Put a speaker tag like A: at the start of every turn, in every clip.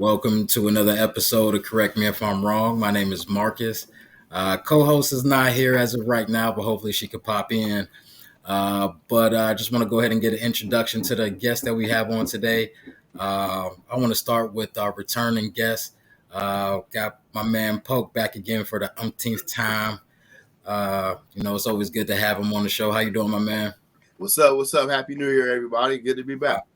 A: Welcome to another episode of Correct Me If I'm Wrong. My name is Marcus. Co-host is not here as of right now, but hopefully she could pop in. But I just want to go ahead and get an introduction to the guest that we have on today. I want to start with our returning guest. Got my man Poke back again for the umpteenth time. It's always good to have him on the show. How you doing, my man?
B: What's up? What's up? Happy New Year, everybody. Good to be back.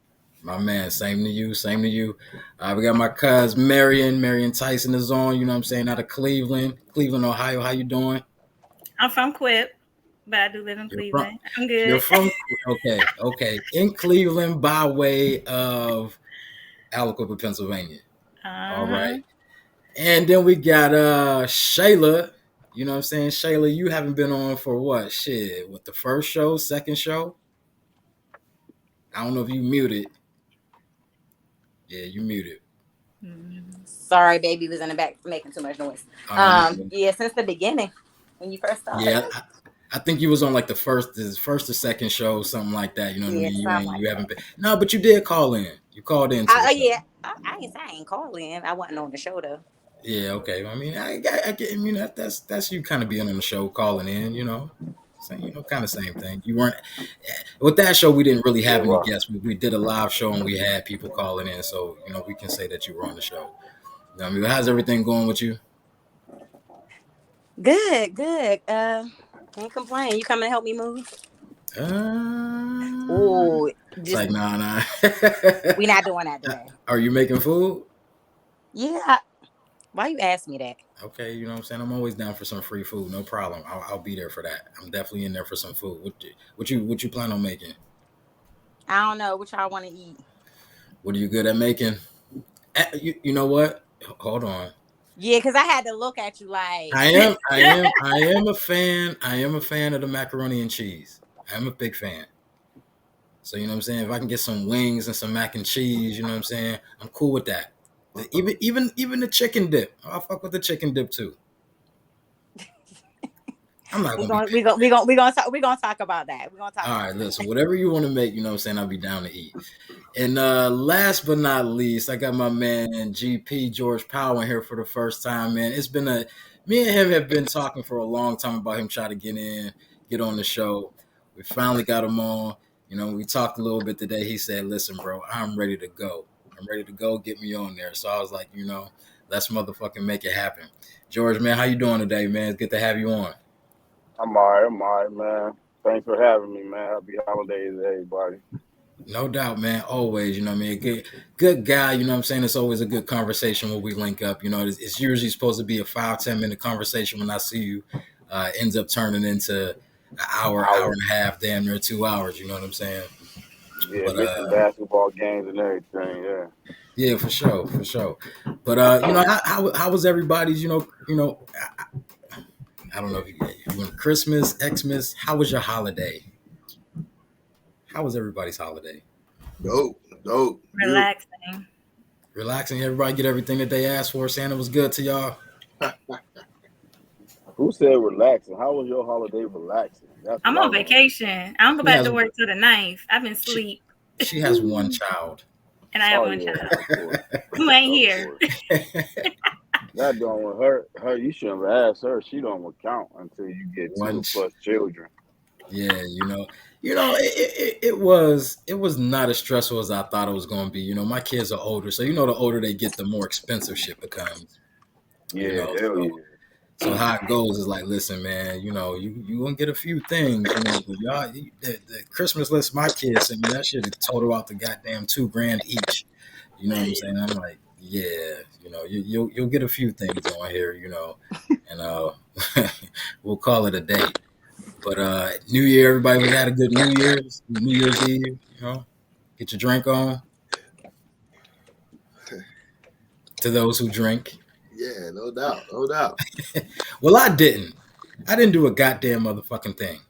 A: My man, same to you. We got my cousin Marion Tyson is on, you know what I'm saying, out of Cleveland, Ohio. How you doing?
C: I'm from Quip, but I do live in Cleveland. I'm good.
A: You're from, okay. In Cleveland by way of Aliquippa, Pennsylvania. All right. And then we got Shayla. You know what I'm saying? Shayla, you haven't been on for what? Shit, with the first show, second show? I don't know if you muted. Yeah, you muted.
D: Sorry, baby was in the back making too much noise. Since the beginning, when you first started.
A: Yeah, I think you was on like the first or second show, something like that. You know what I mean? You haven't been. No, but you did call in. You called in.
D: I ain't saying I ain't call in. I wasn't on the show though.
A: Yeah, okay. I mean, I get. I mean, that's you kind of being on the show, calling in. You know. Kind of same thing. You weren't with that show. We didn't really have any guests. We did a live show and we had people calling in, so we can say that you were on the show. I mean, how's everything going with you?
D: Good. Can't complain. You coming to help me move?
A: It's like nah.
D: We not doing that today.
A: Are you making food?
D: Yeah. Why you ask me that?
A: Okay, you know what I'm saying? I'm always down for some free food. No problem. I'll be there for that. I'm definitely in there for some food. What you plan on making?
D: I don't know. What y'all want to eat?
A: What are you good at making? You know what? Hold on.
D: Yeah, because I had to look at you like
A: I am a fan. I am a fan of the macaroni and cheese. I'm a big fan. So you know what I'm saying? If I can get some wings and some mac and cheese, you know what I'm saying? I'm cool with that. Even the chicken dip. I'll fuck with the chicken dip too. I'm not gonna.
D: We're gonna talk about that. We're gonna talk.
A: All right, listen. Whatever you want to make, you know what I'm saying. I'll be down to eat. And last but not least, I got my man GP George Powell in here for the first time. Man, it's been me and him have been talking for a long time about him trying to get on the show. We finally got him on. We talked a little bit today. He said, "Listen, bro, I'm ready to go. I'm ready to go. Get me on there." So I was like, let's motherfucking make it happen. George, man, how you doing today, man? It's good to have you on.
E: I'm all right, man. Thanks for having me, man. Happy holidays, everybody.
A: No doubt, man. Always, you know what I mean? Good guy, you know what I'm saying? It's always a good conversation when we link up. It's usually supposed to be a 5-10 minute conversation. When I see you, ends up turning into an hour and a half, damn near 2 hours. You know what I'm saying?
E: Yeah, mixing basketball games and everything. Yeah.
A: Yeah, for sure. But how was everybody's? I don't know if you went Christmas, Xmas. How was your holiday? How was everybody's holiday?
B: Dope.
C: Relaxing.
A: Everybody get everything that they asked for. Santa was good to y'all.
E: Who said relaxing? How was your holiday relaxing?
C: I'm on vacation. I don't go back to work till the 9th. I've been asleep.
A: She has one child.
C: And I have one child. Who ain't here?
E: That don't want her. You shouldn't have asked her. She don't count until you get 2+ children.
A: Yeah, it was not as stressful as I thought it was going to be. My kids are older, so the older they get, the more expensive shit becomes.
E: Yeah,
A: So how it goes is like, listen, man, you gonna get a few things. Y'all, the Christmas list my kids sent me, that shit total out the goddamn $2,000 each. You know what I'm saying? I'm like, yeah, you'll get a few things on here, and we'll call it a day. But New Year, everybody had a good New Year's Eve. Get your drink on. To those who drink.
B: Yeah, no doubt.
A: Well, I didn't do a goddamn motherfucking thing.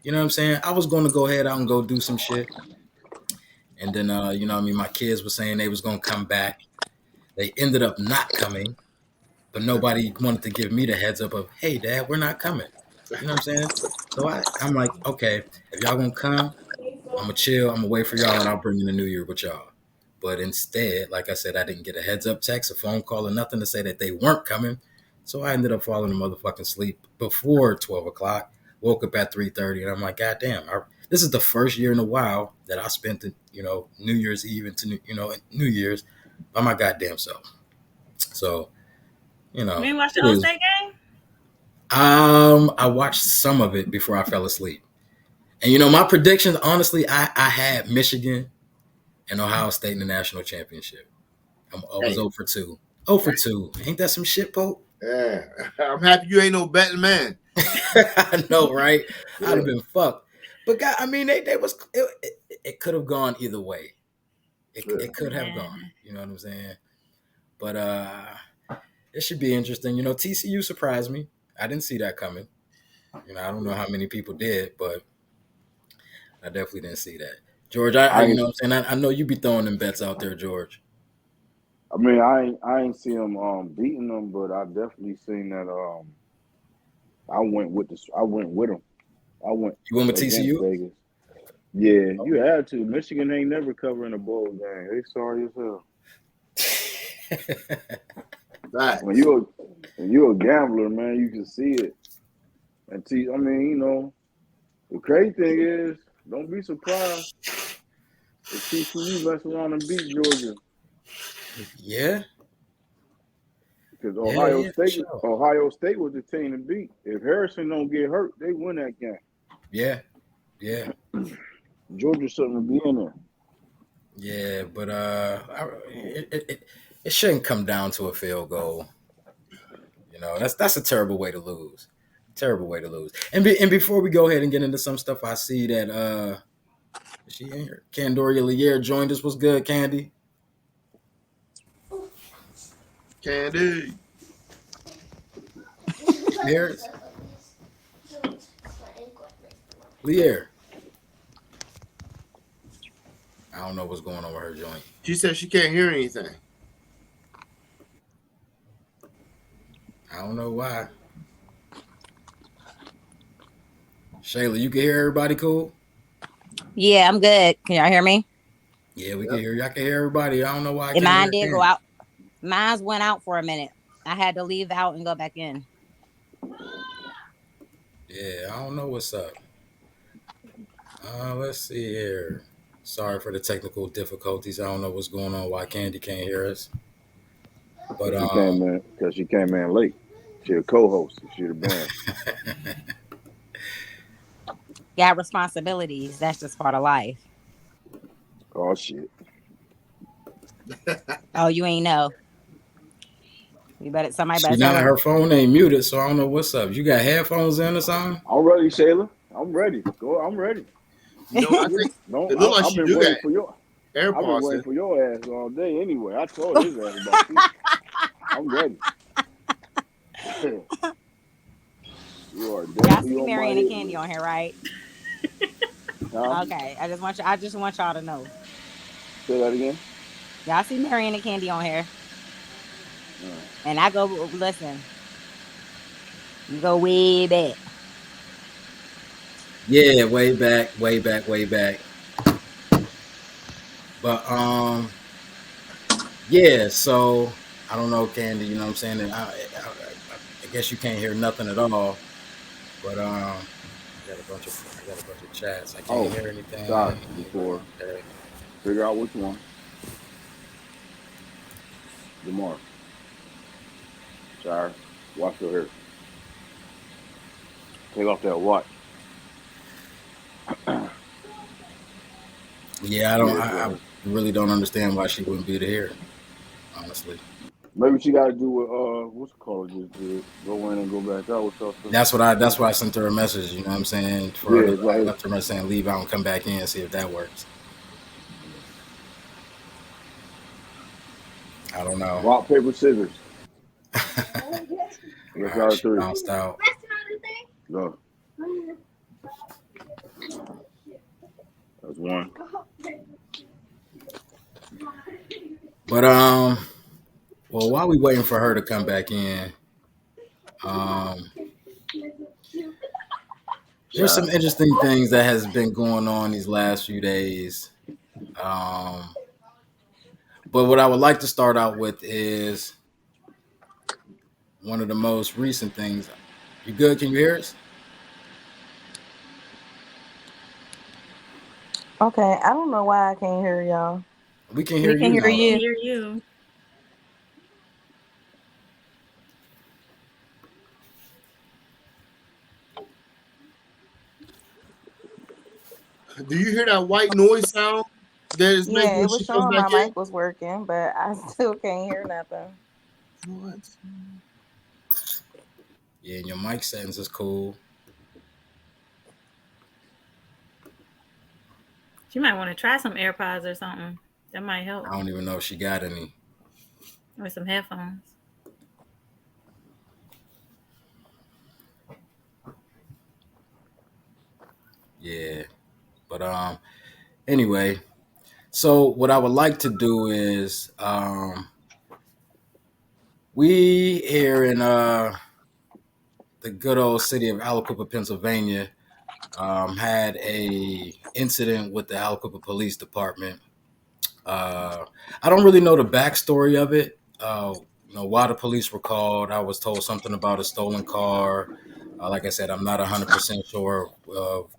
A: You know what I'm saying? I was going to go ahead out and go do some shit. And then, my kids were saying they was going to come back. They ended up not coming. But nobody wanted to give me the heads up of, hey, Dad, we're not coming. You know what I'm saying? So I'm like, okay, if y'all going to come, I'm going to chill. I'm going to wait for y'all and I'll bring in the New Year with y'all. But instead, like I said, I didn't get a heads up text, a phone call, or nothing to say that they weren't coming. So I ended up falling to motherfucking sleep before 12 o'clock. Woke up at 3:30, and I'm like, God damn, this is the first year in a while that I spent, New Year's Eve into, New Year's by my goddamn self. So,
C: You didn't watch the
A: it is-
C: State game?
A: I watched some of it before I fell asleep. And, my predictions, honestly, I had Michigan and Ohio State in the national championship. I was 0 for 2. 0 for 2. Ain't that some shit, Pope?
B: Yeah, I'm happy you ain't no betting man.
A: I know, right? I'd have been fucked. But God, I mean, it could have gone either way. It could have gone. You know what I'm saying? But it should be interesting. TCU surprised me. I didn't see that coming. I don't know how many people did, but I definitely didn't see that. George, I know what I'm saying. I know you be throwing them bets out there, George.
E: I mean, I ain't see them beating them, but I definitely seen that. I went with them.
A: You went with TCU?
E: Vegas. Yeah, you had to. Michigan ain't never covering a bowl game. They sorry as hell.
B: Right.
E: When you're a gambler, man, you can see it. And the crazy thing is, don't be surprised if TCU mess around and beat Georgia.
A: Yeah.
E: Because Ohio State was the team to beat. If Harrison don't get hurt, they win that game.
A: Yeah.
E: Georgia shouldn't be in there.
A: Yeah, but it shouldn't come down to a field goal. That's a terrible way to lose. Terrible way to lose. And before we go ahead and get into some stuff, I see that she in here. Candoria Lier joined us. What's good, Candy?
B: Candy.
A: Lier. I don't know what's going on with her joint.
B: She said she can't hear anything.
A: I don't know why. Shayla, you can hear everybody cool?
D: Yeah, I'm good. Can y'all hear me?
A: Yeah, we can hear you. I can hear everybody. I don't know why.
D: Mine did go out. Mine went out for a minute. I had to leave out and go back in.
A: Yeah, I don't know what's up. Let's see here. Sorry for the technical difficulties. I don't know what's going on. Why Candy can't hear us? But
E: because she came in late. She a co-host. She should have been.
D: Got responsibilities. That's just part of life.
E: Oh shit.
D: Oh, you ain't know. Somebody better.
A: Her phone ain't muted, so I don't know what's up. You got headphones in or something?
E: I'm ready, Shayla. I'm ready. I'm ready.
B: I think it look like she do that.
E: I've been waiting for your ass all day anyway. I told his ass about you. I'm ready. You are
D: y'all see Marion and Candy on here, right? Okay. I just want y'all to know.
E: Say that again.
D: Y'all see Marion and Candy on here. And I go, listen. You go way back.
A: Yeah, way back. But yeah. So I don't know, Candy. You know what I'm saying? And I guess you can't hear nothing at all. But I got a bunch of chats. I can't hear anything.
E: Sorry, before figure out which one. Jamar. Sorry. Watch your hair. Take off that watch.
A: Yeah, I really don't understand why she wouldn't be here, honestly.
E: Maybe she got to do what what's it called? Just go in and go back out with something.
A: That's why I sent her a message. You know what I'm saying? I left her a message saying leave out and come back in and see if that works. I don't know.
E: Rock, paper, scissors.
A: She bounced out.
E: Go. That's one.
A: But well, while we waiting for her to come back in, there's some interesting things that has been going on these last few days. But what I would like to start out with is one of the most recent things. You good? Can you hear us?
F: Okay, I don't know why I can't hear y'all.
A: We can hear
D: We can
A: you.
D: hear
A: now.
D: you.
C: Hear you.
B: Do you hear that white noise sound that is
F: Yeah,
B: making
F: it was
B: she come
F: showing my
B: back in?
F: mic was working, but I still can't hear nothing.
B: What?
A: Yeah, and your mic settings is cool.
C: You might want to try some AirPods or something. That might help.
A: I don't even know if she got any.
C: Or some headphones.
A: Yeah. But anyway, so what I would like to do is we here in the good old city of Aliquippa, Pennsylvania, had a incident with the Aliquippa Police Department. I don't really know the backstory of it. Why the police were called. I was told something about a stolen car. Like I said, I'm not 100% sure of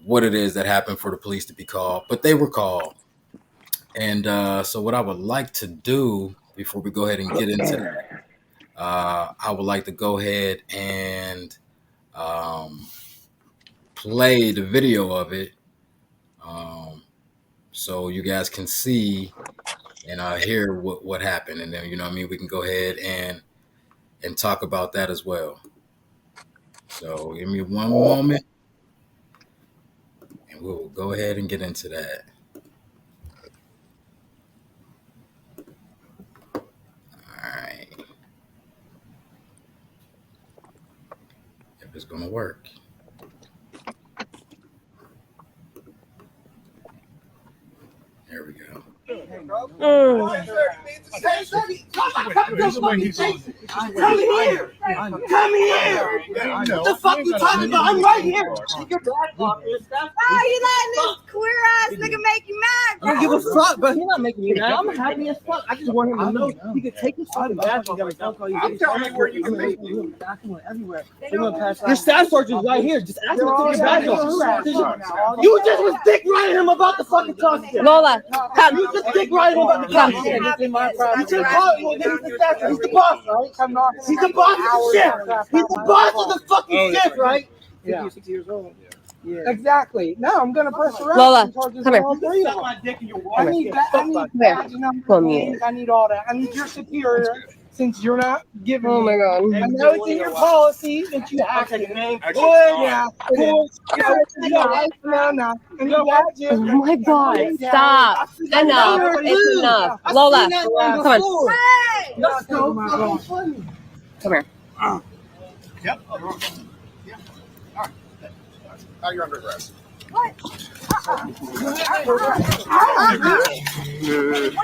A: what it is that happened for the police to be called, but they were called. And so what I would like to do before we go ahead and get into that, I would like to go ahead and play the video of it, so you guys can see and hear what happened, and then we can go ahead and talk about that as well. So give me one moment, and we'll go ahead and get into that. All right, if it's gonna work. There we go.
G: Come here! Come here! What the fuck you talking about? I'm right here!
H: Why are you letting this queer ass nigga make you mad?
G: I don't give a fuck, but he's not making me mad. I'm happy as fuck. I just want him to know he can take his fucking badge and don't call you. I'm telling you where you can make me. Everywhere. Your staff sergeant's right here. Just ask him to take your badge off. You just was dick riding him about the fucking talk shit.
D: Lola, come.
G: You just dick riding him about the talk shit. You just call him. He's the boss, right? He's the boss of the shit. He's the boss of the fucking shit, right?
H: Yeah.
G: 60 years old.
H: Yeah. Exactly. No, I'm gonna press around.
D: Lola, come here.
H: I need badge and I need all that. I need your superior, since you're not giving.
D: Oh my god.
H: I know it's in your policy that you have to. Yeah. Cool. No. And your badge.
D: Oh my god. Stop. Enough. It's enough. Lola, come on.
H: Hey!
G: Let's go.
D: Come here.
I: Yep. Yeah. All right. Now you're under arrest.
H: What? What are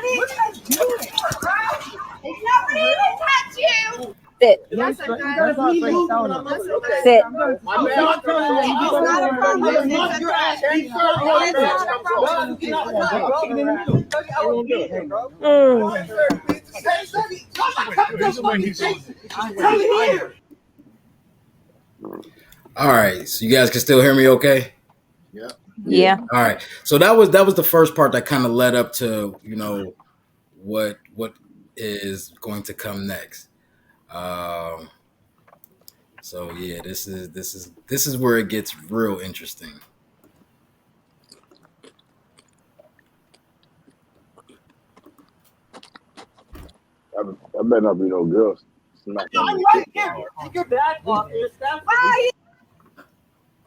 H: you guys doing? Nobody even touched you.
D: Sit.
H: Yes, I did.
D: Sit.
A: All right, so you guys can still hear me okay?
D: Yeah.
A: All right. So that was the first part that kind of led up to, what is going to come next. So yeah, this is where it gets real interesting.
E: I better not be no girls.
G: I'm right here. Take your badge off.
H: Why?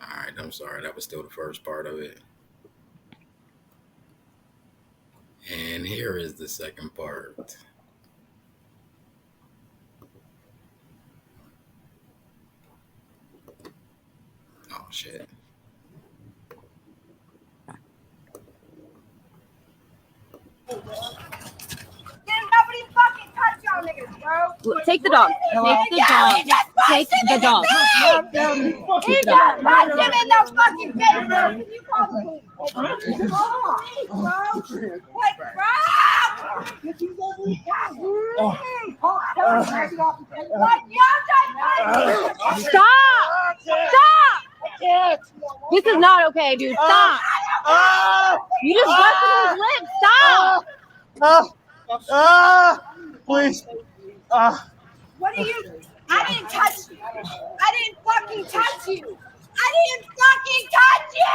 A: All right, I'm sorry. That was still the first part of it. And here is the second part. Oh, shit.
H: Nobody fucking touch y'all niggas, bro.
D: Take the dog. Take the dog.
H: He just punched him in the fucking face. You call the police.
J: Stop! Stop! This is not okay, dude. Stop! You just busted his lips. Stop!
H: Please.
J: What are you? I didn't touch you. I didn't fucking touch you. I didn't fucking touch you.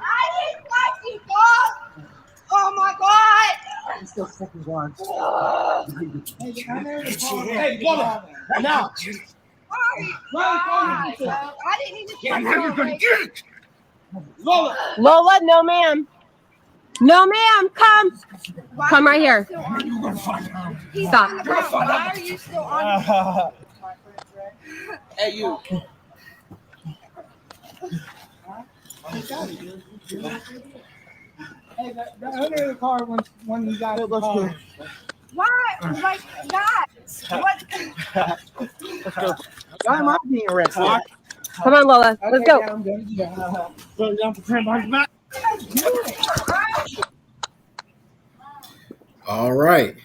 J: I didn't touch you, dog. Oh my god.
H: I'm still fucking blind. Hey, woman. Now.
J: I didn't even touch you.
H: Lola.
J: Lola, no ma'am. No ma'am, come. Come right here. Stop.
F: Why are you still on?
H: Hey, you.
G: Hey, the owner of the car when you got it. Let's go.
J: Why? Like, guys. What?
G: Why am I being arrested?
J: Come on, Lola. Let's go.
G: I'm going to go down for 10 bucks.
A: All right.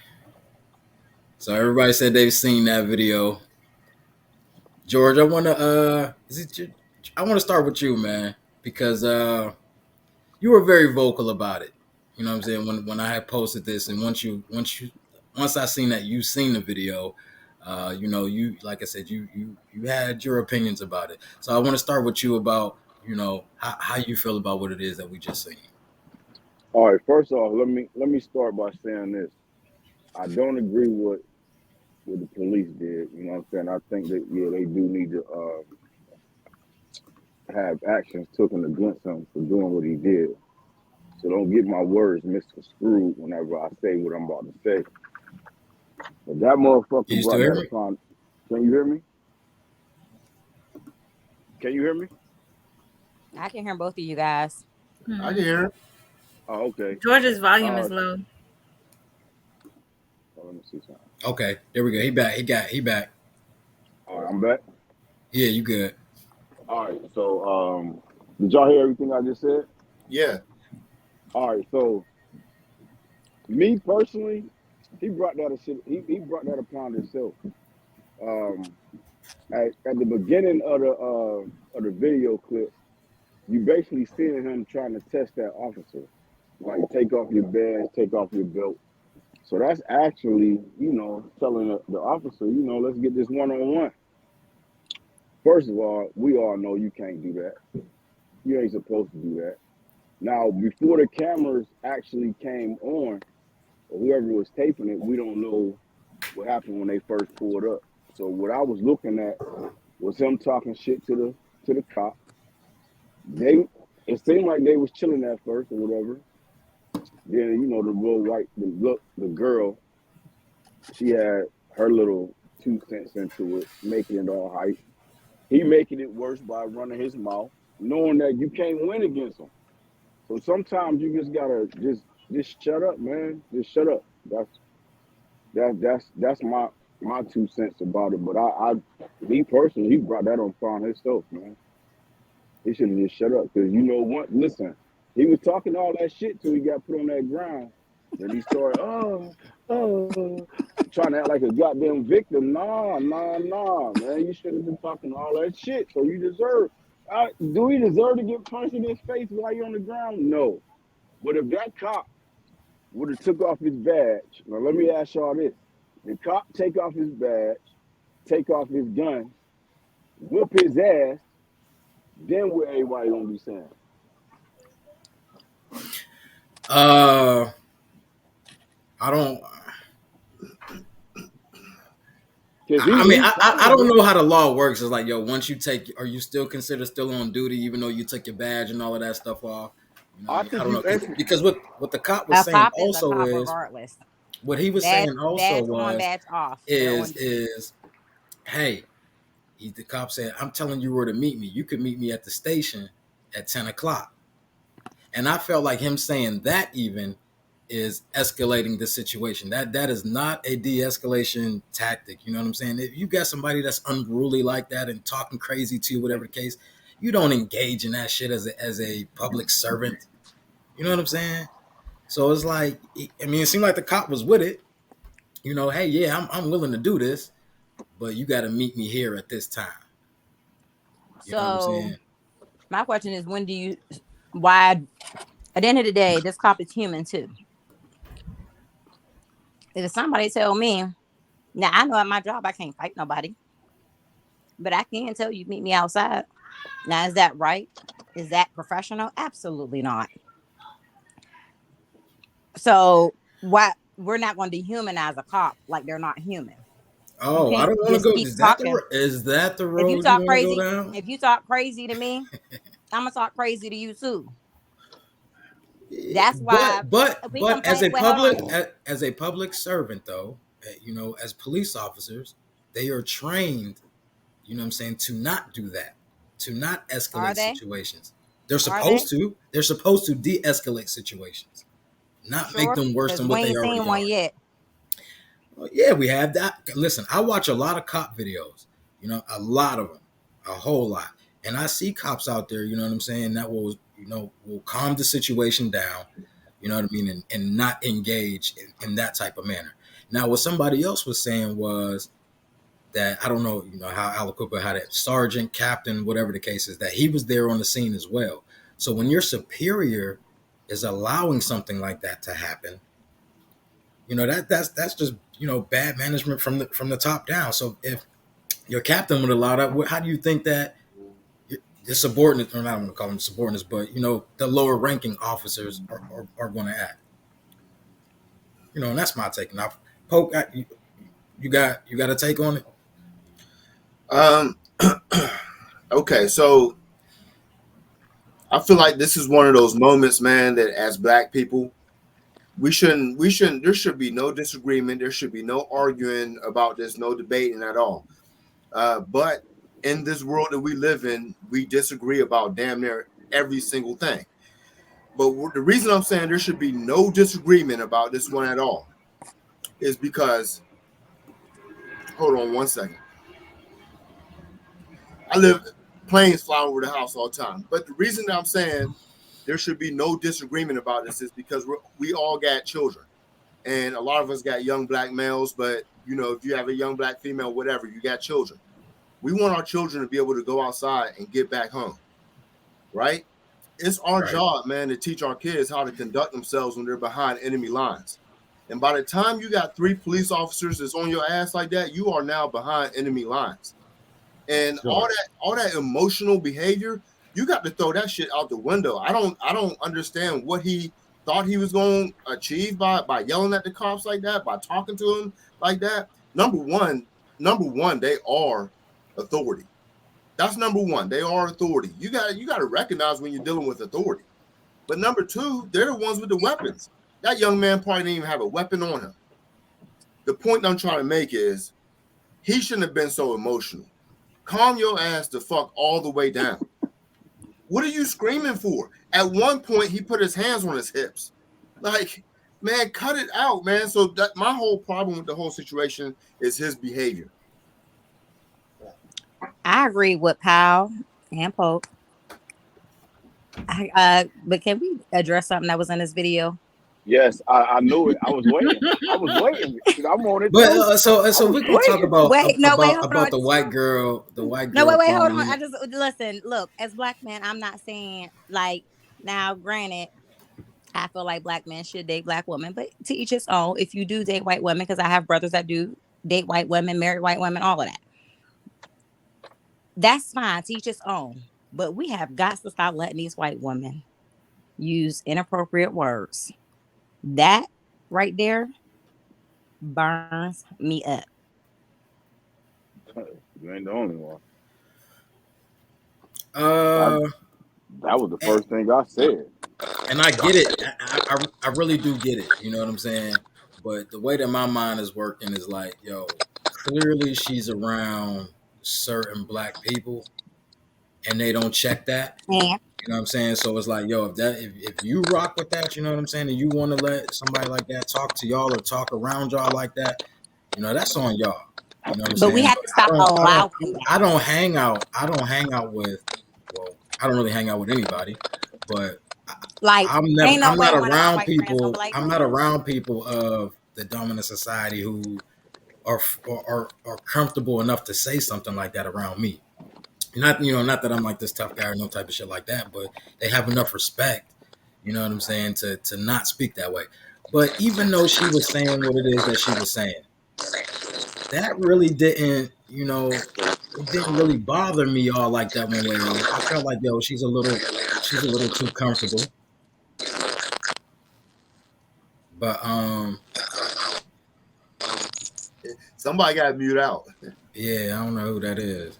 A: So everybody said they've seen that video. George, I want to start with you, man, because you were very vocal about it. You know what I'm saying? When I had posted this, and once I seen that you seen the video, you like I said, you had your opinions about it. So I want to start with you about how you feel about what it is that we just seen.
E: All right, first off, let me start by saying this. I don't agree with what the police did. You know what I'm saying? I think that they do need to have actions taken against him for doing what he did. So don't get my words misconstrued whenever I say what I'm about to say. But that motherfucker
A: You
E: brought
A: still hear
E: that
A: me?
E: upon. Can you hear me? Can you hear me?
D: I can hear both of you guys.
B: I can hear.
E: Oh, okay.
C: George's volume is low.
E: Let me see something.
A: Okay, there we go. He back. He back.
E: All right, I'm back.
A: Yeah, you good.
E: All right, so did y'all hear everything I just said?
B: Yeah.
E: All right, so me personally, he brought that upon himself. At the beginning of the video clip, you basically seeing him trying to test that officer, like take off your badge, take off your belt. So that's actually, telling the officer, let's get this one-on-one. First of all, we all know you can't do that. You ain't supposed to do that. Now, before the cameras actually came on, or whoever was taping it, we don't know what happened when they first pulled up. So what I was looking at was him talking shit to the cop. It seemed like they was chilling at first or whatever. Then, the girl, she had her little 2 cents into it, making it all hype. He making it worse by running his mouth, knowing that you can't win against him. So sometimes you just gotta just shut up, man. Just shut up. That's my 2 cents about it. But me personally, he brought that on upon himself, man. He should have just shut up, because you know what? Listen, he was talking all that shit till he got put on that ground. Then he started, trying to act like a goddamn victim. Nah, man. You shouldn't have been talking all that shit. So you deserve. Do he deserve to get punched in his face while you're on the ground? No. But if that cop would have took off his badge, now let me ask y'all this: the cop take off his badge, take off his gun, whip his ass, then what everybody gonna be saying?
A: I don't. I don't know how the law works. It's like, once you take, are you still considered still on duty, even though you took your badge and all of that stuff off? I don't know, because what the cop was saying also is,
D: regardless.
A: What he was saying also was,
D: badge off,
A: is, hey, the cop said, I'm telling you where to meet me. You could meet me at the station at 10 o'clock. And I felt like him saying that even is escalating the situation. That is not a de-escalation tactic. You know what I'm saying? If you got somebody that's unruly like that and talking crazy to you, whatever the case, you don't engage in that shit as a public servant. You know what I'm saying? So it's like, I mean, it seemed like the cop was with it. You know, hey, yeah, I'm willing to do this, but you got to meet me here at this time. You know what I'm
D: So
A: saying?
D: my question is, why, at the end of the day, this cop is human too. If somebody tell me, now I know at my job I can't fight nobody, but I can tell you meet me outside. Now, is that right? Is that professional? Absolutely not. So why we're not going to dehumanize a cop like they're not human?
A: Oh, I don't want to go. Is that the road you want to go down?
D: If you talk crazy to me, I'm gonna talk crazy to you too. That's why.
A: But as a public servant, though, you know, as police officers, they are trained. You know what I'm saying, to not do that, to not escalate situations. They're supposed to. They're supposed to de-escalate situations, not make them worse than what they already are. One yet. Well, yeah, we have that. Listen, I watch a lot of cop videos. You know, a lot of them, a whole lot, and I see cops out there. You know what I'm saying, that will calm the situation down. You know what I mean, and not engage in that type of manner. Now, what somebody else was saying was that, I don't know, you know, how Aliquippa had it, sergeant, captain, whatever the case is, that he was there on the scene as well. So when your superior is allowing something like that to happen, you know, that's just, you know, bad management from the top down. So if your captain would allow that, how do you think that the subordinates, or not, I'm going to call them subordinates, but, you know, the lower ranking officers are going to act? You know, and that's my take. Now, Poke, you got a take on it?
B: Okay, so I feel like this is one of those moments, man, that as Black people, we shouldn't, there should be no disagreement. There should be no arguing about this, no debating at all. But in this world that we live in, we disagree about damn near every single thing. But the reason I'm saying there should be no disagreement about this one at all is because, hold on one second. Planes fly over the house all the time. But the reason that I'm saying there should be no disagreement about this is because we all got children. And a lot of us got young Black males, but, you know, if you have a young Black female, whatever, you got children. We want our children to be able to go outside and get back home, right? It's our job, man, to teach our kids how to conduct themselves when they're behind enemy lines. And by the time you got 3 police officers that's on your ass like that, you are now behind enemy lines. And all that emotional behavior, you got to throw that shit out the window. I don't understand what he thought he was going to achieve by yelling at the cops like that, by talking to them like that. Number one, they are authority. That's number one. They are authority. You got to recognize when you're dealing with authority. But number 2, they're the ones with the weapons. That young man probably didn't even have a weapon on him. The point I'm trying to make is he shouldn't have been so emotional. Calm your ass the fuck all the way down. What are you screaming for? At one point, he put his hands on his hips. Like, man, cut it out, man. So my whole problem with the whole situation is his behavior.
D: I agree with Powell and Pope. But can we address something that was in this video?
E: Yes, I knew it. I was waiting. I'm on it.
A: But so we can talk about the white girl. The white girl.
D: No, wait, hold on. I just listen. Look, as Black men, I'm not saying like now. Granted, I feel like Black men should date Black women, but to each his own. If you do date white women, because I have brothers that do date white women, marry white women, all of that. That's fine. To each his own. But we have got to stop letting these white women use inappropriate words. That right there burns me up.
E: You ain't the only one. That was the first thing I said.
A: And I get it. I really do get it. You know what I'm saying? But the way that my mind is working is like, yo, clearly she's around certain Black people and they don't check that.
D: Yeah.
A: You know what I'm saying? So it's like, yo, if you rock with that, you know what I'm saying, and you want to let somebody like that talk to y'all or talk around y'all like that, you know, that's on y'all. You know what I'm saying?
D: We have to stop allowing that.
A: I don't hang out with, well, I don't really hang out with anybody, but
D: Like,
A: I'm
D: ain't no
A: I'm
D: way
A: not
D: one of my
A: around
D: white friends gonna
A: people.
D: be like,
A: I'm not around people of the dominant society who are comfortable enough to say something like that around me. Not not that I'm like this tough guy or no type of shit like that, but they have enough respect, you know what I'm saying, to not speak that way. But even though she was saying what it is that she was saying, that really didn't, it didn't really bother me all like that one way. I felt like, yo, she's a little too comfortable. But
B: somebody got to mute out.
A: Yeah, I don't know who that is.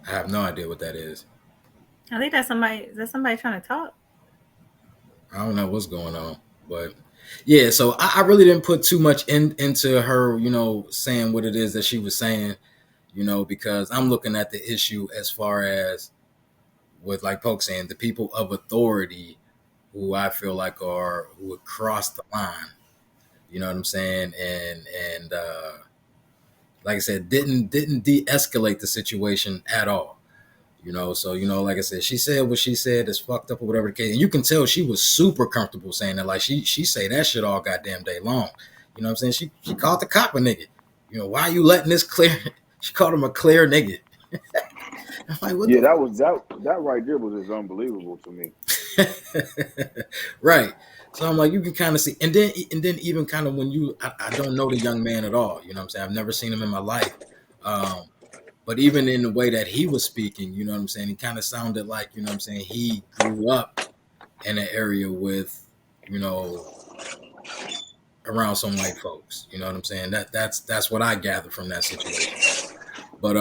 A: I have no idea what that is.
C: I think that's somebody. Is that somebody trying to talk?
A: I don't know what's going on, but yeah. So I really didn't put too much into her, saying what it is that she was saying, because I'm looking at the issue as far as with, like Poke saying, the people of authority who I feel like who would cross the line. You know what I'm saying? And like I said, didn't de-escalate the situation at all. So like I said, she said what she said is fucked up or whatever the case. And you can tell she was super comfortable saying that. Like she say that shit all goddamn day long. You know what I'm saying? She called the cop a nigga. Why are you letting this clear? She called him a clear nigga.
E: I'm like, what that right there was just unbelievable to me.
A: Right. So I'm like, you can kind of see, and then even kind of when I don't know the young man at all. You know what I'm saying? I've never seen him in my life. But even in the way that he was speaking, you know what I'm saying, he kind of sounded like, you know what I'm saying, he grew up in an area with, around some white folks. You know what I'm saying? That's what I gathered from that situation. But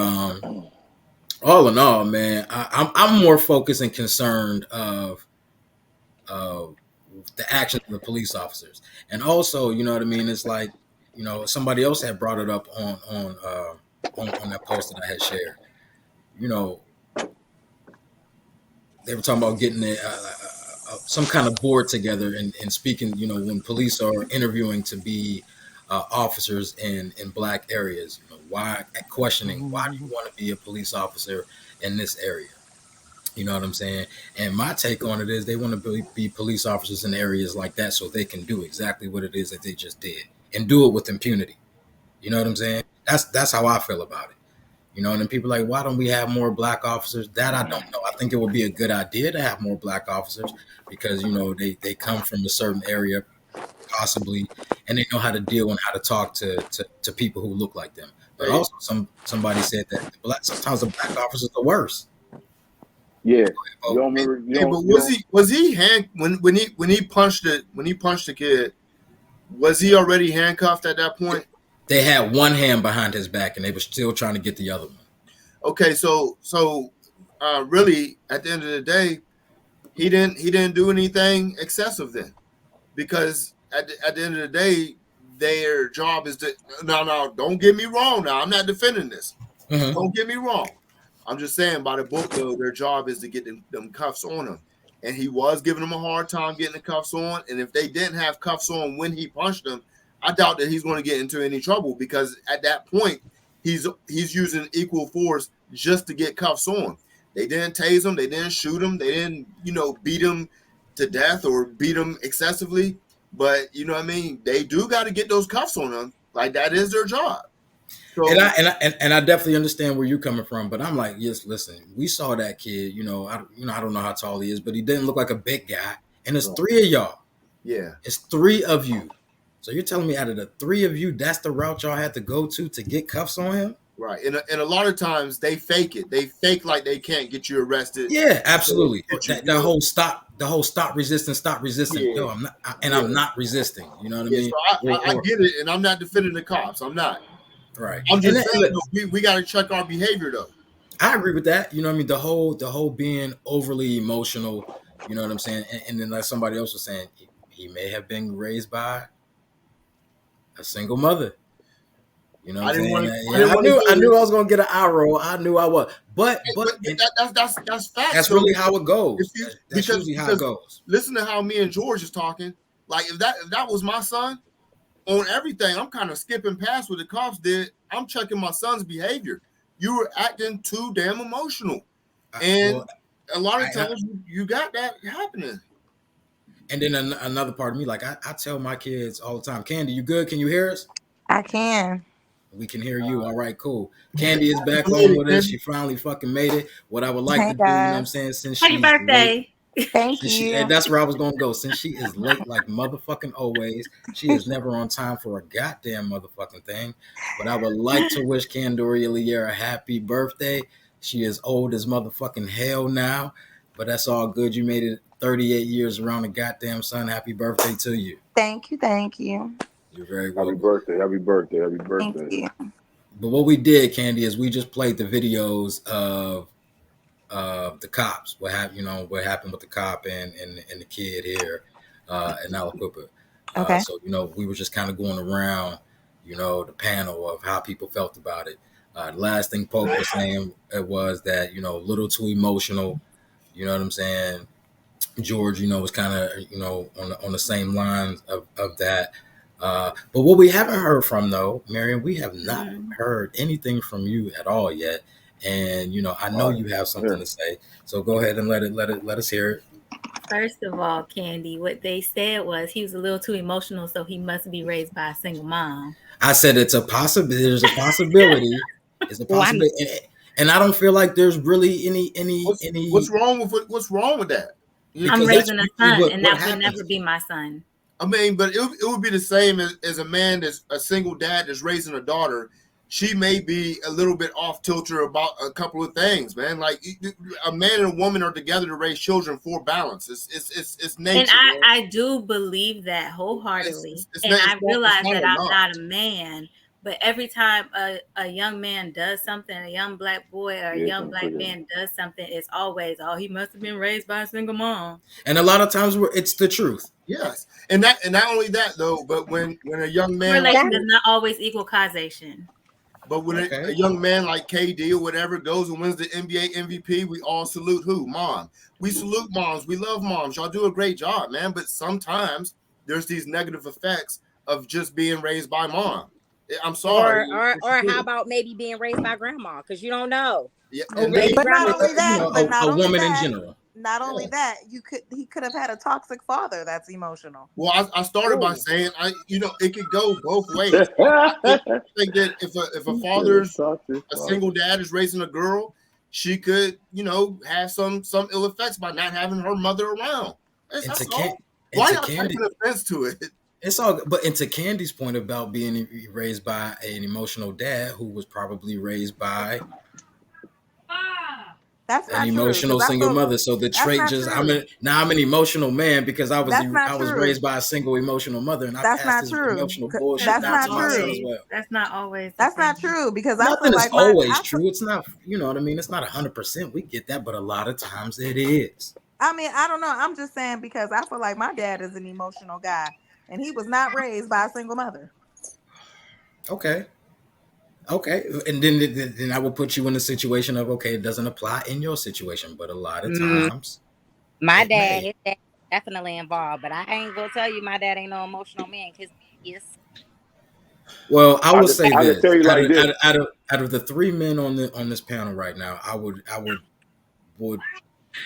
A: all in all, man, I'm more focused and concerned of the actions of the police officers, and also, you know what I mean. It's like, somebody else had brought it up on that post that I had shared. They were talking about getting some kind of board together and speaking, when police are interviewing to be officers in black areas, why questioning, why do you want to be a police officer in this area? You know what I'm saying? And my take on it is they want to be police officers in areas like that so they can do exactly what it is that they just did and do it with impunity. You know what I'm saying? That's how I feel about it. And then people are like, why don't we have more black officers? That I don't know. I think it would be a good idea to have more black officers because, they come from a certain area possibly, and they know how to deal and how to talk to people who look like them. But also somebody said that sometimes the black officers are worse.
E: Yeah.
B: But was he when he punched the kid, was he already handcuffed at that point?
A: They had one hand behind his back and they were still trying to get the other one. Okay, so
B: really at the end of the day, he didn't do anything excessive then, because at the end of the day, their job is to no, don't get me wrong. Now I'm not defending this. Mm-hmm. Don't get me wrong. I'm just saying by the book though, their job is to get them cuffs on him. And he was giving them a hard time getting the cuffs on. And if they didn't have cuffs on when he punched them, I doubt that he's going to get into any trouble, because at that point he's using equal force just to get cuffs on. They didn't tase him, they didn't shoot him, they didn't, beat him to death or beat him excessively. But you know what I mean? They do got to get those cuffs on him. Like that is their job. So, and I definitely understand where you're coming from, but I'm like, yes, listen, we saw that kid, I don't know how tall he is, but he didn't look like a big guy. And it's three of y'all. Yeah. It's three of you. So you're telling me out of the three of you, that's the route y'all had to go to get cuffs on him? Right. And a lot of times they fake it. They fake like they can't get you arrested.
A: Yeah, absolutely. The whole stop resisting. Yeah. Yo, I'm not resisting. You know what I mean?
B: So I get it, and I'm not defending the cops. I'm not.
A: Right.
B: I'm just saying we got to check our behavior though.
A: I agree with that. You know what I mean? The whole being overly emotional, you know what I'm saying? And then like somebody else was saying, he may have been raised by a single mother. You know what I'm saying? I knew I was gonna get an eye roll. I knew I was. But
B: that's fact.
A: That's really how it goes. That's usually how it goes.
B: Listen to how me and George is talking. Like if that was my son, on everything, I'm kind of skipping past what the cops did. I'm checking my son's behavior. You were acting too damn emotional. And a lot of times you got that happening.
A: And then another part of me, like I tell my kids all the time, Candy, you good? Can you hear us?
D: I can.
A: We can hear you. All right, cool. Candy is back home with us. She finally fucking made it. What I would like to do, you know what I'm saying? Since
C: Happy birthday.
D: Thank you.
A: And that's where I was going to go. Since she is late like motherfucking always, she is never on time for a goddamn motherfucking thing. But I would like to wish Candoria Lier a happy birthday. She is old as motherfucking hell now, but that's all good. You made it 38 years around the goddamn sun. Happy birthday to you.
D: Thank you. Thank you.
A: You're very welcome.
E: Happy birthday. Happy birthday. Happy birthday.
D: Thank you.
A: But what we did, Candy, is we just played the videos of the cops. What happened with the cop and the kid here in Aliquippa.
D: Okay.
A: So we were just kind of going around, the panel of how people felt about it. The last thing Pope was saying was that a little too emotional. You know what I'm saying? George, was kind of on the same lines of that. But what we haven't heard from, though, Marion, we have not heard anything from you at all yet. And I know you have something to say, so go ahead and let us hear it.
C: First of all, Candy, what they said was he was a little too emotional, so he must be raised by a single mom.
A: I said it's a possibility. There's a possibility. It's a possibility, and I don't feel like there's really any.
B: What's wrong with that?
C: I'm raising a son, and that would never be my son.
B: I mean, but it would be the same as a man that's a single dad that's raising a daughter. She may be a little bit off kilter about a couple of things, man. Like a man and a woman are together to raise children for balance. It's nature.
C: And I do believe that wholeheartedly. I realize that I'm not a man, but every time a young man does something, a young black boy or a young black man does something, it's always, he must have been raised by a single mom.
A: And a lot of times it's the truth.
B: Yes, and not only that though, but when a young man
C: relation does not always equal causation.
B: But when a young man like KD or whatever goes and wins the NBA MVP, we all salute who? Mom. We salute moms. We love moms. Y'all do a great job, man. But sometimes there's these negative effects of just being raised by mom. I'm sorry.
D: Or how about maybe being raised by grandma? Because you don't know.
B: Yeah,
D: but not only that,
A: a woman in general.
D: Not only that, he could have had a toxic father that's emotional.
B: Well, I started by saying it could go both ways. I think that if a father's a single dad is raising a girl, she could have some ill effects by not having her mother around. That's all. Why not take an offense to it?
A: It's all, but into Candy's point about being raised by an emotional dad who was probably raised by an emotional single mother. So the trait I'm an emotional man because I was raised by a single emotional mother, and I passed this emotional bullshit down to my son as well.
C: That's not always.
D: That's not true because
A: nothing is always true. It's not. You know what I mean? It's not 100%. We get that, but a lot of times it is.
D: I mean, I don't know. I'm just saying because I feel like my dad is an emotional guy, and he was not raised by a single mother.
A: Okay, and then I will put you in the situation of it doesn't apply in your situation, but a lot of times,
D: his dad definitely involved, but I ain't gonna tell you my dad ain't no emotional man because he is.
A: Well, I will say this: out of the three men on this panel right now, I would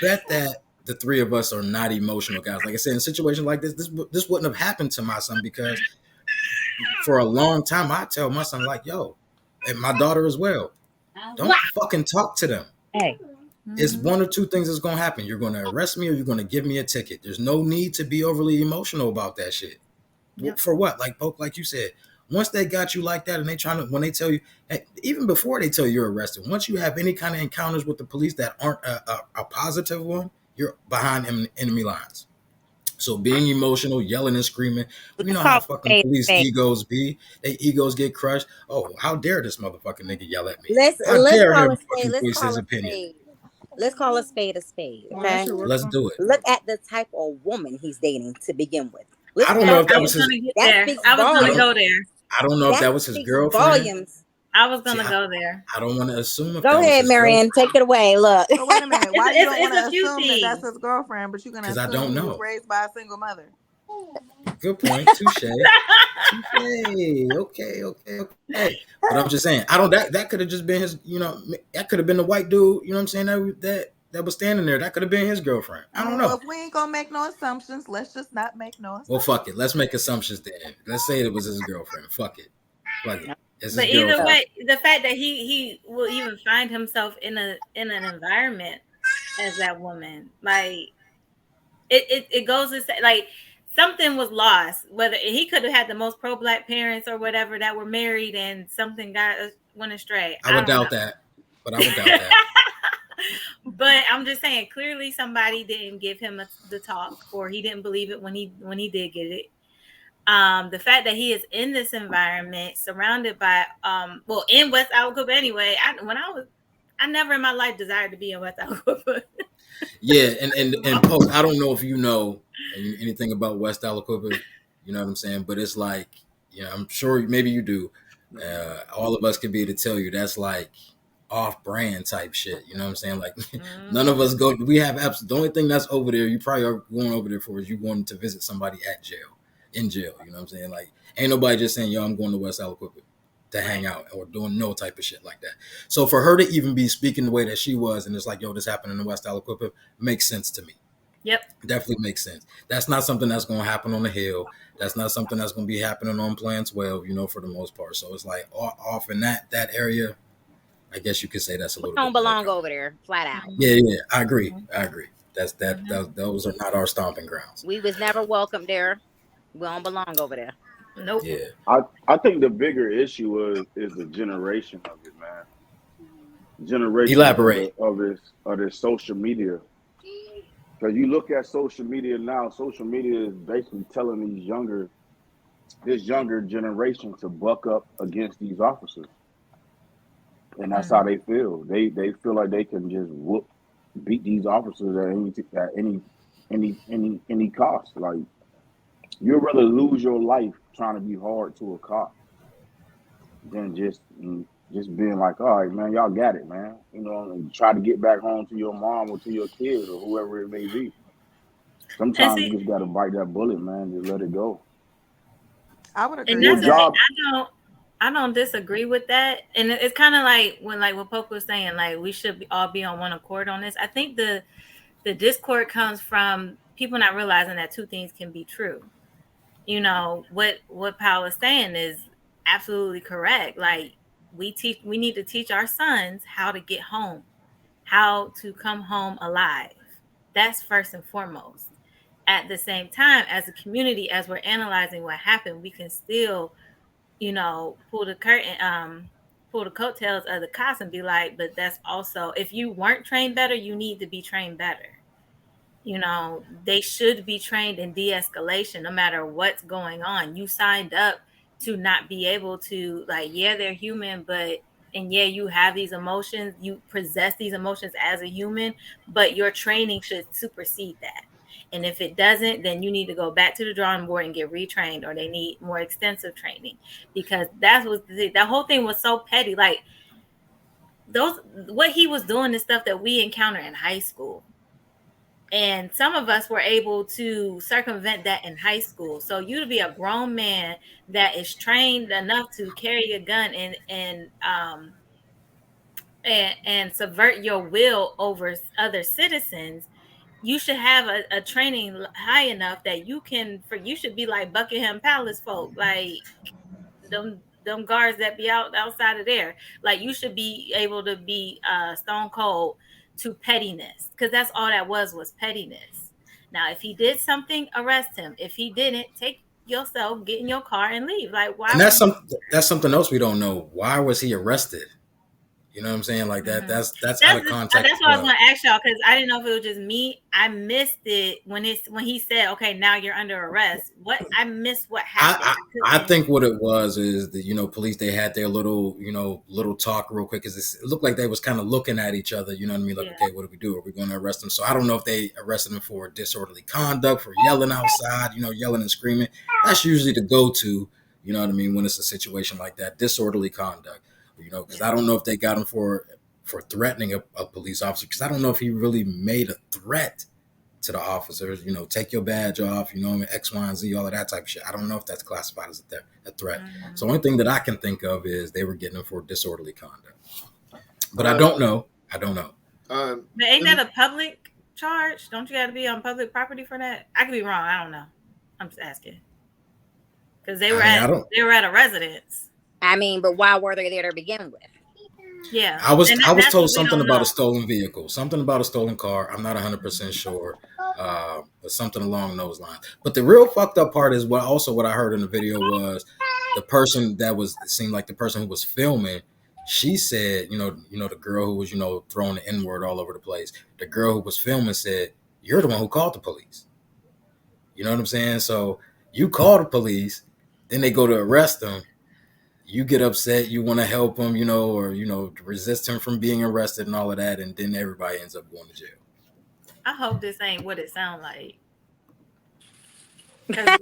A: bet that the three of us are not emotional guys. Like I said, in situations like this wouldn't have happened to my son because for a long time I tell my son like, yo. And my daughter as well. Don't fucking talk to them.
D: Hey.
A: It's one or two things that's going to happen. You're going to arrest me or you're going to give me a ticket. There's no need to be overly emotional about that shit. Yep. For what? Like Pope, like you said, once they got you like that and when they tell you, even before they tell you you're arrested, once you have any kind of encounters with the police that aren't a positive one, you're behind enemy lines. So being emotional, yelling and screaming, you know how fucking police egos be. They egos get crushed. Oh, how dare this motherfucking nigga yell at me? Let's call
D: a spade a spade. Okay?
A: Let's do it.
D: Look at the type of woman he's dating to begin with.
A: I don't know if that was his.
C: I was going to go there.
A: I don't know if that was his girlfriend.
D: Volumes.
C: I was gonna go there.
A: I don't want to assume.
D: Go ahead, Marianne. Take it away. Look.
J: So wait a minute. Why you don't want to assume that that's his girlfriend, but you're gonna assume
A: I don't know.
J: he was raised by a single mother?
A: Good point. Touche. Okay. But I'm just saying, I don't. That could have just been his. That could have been the white dude. You know what I'm saying? That was standing there. That could have been his girlfriend. I don't know.
K: Well, if we ain't gonna make no assumptions, let's just not make no assumptions.
A: Well, fuck it. Let's make assumptions then. Let's say it was his girlfriend. Fuck it.
C: But either way, the fact that he will even find himself in an environment as that woman, like it goes to say, like, something was lost. Whether he could have had the most pro-black parents or whatever that were married, and something went astray.
A: I would doubt that. But I would doubt that.
C: But I'm just saying, clearly somebody didn't give him the talk, or he didn't believe it when he did get it. The fact that he is in this environment, surrounded by in West Aliquippa anyway. I never in my life desired to be in West Aliquippa.
A: Yeah, and Pope, I don't know if you know anything about West Aliquippa, you know what I'm saying? But it's like, I'm sure maybe you do. All of us could be able to tell you that's like off-brand type shit, you know what I'm saying? Like, none of us go. We have apps. The only thing that's over there, you probably are going over there for, is you going to visit somebody in jail, you know what I'm saying? Like, ain't nobody just saying, yo, I'm going to West Aliquippa to hang out or doing no type of shit like that. So for her to even be speaking the way that she was, and it's like, yo, this happened in the West Aliquippa, makes sense to me.
C: Yep.
A: Definitely makes sense. That's not something that's going to happen on the Hill. That's not something that's going to be happening on Plan 12, for the most part. So it's like off in that area, I guess you could say that's a little.
D: We don't belong over there, flat out.
A: Yeah, I agree. Those are not our stomping grounds.
D: We was never welcome there. We don't belong over there.
C: Nope.
A: Yeah.
E: I think the bigger issue is the generation of it, man. Generation
A: Elaborate.
E: of this social media. Because you look at social media now, social media is basically telling this younger generation to buck up against these officers. And that's how they feel. They feel like they can just beat these officers at any cost. Like, you'd rather lose your life trying to be hard to a cop than just being like, all right, man, y'all got it, man. And try to get back home to your mom or to your kid or whoever it may be. Sometimes you just got to bite that bullet, man. Just let it go.
K: I would agree.
C: And I don't disagree with that. And it's kind of like what Pope was saying, like, we should all be on one accord on this. I think the discord comes from people not realizing that two things can be true. What Powell is saying is absolutely correct. Like, we need to teach our sons how to get home, how to come home alive. That's first and foremost. At the same time, as a community, as we're analyzing what happened, we can still, pull the coattails of the cops and be like, but that's also, if you weren't trained better, you need to be trained better. They should be trained in de-escalation no matter what's going on. You signed up to not be able to, like, yeah, they're human, and yeah, you have these emotions, you possess these emotions as a human, but your training should supersede that. And if it doesn't, then you need to go back to the drawing board and get retrained, or they need more extensive training, because that whole thing was so petty. Like, what he was doing is stuff that we encounter in high school. And some of us were able to circumvent that in high school. So you to be a grown man that is trained enough to carry a gun and subvert your will over other citizens, you should have a training high enough that you should be like Buckingham Palace folk, like them guards that be outside of there. Like, you should be able to be stone cold to pettiness, because that's all that was pettiness. Now, if he did something, arrest him. If he didn't, take yourself, get in your car and leave. Like, why?
A: And that's something else we don't know. Why was he arrested? You know what I'm saying? Like that.
C: Mm-hmm.
A: That's out of context.
C: That's what I was going to ask y'all, because I didn't know if it was just me. I missed it when he said, "Okay, now you're under arrest." I missed what happened.
A: I think what it was is that police, they had their little talk real quick, because it looked like they was kind of looking at each other. You know what I mean? Like, okay, what do we do? Are we going to arrest him? So I don't know if they arrested him for disorderly conduct, for yelling outside, yelling and screaming. That's usually the go-to. You know what I mean? When it's a situation like that, disorderly conduct. Because I don't know if they got him for threatening a police officer, because I don't know if he really made a threat to the officers, take your badge off, X, Y, and Z, all of that type of shit. I don't know if that's classified as a threat.
C: Mm-hmm.
A: So the only thing that I can think of is they were getting them for disorderly conduct. But I don't know.
C: But ain't that a public charge? Don't you have to be on public property for that? I could be wrong. I don't know. I'm just asking. Because they were at a residence.
D: I mean, but why were they there to begin with?
C: Yeah.
A: I was told something about a stolen vehicle, something about a stolen car. I'm not 100% sure, but something along those lines. But the real fucked up part is what I heard in the video was the person it seemed like the person who was filming. She said, the girl who was, throwing the N-word all over the place. The girl who was filming said, "You're the one who called the police." You know what I'm saying? So you call the police, then they go to arrest them. You get upset, you want to help him, or resist him from being arrested and all of that, and then everybody ends up going to jail.
C: I hope this ain't what it sounds like. Because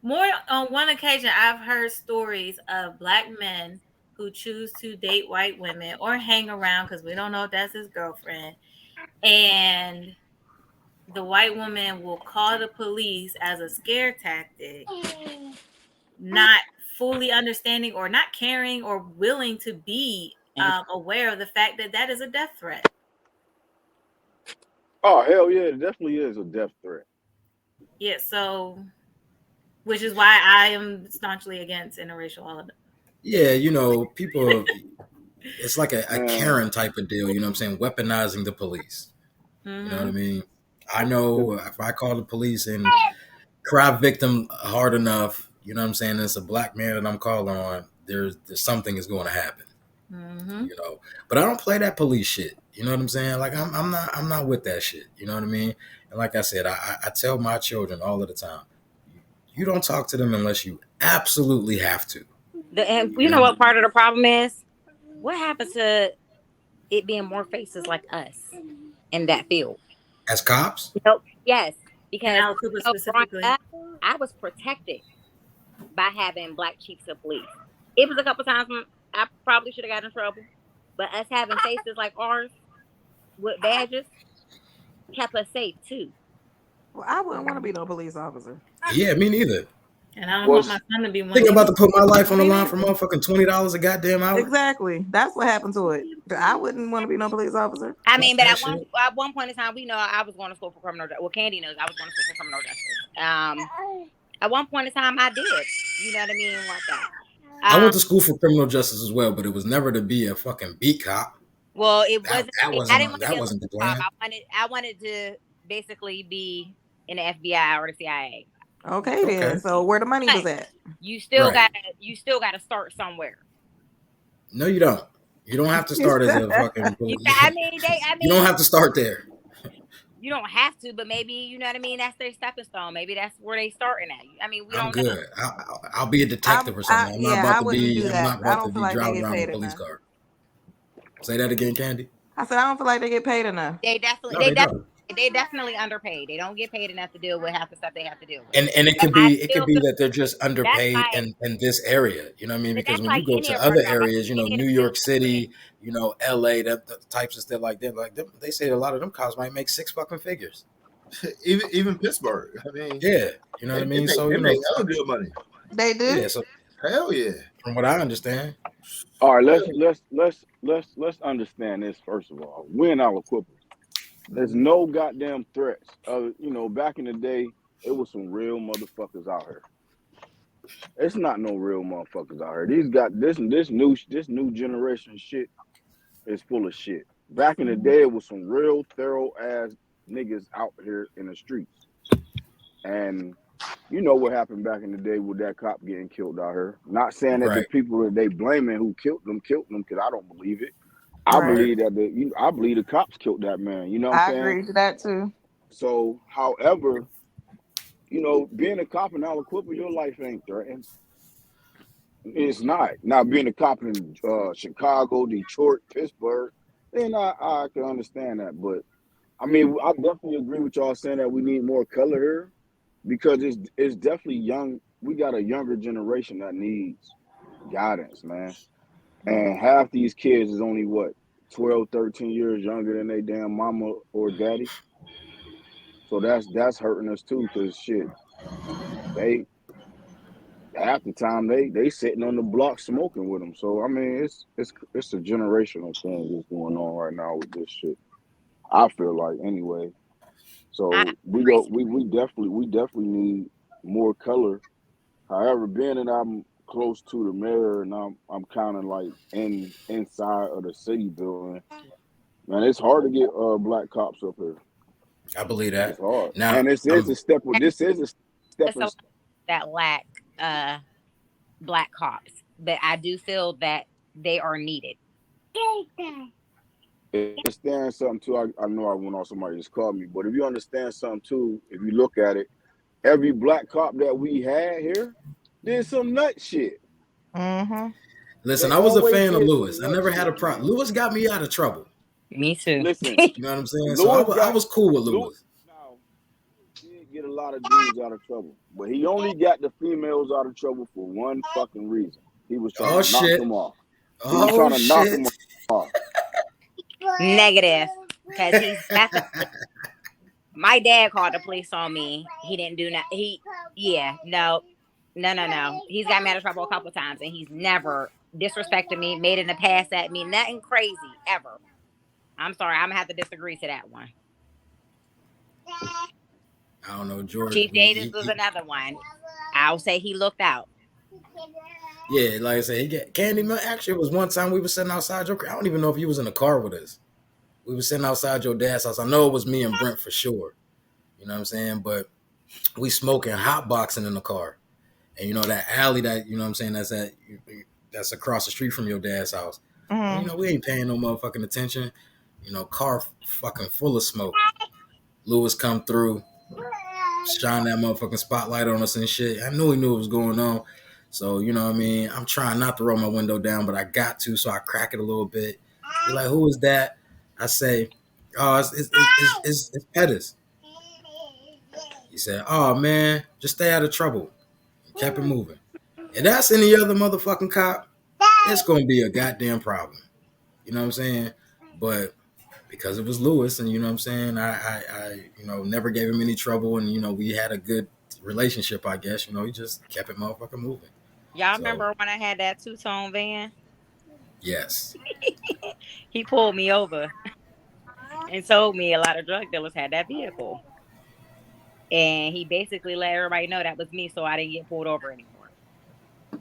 C: more on one occasion, I've heard stories of Black men who choose to date white women or hang around because we don't know if that's his girlfriend, and the white woman will call the police as a scare tactic, not fully understanding or not caring or willing to be aware of the fact that is a death threat.
E: Oh, hell yeah, it definitely is a death threat.
C: Yeah, so, which is why I am staunchly against interracial holiday.
A: Yeah, people, it's like a Karen type of deal, you know what I'm saying? Weaponizing the police.
C: Mm-hmm.
A: You know what I mean? I know if I call the police and cry victim hard enough, you know what I'm saying? It's a Black man that I'm calling on. There's something is going to happen.
C: Mm-hmm.
A: But I don't play that police shit. You know what I'm saying? Like I'm not with that shit. You know what I mean? And like I said, I tell my children all of the time, you don't talk to them unless you absolutely have to.
D: And you know what part of the problem is? What happens to it being more faces like us in that field?
A: As cops?
D: Yes, because
C: specifically,
D: I was protected by having Black chiefs of police. It was a couple times when I probably should have got in trouble, but us having faces like ours with badges kept us safe too.
K: Well, I wouldn't want to be no police officer.
A: Yeah, me neither.
C: And I don't want my son to be one.
A: Think about to put my life on the line for motherfucking $20 a goddamn hour.
K: Exactly. That's what happened to it. I wouldn't want to be no police officer.
D: I mean, but at one point in time, we know I was going to school for criminal justice. Well, Candy knows I was going to school for criminal justice. At one point in time, I did. You know what I mean? Like that.
A: I went to school for criminal justice as well, but it was never to be a fucking beat cop.
D: Well, it wasn't.
A: That wasn't the plan.
D: I wanted to basically be in the FBI or the CIA.
K: Okay, then. So where the money was at?
D: You still gotta start somewhere.
A: No, you don't. You don't have to start as a fucking police. You don't have to start there.
D: You don't have to, but maybe, you know what I mean? That's their stepping stone. Maybe that's where they starting at. I mean, we
A: I'm
D: don't
A: good.
D: know.
A: I'll be a detective or something. I'm not about to be driving around with a police car. Say that again, Candy.
K: I said I don't feel like they get paid enough.
D: They definitely underpaid. They don't get paid enough to deal with half the stuff they have to deal with.
A: And it could be that they're just underpaid in this area. You know what I mean? Because when you go to other areas, New York City, LA, the types of stuff like that, they say a lot of them cops might make 6 fucking figures.
B: Even Pittsburgh. I mean,
A: yeah, you know what I mean. So
B: they make hella good money.
K: They do.
A: Yeah, so
B: hell yeah.
A: From what I understand.
E: All right, let's understand this first of all. We're in Aliquippa. There's no goddamn threats. Back in the day, it was some real motherfuckers out here. It's not no real motherfuckers out here. This new generation shit is full of shit. Back in the day, it was some real thorough ass niggas out here in the streets. And you know what happened back in the day with that cop getting killed out here. Not saying that the people that they blaming who killed them, because I don't believe it. I believe that I believe the cops killed that man. You know what I'm saying?
K: I agree to that too.
E: So, however, being a cop in Aliquippa, your life ain't threatened. It's not. Now, being a cop in Chicago, Detroit, Pittsburgh, then I can understand that. But I mean, I definitely agree with y'all saying that we need more color here, because it's definitely young. We got a younger generation that needs guidance, man. And half these kids is only 12, 13 years younger than they damn mama or daddy. So that's hurting us too, because shit, they half the time they sitting on the block smoking with them. So I mean, it's a generational thing that's going on right now with this shit. I feel like anyway. So we definitely need more color. However, being that I'm close to the mayor and I'm kind of like inside of the city building, man, it's hard to get black cops up here.
A: I believe that.
E: It's hard.
A: Now,
E: and this is a step.
D: That lack black cops, but I do feel that they are needed.
E: Understand something too. I know I went on, somebody just called me, but if you understand something too, if you look at it, every black cop that we had here did some nut shit.
D: Mm-hmm.
A: Listen, I was a fan of Lewis. I never had a problem. Lewis got me out of trouble.
D: Me too.
E: Listen,
A: you know what I'm saying? So I was cool with Lewis.
E: He did get a lot of dudes out of trouble, but he only got the females out of trouble for one fucking reason. He was trying to knock them off. He was trying to knock them off.
D: Negative, because my dad called the police on me. He didn't do nothing. No. He's got me out of trouble a couple times, and he's never disrespected me, made an pass at me, nothing crazy ever. I'm sorry, I'm gonna have to disagree to that one.
A: I don't know, George.
D: Chief Davis was another one. I'll say he looked out.
A: Yeah, like I said, he got Candyman. Actually, it was one time we were sitting outside your. I don't even know if you was in the car with us. We were sitting outside your dad's house. I know it was me and Brent for sure. You know what I'm saying? But we smoking, hot boxing in the car, and you know that alley that you know what I'm saying that's across the street from your dad's house. Mm-hmm. You know we ain't paying no motherfucking attention. You know, car fucking full of smoke. Lewis come through, shine that motherfucking spotlight on us and shit. I knew he knew what was going on. So, you know what I mean? I'm trying not to roll my window down, but I got to, so I crack it a little bit. He's like, who is that? I say, oh, it's Pettis. He said, oh, man, just stay out of trouble. He kept it moving. And that's any other motherfucking cop, it's going to be a goddamn problem. You know what I'm saying? But because it was Lewis, and you know what I'm saying, I you know, never gave him any trouble, and, you know, we had a good relationship, I guess. You know, he just kept it motherfucking moving.
D: Y'all remember when I had that two-tone van?
A: Yes.
D: He pulled me over and told me a lot of drug dealers had that vehicle. And he basically let everybody know that was me, so I didn't get pulled over anymore.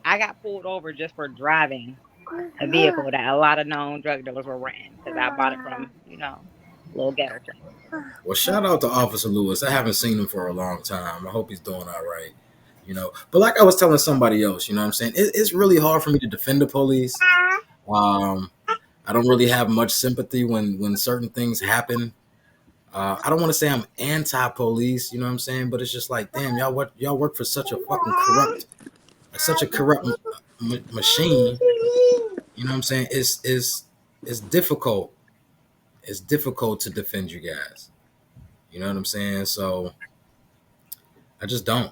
D: I got pulled over just for driving a vehicle that a lot of known drug dealers were renting, because I bought it from, you know, little ghetto thing.
A: Well, shout out to Officer Lewis. I haven't seen him for a long time. I hope he's doing all right. You know, but like I was telling somebody else, you know what I'm saying? It's really hard for me to defend the police. I don't really have much sympathy when certain things happen. I don't want to say I'm anti-police, you know what I'm saying? But it's just like, damn, y'all work for such a fucking corrupt machine. You know what I'm saying? It's difficult. It's difficult to defend you guys. You know what I'm saying? So I just don't.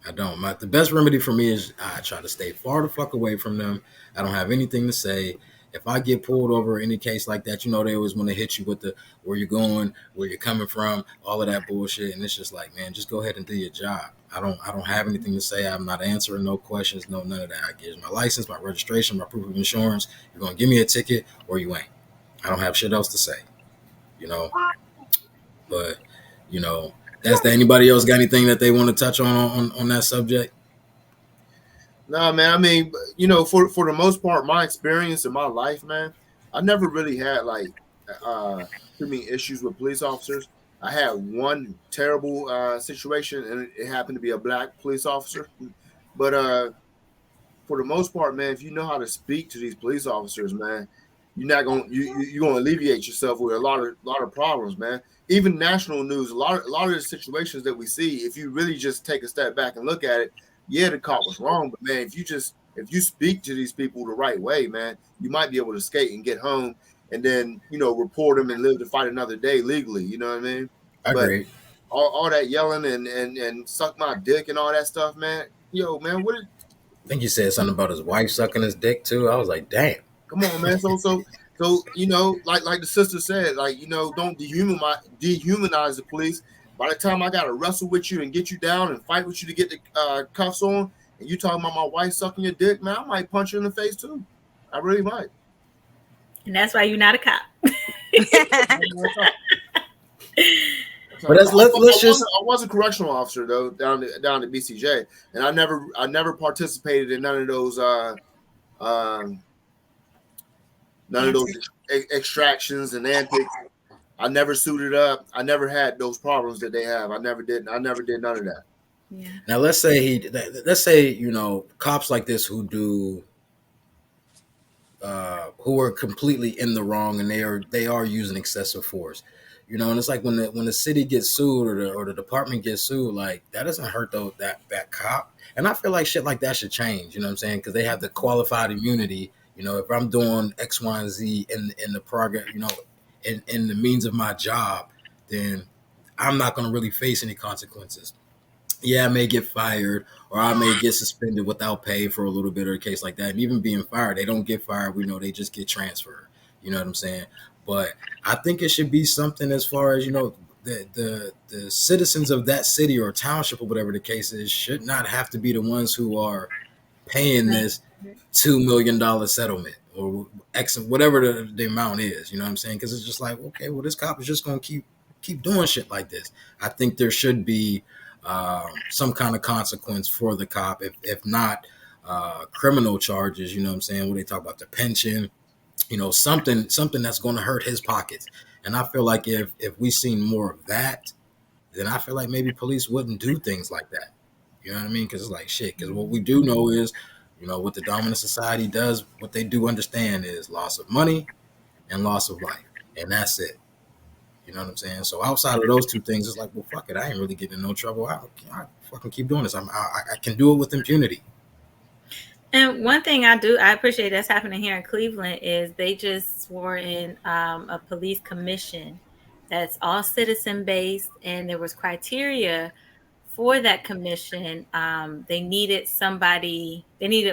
A: The best remedy for me is I try to stay far the fuck away from them. I don't have anything to say. If I get pulled over in any case like that, you know they always want to hit you with the where you're going, where you're coming from, all of that bullshit. And it's just like, man, just go ahead and do your job. I don't have anything to say. I'm not answering no questions, none of that. I give you my license, my registration, my proof of insurance. You're gonna give me a ticket or you ain't. I don't have shit else to say. You know. But, you know. Anybody else got anything that they want to touch on that subject?
B: Nah, man. I mean, you know, for the most part, my experience in my life, man, I never really had like too many issues with police officers. I had one terrible situation, and it happened to be a black police officer. But for the most part, man, if you know how to speak to these police officers, man, you're gonna alleviate yourself with a lot of problems, man. Even national news, a lot of the situations that we see, if you really just take a step back and look at it, yeah, the cop was wrong, but man, if you speak to these people the right way, man, you might be able to skate and get home, and then, you know, report them and live to fight another day legally. You know what I mean?
A: I agree.
B: All that yelling and suck my dick and all that stuff, man. Yo, man, I
A: think you said something about his wife sucking his dick too. I was like, damn.
B: Come on, man. So you know, like the sister said, like, you know, don't dehumanize the police By the time I got to wrestle with you and get you down and fight with you to get the cuffs on, and you talking about my wife sucking your dick, man, I might punch you in the face too. I really might.
C: And that's why you're not a cop.
B: But I was a correctional officer though down at BCJ, and I never participated in none of those extractions and antics. I never suited up. I never had those problems that they have. I never did none of that.
A: Yeah. Now let's say you know, cops like this who do who are completely in the wrong and they are using excessive force. You know, and it's like when the city gets sued or the department gets sued, like that doesn't hurt that cop. And I feel like shit like that should change. You know what I'm saying? Because they have the qualified immunity. You know, if I'm doing X, Y, and Z in the progress, you know, in the means of my job, then I'm not going to really face any consequences. Yeah, I may get fired or I may get suspended without pay for a little bit or a case like that. And even being fired, they don't get fired. We know they just get transferred. You know what I'm saying? But I think it should be something as far as, you know, the citizens of that city or township or whatever the case is should not have to be the ones who are paying this $2 million settlement or X, whatever the amount is. You know what I'm saying? Because it's just like, okay, well, this cop is just going to keep doing shit like this. I think there should be some kind of consequence for the cop, if not criminal charges. You know what I'm saying? When they talk about the pension. You know, something that's going to hurt his pockets. And I feel like if we seen more of that, then I feel like maybe police wouldn't do things like that. You know what I mean? Because it's like shit. Because what we do know is, you know, what the dominant society does, what they do understand is loss of money and loss of life. And that's it. You know what I'm saying? So outside of those two things, it's like, well, fuck it. I ain't really getting in no trouble. I fucking keep doing this. I can do it with impunity.
C: And one thing I appreciate that's happening here in Cleveland is they just swore in a police commission that's all citizen based, and there was criteria for that commission. They needed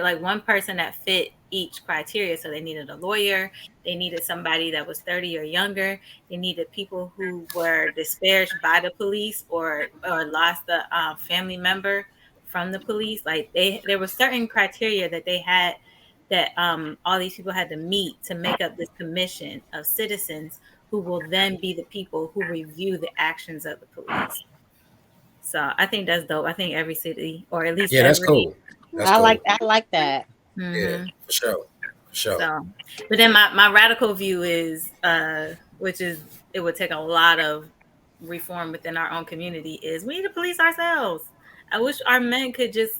C: like one person that fit each criteria. So they needed a lawyer, they needed somebody that was 30 or younger, they needed people who were disparaged by the police or lost a family member from the police. Like there were certain criteria that they had that all these people had to meet to make up this commission of citizens who will then be the people who review the actions of the police. So I think that's dope. I think every city, or at least
A: that's cool.
D: I like that.
C: Mm-hmm.
A: Yeah, for sure.
C: So, but then my radical view is, which is it would take a lot of reform within our own community, is we need to police ourselves. I wish our men could just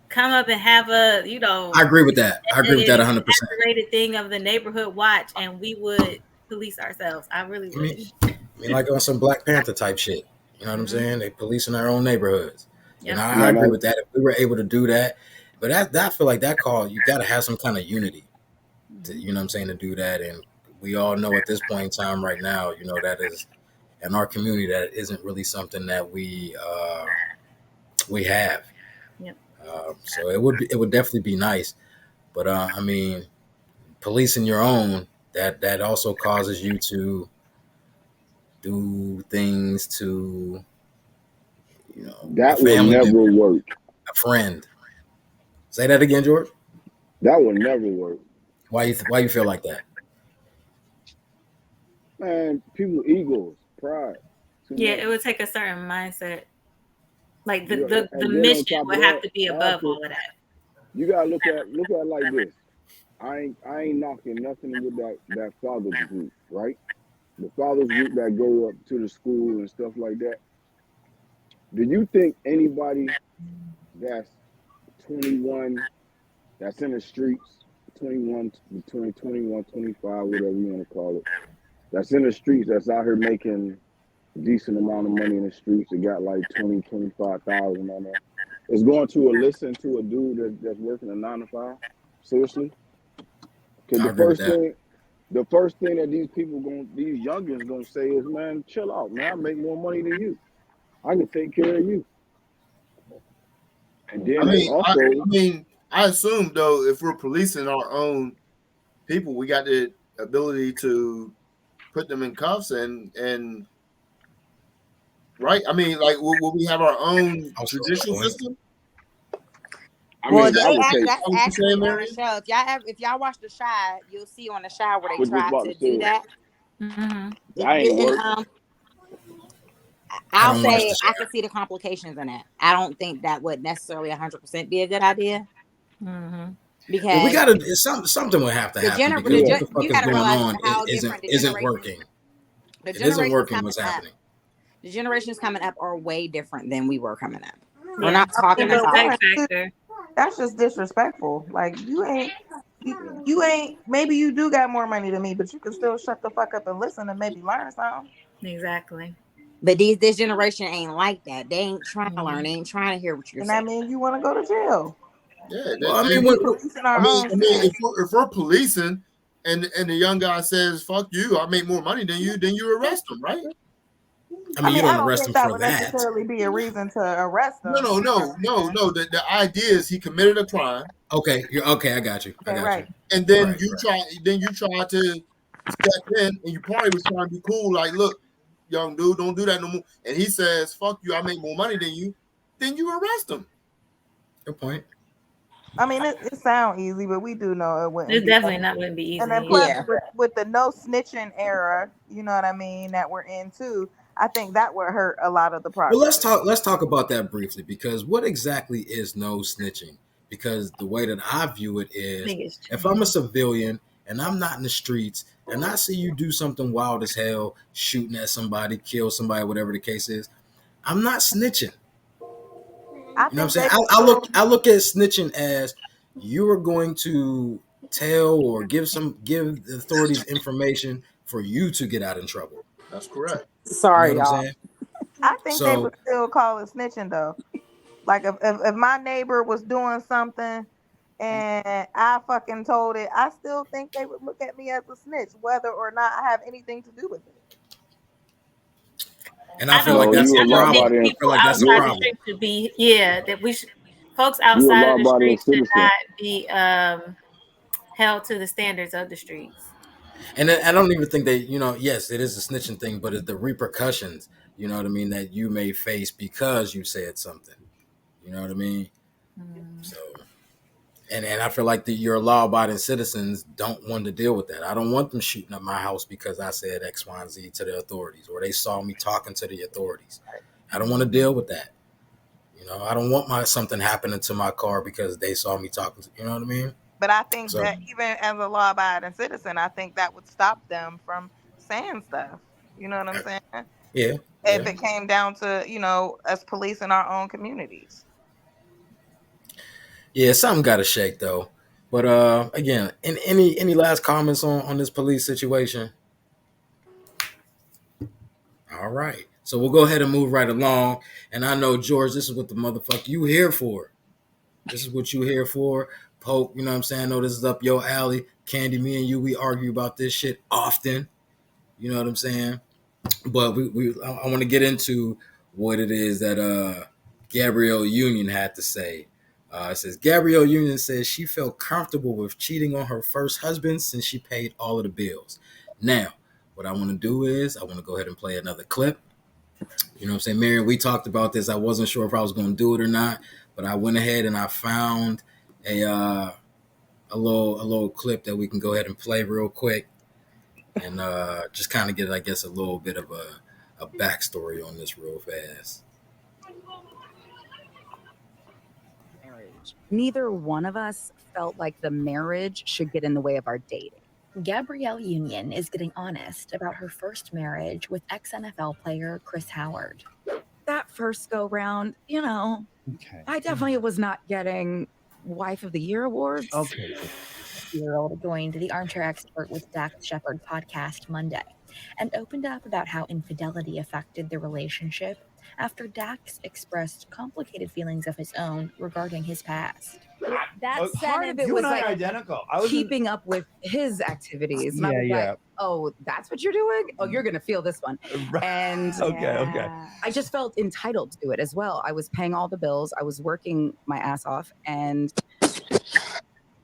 C: come up and have a, you know.
A: I agree with that. 100%.
C: Rated thing of the neighborhood watch, and we would police ourselves. I really wish.
A: I mean, like on some Black Panther type shit. You know what I'm saying? They policing our own neighborhoods. Yep. And I agree with that. If we were able to do that, but I feel like that call, you got to have some kind of unity. You know what I'm saying? To do that, and we all know at this point in time right now, you know, that is in our community that isn't really something that we have.
C: Yep.
A: So it would definitely be nice, but I mean, policing your own, that also causes you to do things to, you know,
E: that will never work.
A: A friend. Say that again, George.
E: That will never work.
A: Why you feel like that?
E: Man, people's egos, pride.
C: Yeah, it would take a certain mindset. Like the mission would have to be above all of that.
E: You gotta look at it like this. I ain't knocking nothing with that fathers group, right? The fathers group that go up to the school and stuff like that. Do you think anybody that's 21, that's in the streets, between 21, 25, whatever you want to call it, that's in the streets, that's out here making a decent amount of money in the streets, it got like 20, 25,000 on there, is going to listen to a dude that's working a 9 to 5? Seriously? Because the first thing that these youngins gonna say is, man, chill out, man. I make more money than you. I can take care of you. And then
B: I assume though, if we're policing our own people, we got the ability to put them in cuffs and right? I mean, like, will we have our own judicial system?
D: Well, that's actually on the show. If y'all watch The Chi, you'll see on The Chi where they try to do that. I'll say I can see the complications in it. I don't think that would necessarily 100% be a good idea. Because
A: we gotta something would have to happen because what the fuck is going on isn't working. It isn't working. What's happening?
D: The generations coming up are way different than we were coming up. We're not talking about
K: that's just disrespectful. Like you ain't. Maybe you do got more money than me, but you can still shut the fuck up and listen and maybe learn something.
C: Exactly.
D: But this generation ain't like that. They ain't trying to learn. They ain't trying to hear what you're saying.
K: And that means you want to go to jail.
B: Yeah. Well, if we're policing and the young guy says, fuck you, I make more money than you arrest him, right?
A: I mean, you don't arrest him for
K: would necessarily be a reason to arrest him.
B: No. The idea is he committed a crime.
A: Okay, I got you.
K: Right.
B: And then you try to step in, and you probably was trying to be cool, like, look, young dude, don't do that no more. And he says, fuck you, I make more money than you. Then you arrest him.
A: Good point.
K: I mean, it sounds easy, but we do know it wouldn't.
C: It's definitely not going to be easy.
K: And then plus, with the no snitching era, you know what I mean, that we're in too, I think that would hurt a lot of the progress.
A: Well, let's talk about that briefly, because what exactly is no snitching? Because the way that I view it is, if I'm a civilian and I'm not in the streets and I see you do something wild as hell, shooting at somebody, kill somebody, whatever the case is, I'm not snitching. You know what I'm saying? I look at snitching as you are going to tell or give the authorities information for you to get out in trouble.
B: That's correct.
K: Sorry,
A: you know
K: y'all. I think they would still call it snitching though. Like if my neighbor was doing something and I fucking told it, I still think they would look at me as a snitch, whether or not I have anything to do with it.
A: And I feel like that's the problem. I feel like that's the problem.
C: Should be, that we should. Folks outside of the streets should not be held to the standards of the streets.
A: And I don't even think they, yes, it is a snitching thing, but it's the repercussions, you know what I mean, that you may face because you said something. You know what I mean? So, and I feel like your law-abiding citizens don't want to deal with that. I don't want them shooting up my house because I said X, Y, and Z to the authorities, or they saw me talking to the authorities. I don't want to deal with that. I don't want something happening to my car because they saw me talking to, you know what I mean?
K: But I think that even as a law-abiding citizen, I think that would stop them from saying stuff. You know what I'm saying?
A: Yeah.
K: If it came down to, us policing our own communities.
A: Yeah, something got to shake though. But again, any last comments on this police situation? All right. So we'll go ahead and move right along. And I know, George, this is what the motherfucker you here for. This is what you here for. Pope, you know what I'm saying? I know this is up your alley. Candy, me and you, we argue about this shit often. You know what I'm saying? But I want to get into what it is that Gabrielle Union had to say. It says, Gabrielle Union says she felt comfortable with cheating on her first husband since she paid all of the bills. Now, what I want to do is I want to go ahead and play another clip. You know what I'm saying? Marion, we talked about this. I wasn't sure if I was going to do it or not, but I went ahead and I found a little clip that we can go ahead and play real quick and just kind of get, I guess, a little bit of a backstory on this real fast.
L: Neither one of us felt like the marriage should get in the way of our dating. Gabrielle Union is getting honest about her first marriage with ex-NFL player Chris Howard. That first go round, I definitely was not getting Wife of the Year awards.
M: Okay.
L: Year-old joined the Armchair Expert with Dax Shepard podcast Monday and opened up about how infidelity affected the relationship after Dax expressed complicated feelings of his own regarding his past.
M: That part of it was like identical. I was
L: keeping up with his activities. And I was like, oh, that's what you're doing? Oh, you're going to feel this one. And
M: okay.
L: I just felt entitled to it as well. I was paying all the bills. I was working my ass off, and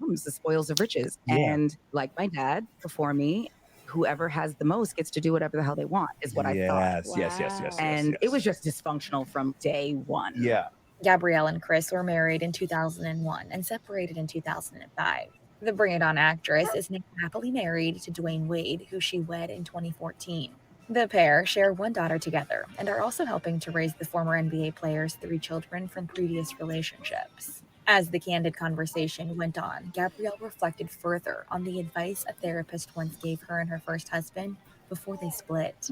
L: comes the spoils of riches.
M: Yeah.
L: And like my dad before me,
N: whoever has the most gets to do whatever the hell they want, is what I thought.
O: Yes.
N: And it was just dysfunctional from day one.
O: Yeah.
L: Gabrielle and Chris were married in 2001 and separated in 2005. The Bring It On actress is now happily married to Dwayne Wade, who she wed in 2014. The pair share one daughter together and are also helping to raise the former NBA player's 3 children from previous relationships. As the candid conversation went on, Gabrielle reflected further on the advice a therapist once gave her and her first husband before they split.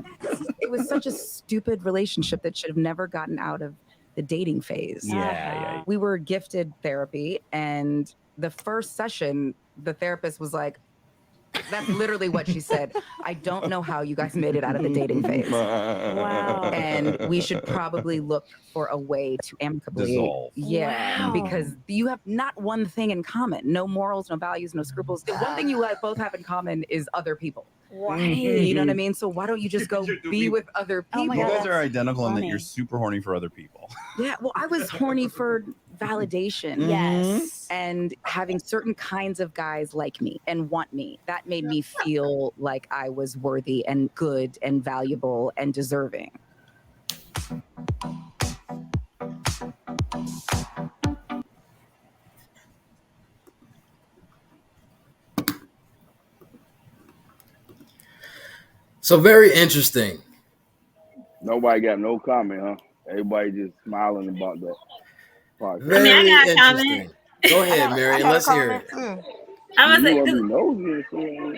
N: It was such a stupid relationship that should have never gotten out of the dating phase.
O: Yeah.
N: We were gifted therapy, and the first session, the therapist was like, that's literally what she said. I don't know how you guys made it out of the dating phase. Wow. And we should probably look for a way to amicably
O: dissolve.
N: Yeah, because you have not one thing in common. No morals, no values, no scruples. The one thing you both have in common is other people.
L: Right.
N: You know what I mean? So why don't you just go be with other people?
O: You guys are identical in that you're super horny for other people.
N: Yeah, well, I was horny for validation.
L: Yes.
N: And having certain kinds of guys like me and want me. That made me feel like I was worthy and good and valuable and deserving.
A: So very interesting.
E: Nobody got no comment, huh? Everybody just smiling about that.
A: Very
C: I got a
A: interesting.
C: comment.
A: Go ahead, Mary. Let's hear it.
C: I'm gonna say,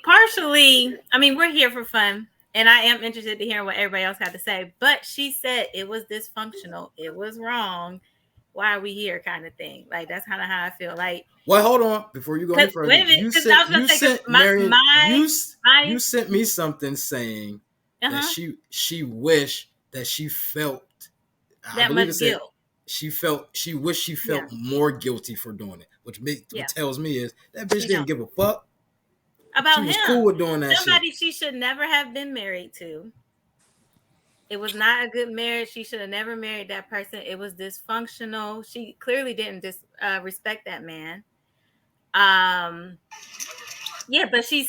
C: partially, I mean, we're here for fun, and I am interested to hear what everybody else had to say. But she said it was dysfunctional. It was wrong. Why are we here? Kind of thing. Like that's kind of how I feel. Like,
A: well, hold on before you go any further.
C: Wait a minute,
A: You
C: 'cause I was gonna say, 'cause
A: Mary,
C: my-
A: you sent me something saying that she wished that she felt
C: that much guilt.
A: She wished she felt more guilty for doing it, which tells me is that bitch didn't give a fuck
C: about
A: she
C: him.
A: was cool with doing that
C: Somebody
A: shit.
C: she should never have been married to. It was not a good marriage. She should have never married that person. It was dysfunctional. She clearly didn't respect that man. Yeah, but she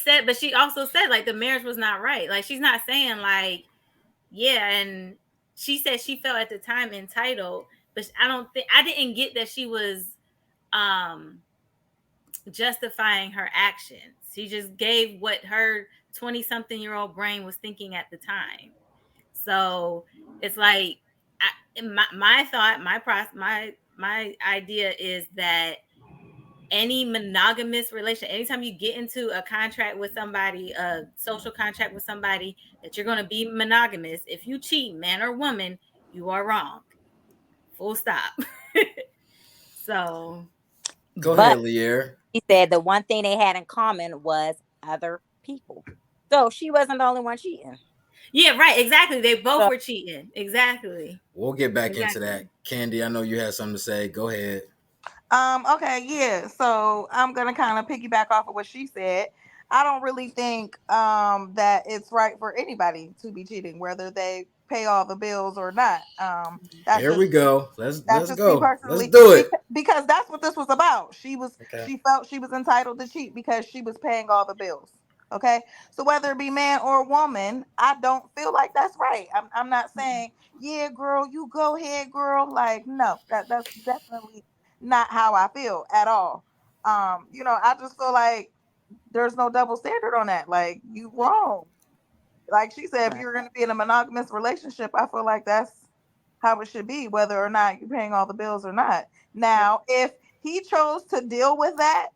C: also said like the marriage was not right. Like she's not saying like, yeah, and she said she felt at the time entitled, but I didn't get that she was justifying her actions. She just gave what her 20-something-year-old brain was thinking at the time. So it's like my idea is that any monogamous relation, anytime you get into a contract with somebody, a social contract with somebody, that you're going to be monogamous. If you cheat, man or woman, you are wrong. Full stop. So
A: go ahead, Lear.
D: He said the one thing they had in common was other people. So she wasn't the only one cheating.
C: Yeah, right. Exactly. They both were cheating. Exactly.
A: We'll get back into that. Candy, I know you had something to say. Go ahead.
K: Okay, yeah. So I'm gonna kind of piggyback off of what she said. I don't really think that it's right for anybody to be cheating, whether they pay all the bills or not.
A: Here we go. Let's go.
K: Let's
A: do it.
K: Because that's what this was about. She felt she was entitled to cheat because she was paying all the bills. Okay, so whether it be man or woman, I don't feel like that's right. I'm not saying, yeah, girl, you go ahead, girl. Like, no, that's definitely not how I feel at all. I just feel like there's no double standard on that. Like, you wrong. Like she said, if you're going to be in a monogamous relationship, I feel like that's how it should be, whether or not you're paying all the bills or not. Now, if he chose to deal with that,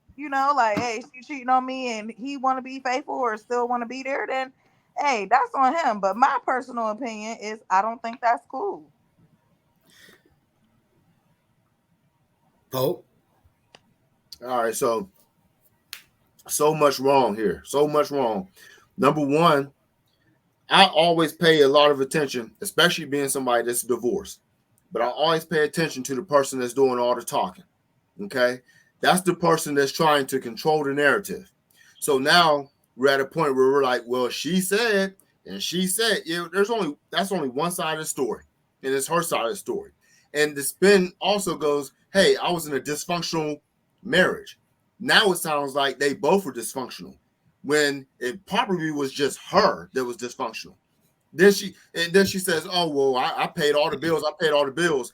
K: like, hey, she's cheating on me and he want to be faithful or still want to be there, then, hey, that's on him. But my personal opinion is I don't think that's cool.
A: Pope?
B: All right, so much wrong here. So much wrong. Number one, I always pay a lot of attention, especially being somebody that's divorced. But I always pay attention to the person that's doing all the talking. Okay? That's the person that's trying to control the narrative. So now we're at a point where we're like, well, she said, and she said, that's only one side of the story. And it's her side of the story. And the spin also goes, hey, I was in a dysfunctional marriage. Now it sounds like they both were dysfunctional. when it probably was just her that was dysfunctional. Then she says, "Oh well, I paid all the bills. I paid all the bills."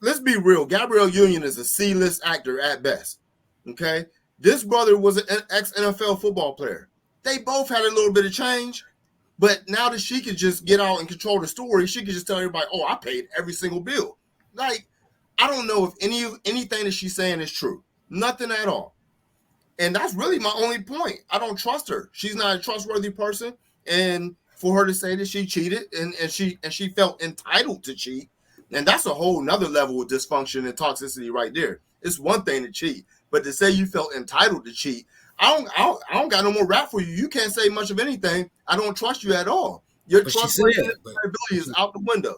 B: Let's be real. Gabrielle Union is a C-list actor at best. Okay, this brother was an ex-NFL football player. They both had a little bit of change, but now that she could just get out and control the story, she could just tell everybody, "Oh, I paid every single bill." Like, I don't know if anything that she's saying is true. Nothing at all. And that's really my only point. I don't trust her. She's not a trustworthy person. And for her to say that she cheated and she felt entitled to cheat, and that's a whole nother level of dysfunction and toxicity right there. It's one thing to cheat, but to say you felt entitled to cheat, I don't got no more rap for you. You can't say much of anything. I don't trust you at all. Your trustworthiness and credibility is out the window.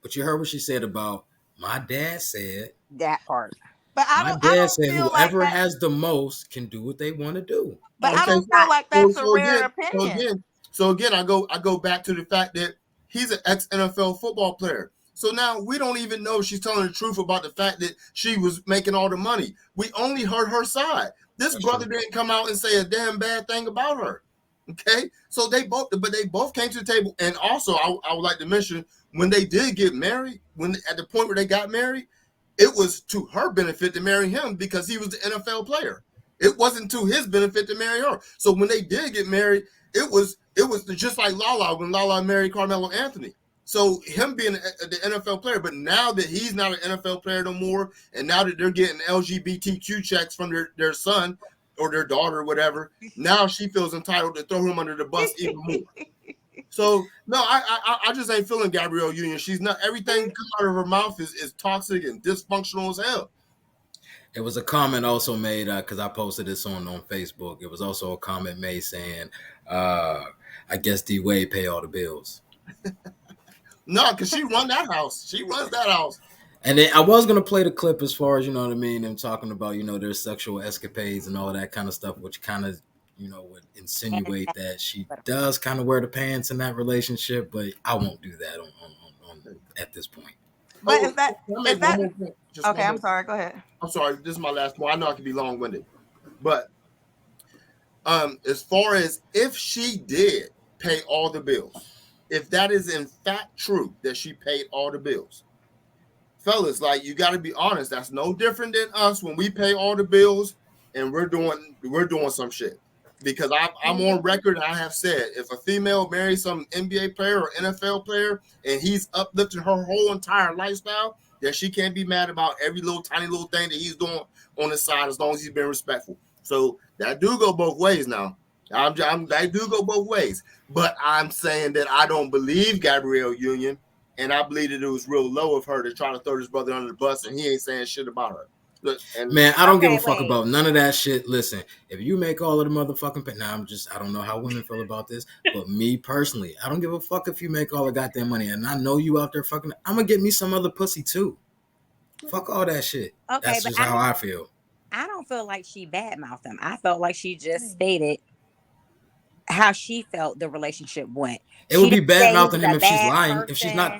A: But you heard what she said about my dad said
D: that part.
K: But
A: my dad said whoever has the most can do what they want to do.
K: But I don't feel like that's a rare opinion.
B: So again, I go back to the fact that he's an ex-NFL football player. So now we don't even know if she's telling the truth about the fact that she was making all the money. We only heard her side. This brother didn't come out and say a damn bad thing about her. Okay, so they both came to the table. And also, I would like to mention, when they did get married, at the point where they got married, it was to her benefit to marry him because he was the NFL player. It wasn't to his benefit to marry her. So when they did get married, it was just like Lala when Lala married Carmelo Anthony. So him being the NFL player, but now that he's not an NFL player no more, and now that they're getting LGBTQ checks from their son or their daughter or whatever, now she feels entitled to throw him under the bus even more. So no, I just ain't feeling Gabrielle Union. She's not. Everything that comes out of her mouth is toxic and dysfunctional as hell.
A: It was a comment also made because I posted this on Facebook. It was also a comment made saying, "I guess D Wade pay all the bills."
B: No, because she run that house. She runs that house.
A: And then I was gonna play the clip as far as you know what I mean, and talking about their sexual escapades and all that kind of stuff, which kind of would insinuate that she does kind of wear the pants in that relationship, but I won't do that on at this point.
K: But is that okay? I'm sorry. Go ahead.
B: I'm sorry. This is my last point. I know I can be long-winded, but as far as if she did pay all the bills, if that is in fact true that she paid all the bills, fellas, like, you got to be honest. That's no different than us when we pay all the bills and we're doing some shit. Because I'm on record, I have said, if a female marries some NBA player or NFL player and he's uplifting her whole entire lifestyle, then she can't be mad about every little tiny little thing that he's doing on the side as long as he's been respectful. So that do go both ways now. That do go both ways. But I'm saying that I don't believe Gabrielle Union, and I believe that it was real low of her to try to throw this brother under the bus, and he ain't saying shit about her. Look,
A: man, I don't give a fuck about none of that shit. Listen, if you make all of the motherfucking I don't know how women feel about this, but me personally, I don't give a fuck if you make all the goddamn money, and I know you out there fucking. I'm gonna get me some other pussy too. Fuck all that shit. Okay, that's just how I feel.
D: I don't feel like she badmouthed him. I felt like she just stated how she felt the relationship went.
A: It would be badmouthing him if she's lying.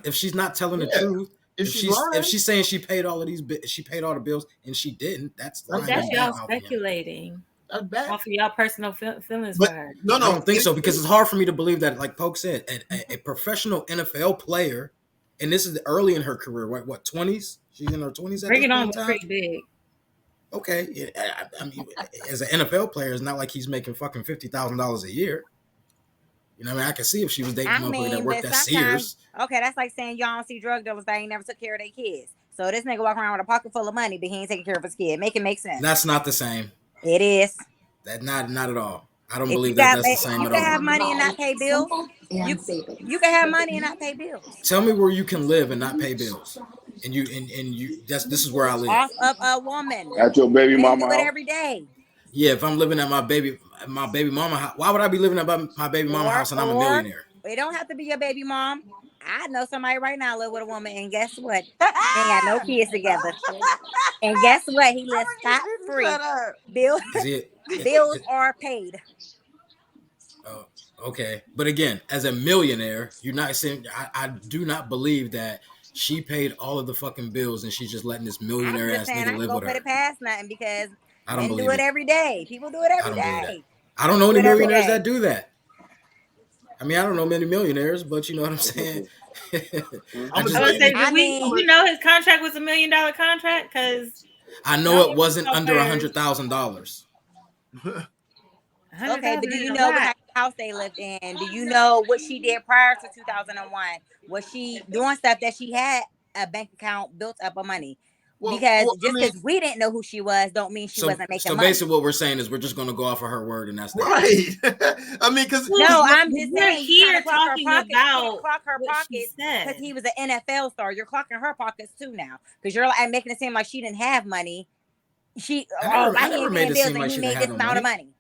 A: If she's not telling the truth. If she's saying she paid all the bills and she didn't, that's
C: y'all speculating. Off of y'all personal feelings for her.
A: No, I don't think so, because it's hard for me to believe that, like Poke said, a professional NFL player, and this is early in her career, what 20s? She's in her 20s.
C: Bring it on, pretty big.
A: Okay, I mean, as an NFL player, it's not like he's making fucking $50,000 a year. You know what I mean? I can see if she was dating somebody that worked at Sears.
D: Okay, that's like saying y'all don't see drug dealers that ain't never took care of their kids. So this nigga walking around with a pocket full of money, but he ain't taking care of his kid. Make it make sense.
A: That's not the same.
D: It is.
A: That not at all. I don't believe that's the same at all.
D: You can have money and not pay bills. You can have money and not pay bills.
A: Tell me where you can live and not pay bills. And you this is where I live.
D: Off of a woman.
E: At your baby mama
D: house. Do it every day.
A: Yeah, if I'm living at my baby mama house, why would I be living at my baby mama house and I'm a millionaire?
D: It don't have to be your baby mom. I know somebody right now live with a woman, and guess what? They got no kids together. And guess what? He lives scot free. Bills are paid.
A: Okay, but again, as a millionaire, you're not saying. I do not believe that she paid all of the fucking bills and she's just letting this millionaire ass nigga live with her.
D: Put it past nothing, because
A: I don't believe
D: do it every day. People do it every day.
A: I don't know any millionaires that do that. I mean, I don't know many millionaires, but you know what I'm saying.
C: You know his contract was $1 million contract because
A: I know it wasn't under $100,000.
D: Okay, but do you know what kind of house they lived in? Do you know what she did prior to 2001? Was she doing stuff that she had a bank account built up of money? Because because we didn't know who she was, don't mean she wasn't making money. So
A: basically, what we're saying is we're just going to go off of her word, and that's that.
B: Right. I mean, because
D: I'm just saying
C: here talking about
D: clock her pockets because he was an NFL star. You're clocking her pockets too now because you're like making it seem like she didn't have money.
A: I never made it seem like she made this amount of money.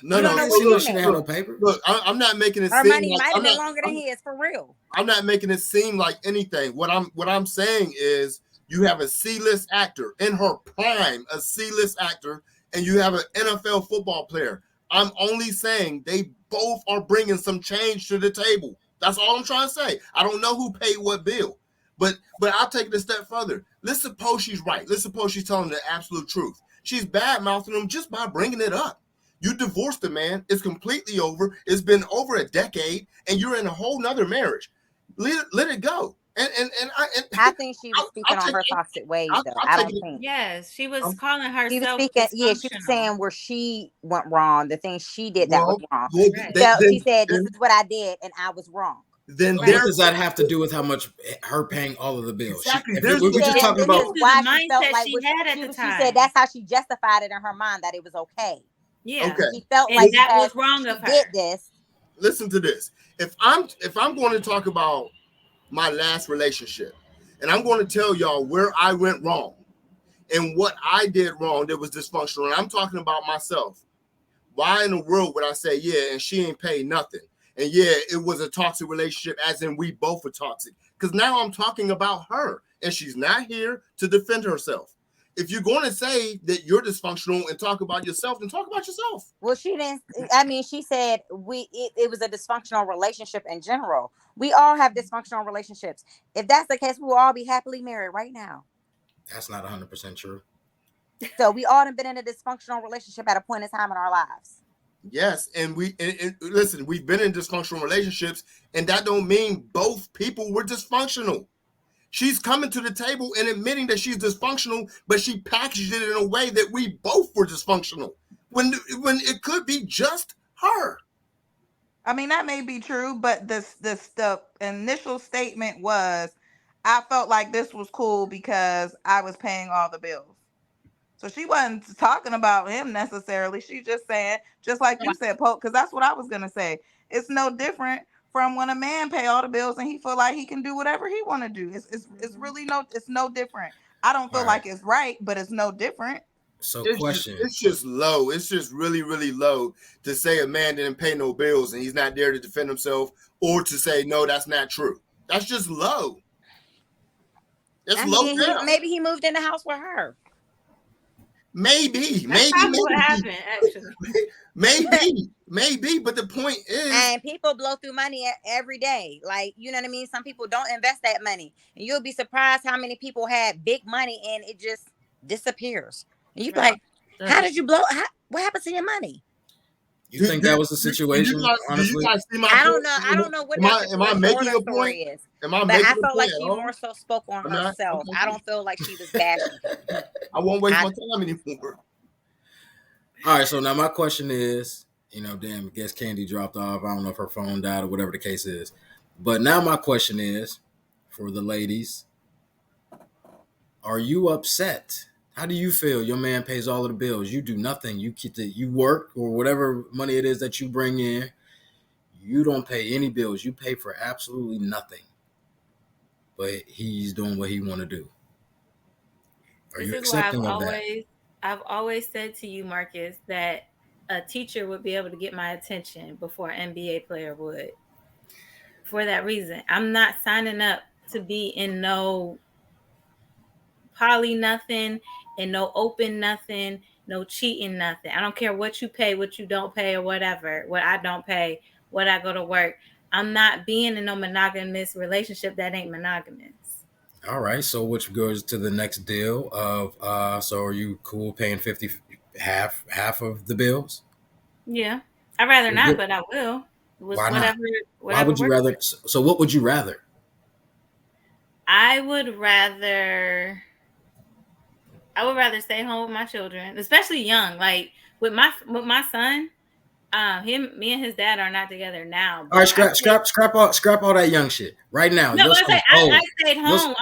B: No,
A: she didn't have no paper.
B: Look, I'm not making it
D: her
B: seem
D: money
B: like,
D: might have been longer than his for real.
B: I'm not making it seem like anything. What I'm saying is you have a C-list actor in her prime, a C-list actor, and you have an NFL football player. I'm only saying they both are bringing some change to the table. That's all I'm trying to say. I don't know who paid what bill, but I'll take it a step further. Let's suppose she's right. Let's suppose she's telling the absolute truth. She's bad-mouthing him just by bringing it up. You divorced the man. It's completely over. It's been over a decade, and you're in a whole nother marriage. Let it go.
D: I think she was speaking on her toxic ways, though. I don't think.
C: Yes, she was calling herself.
D: She was speaking. Yeah, she was saying where she went wrong. The things she did that was wrong. She said, "This is what I did, and I was wrong."
B: Then
A: what does that have to do with how much her paying all of the bills?
B: Exactly.
A: We're just talking about
C: why she felt like she had at the time.
D: She said that's how she justified it in her mind that it was okay.
C: Yeah.
B: Okay.
D: She felt
C: and
D: like
C: that was wrong of her.
D: Did this.
B: Listen to this. If I'm going to talk about my last relationship, and I'm going to tell y'all where I went wrong and what I did wrong that was dysfunctional, and I'm talking about myself. Why in the world would I say, yeah, and she ain't paid nothing? And yeah, it was a toxic relationship, as in we both were toxic. Because now I'm talking about her, and she's not here to defend herself. If you're going to say that you're dysfunctional and talk about yourself, then talk about yourself.
D: Well, she didn't. I mean, she said it was a dysfunctional relationship in general. We all have dysfunctional relationships. If that's the case, we will all be happily married right now.
A: That's not 100% true.
D: So we all have been in a dysfunctional relationship at a point in time in our lives.
B: Yes, and listen, we've been in dysfunctional relationships, and that don't mean both people were dysfunctional. She's coming to the table and admitting that she's dysfunctional, but she packaged it in a way that we both were dysfunctional when it could be just her.
K: I mean, that may be true, but the initial statement was, I felt like this was cool because I was paying all the bills. So she wasn't talking about him necessarily. She's just saying, just like you said, Pope, because that's what I was going to say. It's no different from when a man pay all the bills and he feel like he can do whatever he want to do. It's really no different. I don't feel like it's right, but it's no different.
A: So
B: it's just low. It's just really, really low to say a man didn't pay no bills and he's not there to defend himself, or to say, no, that's not true. That's just low. That's low down.
D: Maybe he moved in the house with her.
B: Maybe
C: what happened, actually.
B: Maybe, but the point is,
D: and people blow through money every day. Like, you know what I mean? Some people don't invest that money, and you'll be surprised how many people had big money and it just disappears. And you be like, how did you blow? What happened to your money?
A: You think that was the situation? Honestly,
D: I don't know. I don't know what.
B: Am I making a point?
D: Is.
B: Am I making a point?
D: I felt like she more so spoke on herself. I don't feel like she was bashing.
B: I won't waste my time anymore.
A: All right. So now my question is, damn, I guess Candy dropped off. I don't know if her phone died or whatever the case is. But now my question is, for the ladies, are you upset? How do you feel? Your man pays all of the bills. You do nothing. You work or whatever money it is that you bring in. You don't pay any bills. You pay for absolutely nothing. But he's doing what he want to do. Are you accepting of that?
C: I've always said to you, Marcus, that a teacher would be able to get my attention before an NBA player would. For that reason, I'm not signing up to be in no poly nothing and no open nothing, no cheating nothing. I don't care what you pay, what you don't pay, or whatever, what I don't pay, what I go to work. I'm not being in no monogamous relationship that ain't monogamous. All
A: right. So which goes to the next deal of, so are you cool paying 50 half of the bills?
C: Yeah, I'd rather not, but I will.
A: Why not? Why would you
C: works.
A: rather? So what would you rather?
C: I would rather stay home with my children, especially young. Like with my son, me and his dad are not together now.
A: All right, scrap all that young shit right now.
C: No, I stayed home.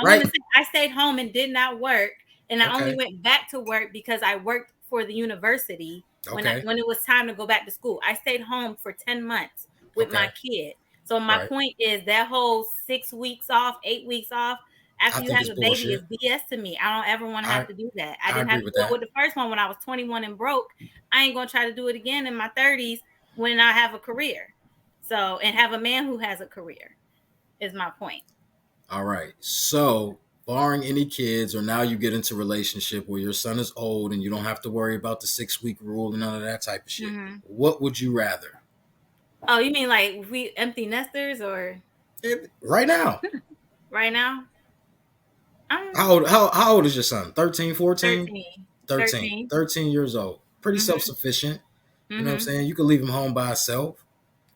C: I stayed home and did not work, and I only went back to work because I worked for the university when it was time to go back to school. I stayed home for 10 months with my kid. So my point is that whole 6 weeks off, 8 weeks off after you have a baby is BS to me. I don't ever want to have to do that. I didn't have to do it with the first one when I was 21 and broke. I ain't gonna try to do it again in my 30s when I have a career. So, and have a man who has a career is my point.
A: All right. So, barring any kids, or now you get into a relationship where your son is old and you don't have to worry about the 6-week rule and none of that type of shit. Mm-hmm. What would you rather?
C: Oh, you mean like we empty nesters or?
A: Right now.
C: Right now?
A: How old is your son? 13, 14?
C: 13.
A: 13 years old. Pretty self-sufficient. You know what I'm saying? You could leave him home by himself.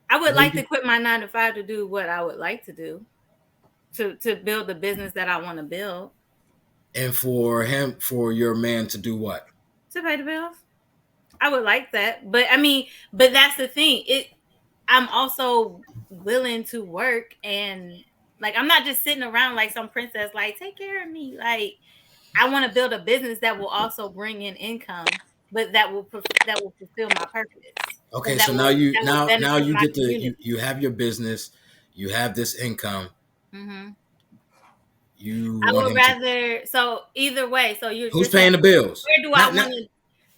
C: I would like to quit my 9 to 5 to do what I would like to do. To build the business that I want to build.
A: And for your man to do what?
C: To pay the bills. I would like that. But that's the thing. I'm also willing to work, and like I'm not just sitting around like some princess, like take care of me. Like I want to build a business that will also bring in income, but that will fulfill my purpose.
A: Okay, so now you get to you have your business, you have this income.
C: Mm-hmm. I would rather. So either way,
A: who's paying the bills?
C: Where do I want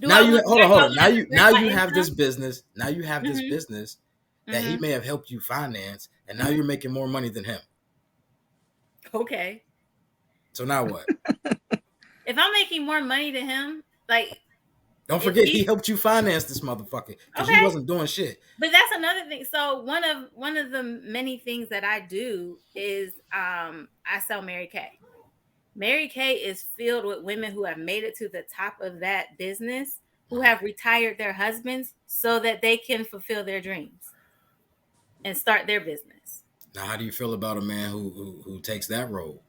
C: to?
A: Hold on. Now you have this business. Now you have this business that he may have helped you finance, and now you're making more money than him.
C: Okay.
A: So now what?
C: If I'm making more money than him, like.
A: Don't forget, he helped you finance this motherfucker because he wasn't doing shit.
C: But that's another thing. So one of the many things that I do is I sell Mary Kay. Mary Kay is filled with women who have made it to the top of that business, who have retired their husbands so that they can fulfill their dreams and start their business.
A: Now, how do you feel about a man who takes that role?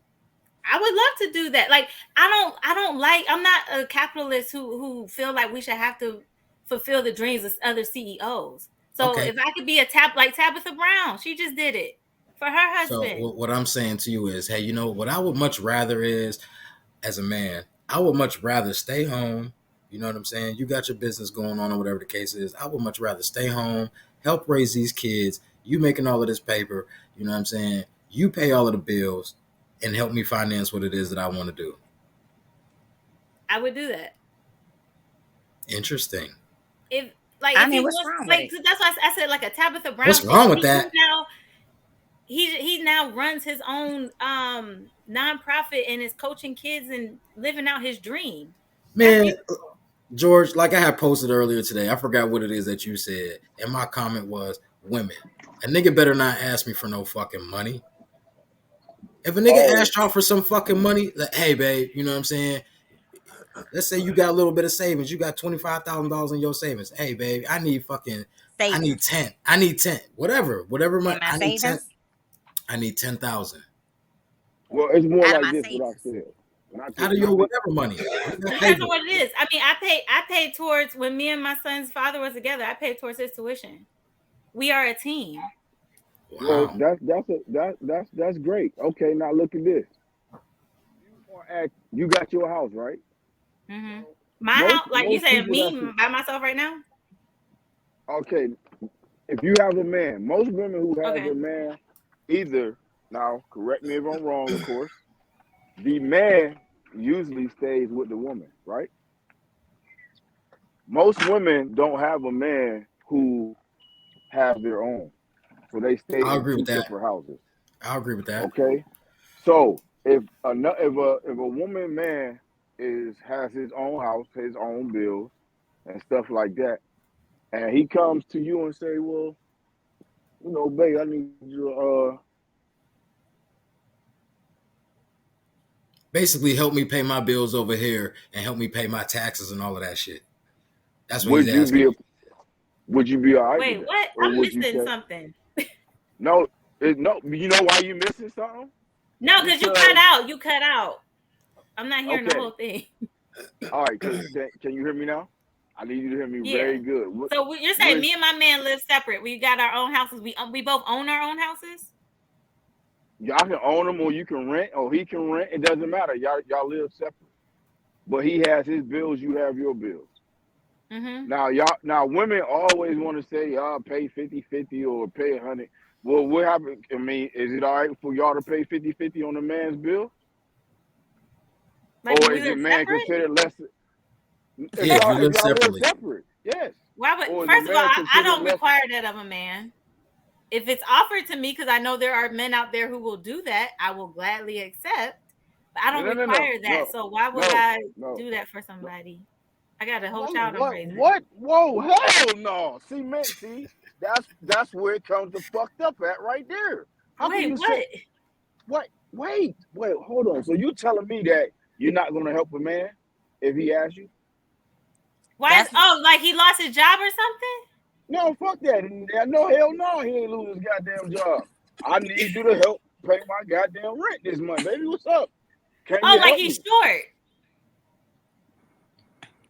C: I would love to do that. Like, I'm not a capitalist who feel like we should have to fulfill the dreams of other CEOs. So if I could be like Tabitha Brown, she just did it for her husband.
A: So what I'm saying to you is, hey, you know what I would much rather is, as a man, I would much rather stay home. You know what I'm saying? You got your business going on or whatever the case is. I would much rather stay home, help raise these kids. You making all of this paper. You know what I'm saying? You pay all of the bills. And help me finance what it is that I want to do.
C: I would do that.
A: Interesting.
C: What's wrong
D: with it?
C: That's why I said like a Tabitha Brown.
A: What's wrong with that?
C: He now runs his own nonprofit and is coaching kids and living out his dream.
A: Man, George, like I had posted earlier today, I forgot what it is that you said, and my comment was women. A nigga better not ask me for no fucking money. If a nigga asked y'all for some fucking money, like, hey, babe, you know what I'm saying? Let's say you got a little bit of savings. You got $25,000 in your savings. Hey, babe, I need 10. I need 10. Whatever money. I need 10. I need 10,000.
E: Well, it's more like this, what I said.
A: Out of your whatever money.
C: That's what it is. I mean, I paid towards, when me and my son's father was together, I paid towards his tuition. We are a team.
E: Wow. Well, that's great. Okay, now look at this. You got your house, right?
C: Mm-hmm. My house, like you said, me by myself right now.
E: Okay, if you have a man, most women who have a man, either, now correct me if I'm wrong, of course, the man usually stays with the woman, right? Most women don't have a man who have their own. So they stay in two separate houses.
A: I'll agree with that.
E: Okay. So if a woman man has his own house, his own bills, and stuff like that, and he comes to you and say, well, you know, babe, I need you
A: basically help me pay my bills over here and help me pay my taxes and all of that shit. That's what he's asking.
E: Would you be all right?
C: Wait,
E: with
C: what?
E: that?
C: I'm missing something.
E: No. You know why you missing something?
C: No, because you cut out. You cut out. I'm not hearing the whole thing.
E: All right, can you hear me now? I need you to hear me very good.
C: So you're saying me and my man live separate. We got our own houses. We both own our own houses?
E: Y'all can own them, or you can rent, or he can rent. It doesn't matter. Y'all live separate. But he has his bills, you have your bills.
C: Mm-hmm.
E: Now women always want to say, y'all pay 50-50 or pay 100. Well, what happened? I mean, is it all right for y'all to pay 50-50 on the man's bill?
C: Like,
E: or is it man separate? Considered less?
A: Yeah, if you live separately.
E: Separate. Yes.
C: Why would, first of all, I don't require that of a man. If it's offered to me, because I know there are men out there who will do that, I will gladly accept. But I don't require that. So why would I do that for somebody? I got a whole child I'm raising.
E: What? Whoa, hell no. See, that's where it comes to fucked up at right there. How
C: Wait,
E: can you
C: what?
E: Say, what? Wait, hold on. So you telling me that you're not going to help a man if he asks you?
C: Why? Like he lost his job or something?
E: No, fuck that. No, hell no, he ain't lose his goddamn job. I need you to help pay my goddamn rent this month, baby. What's up? Can you
C: like he's short.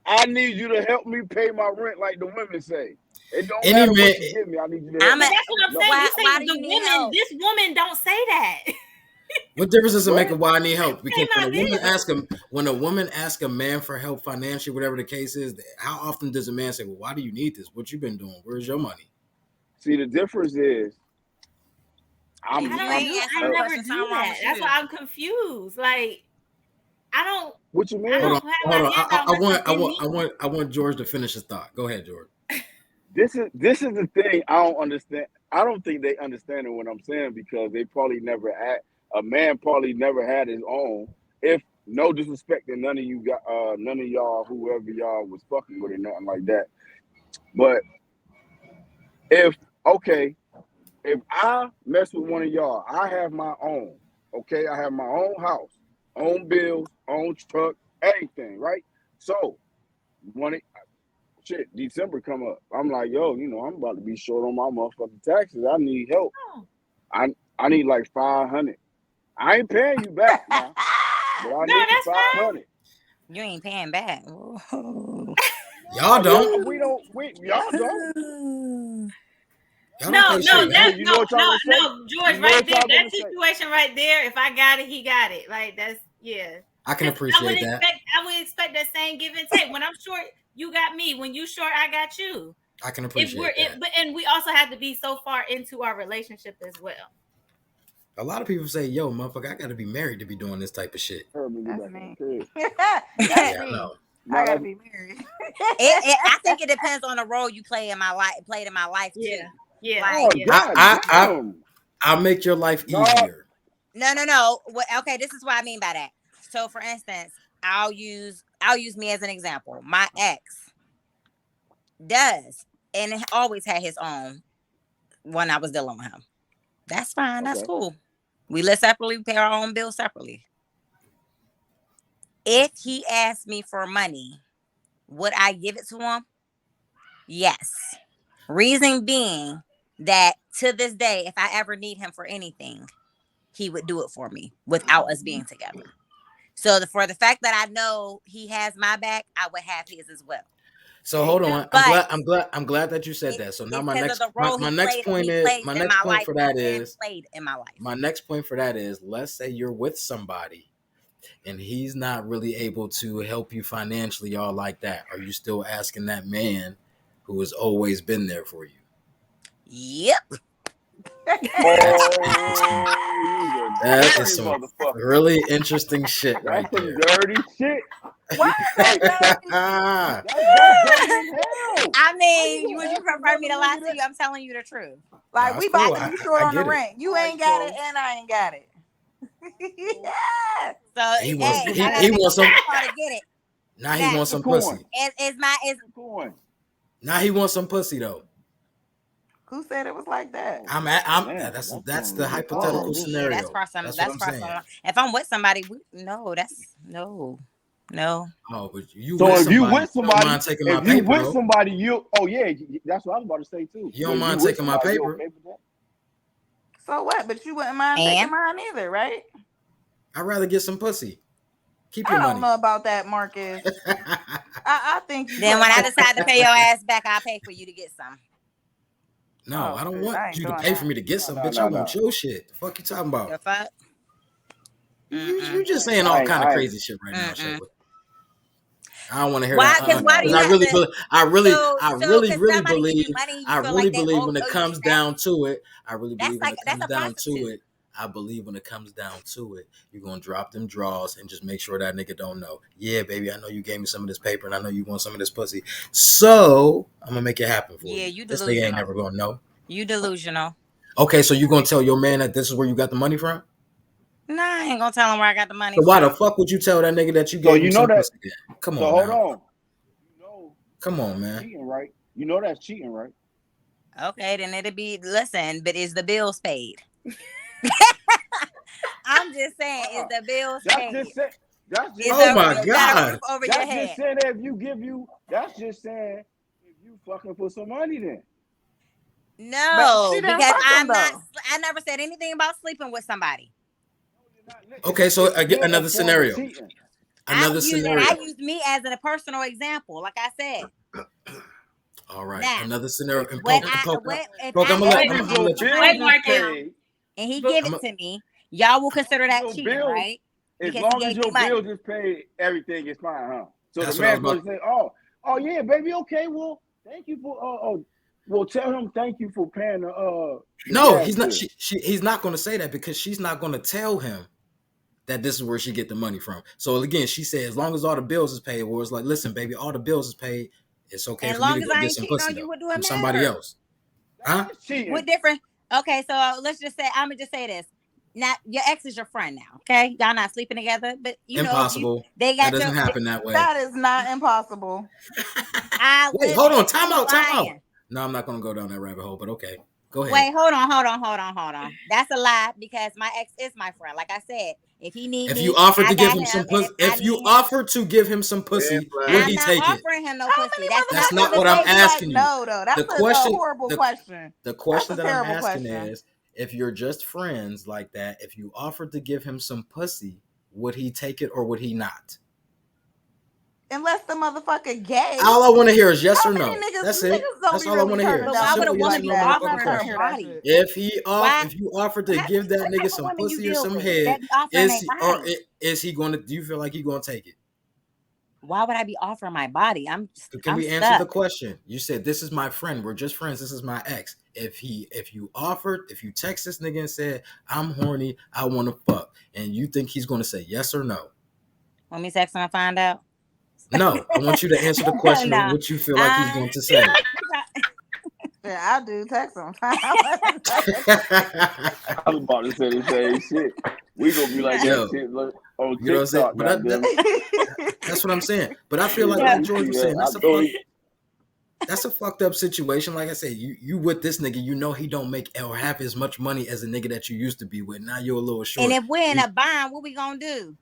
E: I need you to help me pay my rent, like the women say. It don't matter what you give me. I need you to help me.
C: That's what I'm saying. You say the women. This woman don't say that.
A: What difference does it make of why I need help? Because when a woman asks a man for help financially, whatever the case is, how often does a man say, "Well, why do you need this? What you been doing? Where's your money?"
E: See, the difference is,
C: I never do that. That's why I'm confused. Like, I don't.
E: What you mean?
A: Hold on. I want George to finish his thought. Go ahead, George.
E: This is the thing I don't understand. I don't think they understand what I'm saying because they probably never had. A man probably never had his own. If no disrespect to none of you got, none of y'all, whoever y'all was fucking with or nothing like that. But if I mess with one of y'all, I have my own. Okay, I have my own house, own bills, own truck, everything, right? So December come up, I'm like, yo, I'm about to be short on my motherfucking taxes. I need help. I need like $500. I ain't paying you back now. But I need $500.
D: You ain't paying back.
A: Y'all don't.
E: Y'all don't.
C: No, George, right there, that situation right there. If I got it, he got it. Like that's
A: I can appreciate that.
C: I would expect that same give and take. When I'm short, you got me. When you short, I got you.
A: I can appreciate that.
C: And we also have to be so far into our relationship as well.
A: A lot of people say, "Yo, motherfucker, I got to be married to be doing this type of shit."
K: That's me.
A: I know.
K: I gotta be married.
D: I think it depends on the role you played in my life too.
C: Yeah.
A: I'll make your life easier.
D: No. Okay, this is what I mean by that. So, for instance, I'll use me as an example. My ex does and always had his own when I was dealing with him. That's fine. That's cool. We live separately. We pay our own bills separately. If he asked me for money, would I give it to him? Yes. Reason being that to this day, if I ever need him for anything, he would do it for me without us being together. So for the fact that I know he has my back, I would have his as well.
A: So hold on. I'm glad that you said that. So now my next point for that is, let's say you're with somebody and he's not really able to help you financially all like that. Are you still asking that man who has always been there for you?
D: Yep.
A: That is some really interesting shit right there.
E: Dirty shit.
K: What?
D: I mean, would you prefer me to lie to you? I'm telling you the truth.
K: Like, we about to be short on the rent. You ain't got it, and I ain't got it.
D: Yeah. So
A: he wants some. Now he wants some pussy. Now he wants some pussy though.
K: Who said it was like that?
A: That's the hypothetical scenario.
D: That's for some. If I'm with somebody, no. No.
A: Oh, but you.
E: So
A: with
E: if you
A: somebody,
E: with somebody,
A: you don't mind taking my
E: if you
A: paper,
E: with
A: though.
E: somebody, you. Oh yeah, that's what I was about to say too.
A: You don't
E: If
A: mind
E: with
A: taking my
E: somebody, you
A: paper.
E: okay with that?
K: So what? But you wouldn't mind taking mine either, right?
A: I'd rather get some pussy. Keep
K: I
A: your
K: don't
A: money.
K: know about that, Marcus. I think you.
D: Then when I decide to pay your ass back, I'll pay for you to get some.
A: No, I don't want
K: I ain't
A: you to
K: doing
A: pay
K: that.
A: for me to get some, bitch.
E: no,
A: I want your shit. The fuck you talking about?
D: The fuck?
A: You just saying all kind of crazy shit right now, Shayla. I don't want to hear
D: Why?
A: that.
D: Because why do you
A: I
D: have
A: really,
D: to?
A: I really
D: somebody
A: believe.
D: give you money, you
A: I
D: feel
A: really
D: like they
A: believe
D: owe
A: when it
D: you
A: comes
D: respect?
A: down to it. I really
D: That's
A: believe when
D: like
A: it comes
D: that's a
A: down to
D: prostitute.
A: it. I believe when it comes down to it, you're gonna drop them draws and just make sure that nigga don't know. Yeah, baby, I know you gave me some of this paper and I know you want some of this pussy. So I'm gonna make it happen for you.
D: Yeah, you
A: This nigga ain't
D: delusional.
A: never gonna know.
D: You delusional.
A: Okay, so you gonna tell your man that this is where you got the money from?
D: Nah, I ain't gonna tell him where I got the money
A: So why
D: from.
A: the fuck would you tell that nigga that you
E: So
A: gave
E: you
A: him
E: know
A: some
E: that.
A: pussy then? Come
E: So
A: on
E: hold
A: now.
E: on.
A: Come on, man.
E: Cheating, right? You know that's cheating, right?
D: Okay, then it'll be listen, but is the bills paid? I'm just saying, is the bills paid?
E: That's just
A: Oh my God.
D: Over
E: that's
D: your
E: just
D: head.
E: saying that if you give you. That's just saying if you fucking for some money then.
D: No,
K: she didn't
D: because
K: fuck
D: I'm
K: him,
D: not.
K: though.
D: I never said anything about sleeping with somebody.
A: Okay, so I get
E: Still a
A: another
E: form of
A: scenario.
E: cheating.
A: Another scenario.
D: I use me as a personal example, like I said.
A: All right,
D: Now,
A: another scenario. And
D: When
A: Poke,
D: I,
A: Poke,
D: when, if
A: Poke,
D: I
A: I'm gonna
D: ask
A: let
D: for
A: you.
D: somebody
C: Mark
D: and he give it to me, y'all will consider that cheating,
E: bills,
D: right?
E: As
D: Because
E: long
D: he
E: as
D: gave me
E: your
D: money.
E: bills is paid, everything is fine, huh? So
A: That's
E: the
A: what I
E: man
A: was
E: supposed to say, oh yeah, baby, okay, well, thank you for well, tell him thank you for paying the
A: No,
E: gas
A: he's not.
E: bill.
A: He's not going to say that because she's not going to tell him that this is where she get the money from. So again, she said as long as all the bills is paid, well, it's like, listen, baby, all the bills is paid. It's okay
D: As
A: for me
D: long
A: to
D: as
A: go
D: I
A: get
D: ain't
A: some
D: cheating
A: pussy
D: on you,
A: though,
D: what do it
A: from somebody
D: matter?
A: else. Huh?
D: What different? Okay, so let's just say I'm gonna just say this. Now your ex is your friend now, okay? Y'all not sleeping together, but you
A: Impossible.
D: know they got
A: That doesn't happen that way.
K: That is not impossible.
A: Wait, hold on. Time out. No, I'm not gonna go down that rabbit hole, but okay. Go ahead.
D: Wait, hold on. That's a lie because my ex is my friend. Like I said, if he needs
A: If
D: me,
A: you offered
D: I
A: to give
D: got
A: him some
D: and
A: pussy, if you
D: need him,
A: offered to give him some pussy, would
D: I'm
A: he
D: not
A: take it?
D: offering him no pussy.
A: That's not
K: motherfuckers
A: what I'm
K: would be
A: asking
K: like,
A: you.
K: no, though. That's
A: The question,
K: a horrible question.
A: The question
K: That's
A: that
K: a
A: I'm
K: terrible
A: asking
K: question.
A: is, if you're just friends like that, if you offered to give him some pussy, would he take it or would he not?
K: Unless the motherfucker gay.
A: All I want to hear is yes or no.
K: Niggas,
A: That's it.
K: don't
A: That's
K: be
A: all I
K: really
A: want to hear.
K: turning
D: But
K: down
D: why would a
K: pussy
D: woman
K: like
D: be
K: that.
D: offering her
K: Hear that
D: body?
K: shit.
A: If you offered to give that nigga some
D: women you
A: pussy or
D: deal
A: some
D: with
A: head,
D: that be offering
A: is
D: their
A: he, or
D: body?
A: is he going to? Do you feel like he going to take it?
D: Why would I be offering my body? I'm
A: we
D: stuck.
A: answer the question? You said this is my friend. We're just friends. This is my ex. If you text this nigga and said I'm horny, I want to fuck, and you think he's going to say yes or no?
D: Want me to text him and find out?
A: No, I want you to answer the question of what you feel like he's going to say.
K: Yeah, I do text him.
E: I was about to say the same shit. We gonna be like that shit on
A: you know what I'm saying?
E: TikTok.
A: But that's what I'm saying. But I feel like George was saying, that's a fucked up situation. Like I said, you with this nigga, you know he don't make or have as much money as a nigga that you used to be with. Now you're a little short.
D: And if we're in a bind, what we gonna do?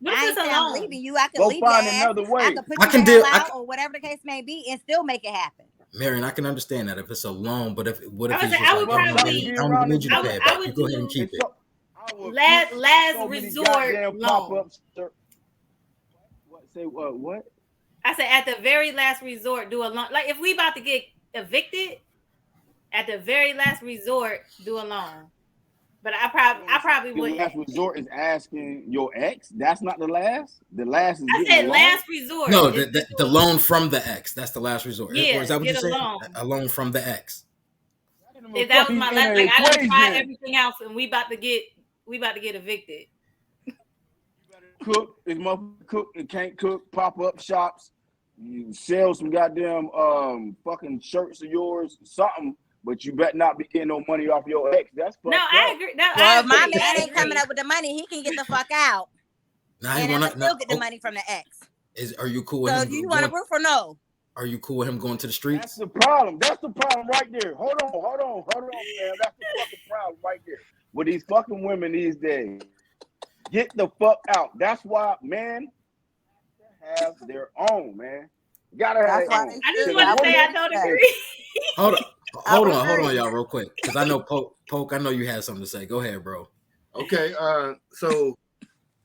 D: I ain't saying I'm leaving you. I could
E: go
D: leave your
E: find
D: ass.
E: another way.
D: I could put you out or whatever the case may be, and still make it happen.
A: Marion, I can understand that if it's a loan, but what if
C: I
A: it's just
C: would
A: like,
C: probably,
A: I don't even need you to pay it back. You go ahead and keep it.
C: Last resort loan.
E: What?
C: I said at the very last resort, do a loan. Like if we about to get evicted, at the very last resort, do a loan. But I probably
E: The
C: wouldn't.
E: last resort is asking your ex. That's not the last. The last is.
C: I said last resort.
A: No, the loan from the ex. That's the last resort.
C: Yeah,
A: or is that what you said?
C: loan.
A: A loan from the ex.
C: If that was my last, like I done tried everything else, and we about to get evicted.
E: Cook, if motherfucker cook and can't cook, pop up shops, you sell some goddamn fucking shirts of yours, something. But you better not be getting no money off your ex. That's fucked up.
C: I agree.
D: Well, if my man ain't coming up with the money, he can get the fuck out. And I'm still get the money from the ex.
A: Are you cool with him?
D: So do you want to proof or no?
A: Are you cool with him going to the streets?
E: That's the problem. That's the problem right there. Hold on, man. That's the fucking problem right there. With these fucking women these days. Get the fuck out. That's why, man, have their own, man. Gotta have their own.
C: I just want to say I don't agree.
A: Hold on, y'all, real quick, because I know Poke. I know you had something to say. Go ahead, bro.
B: Okay. So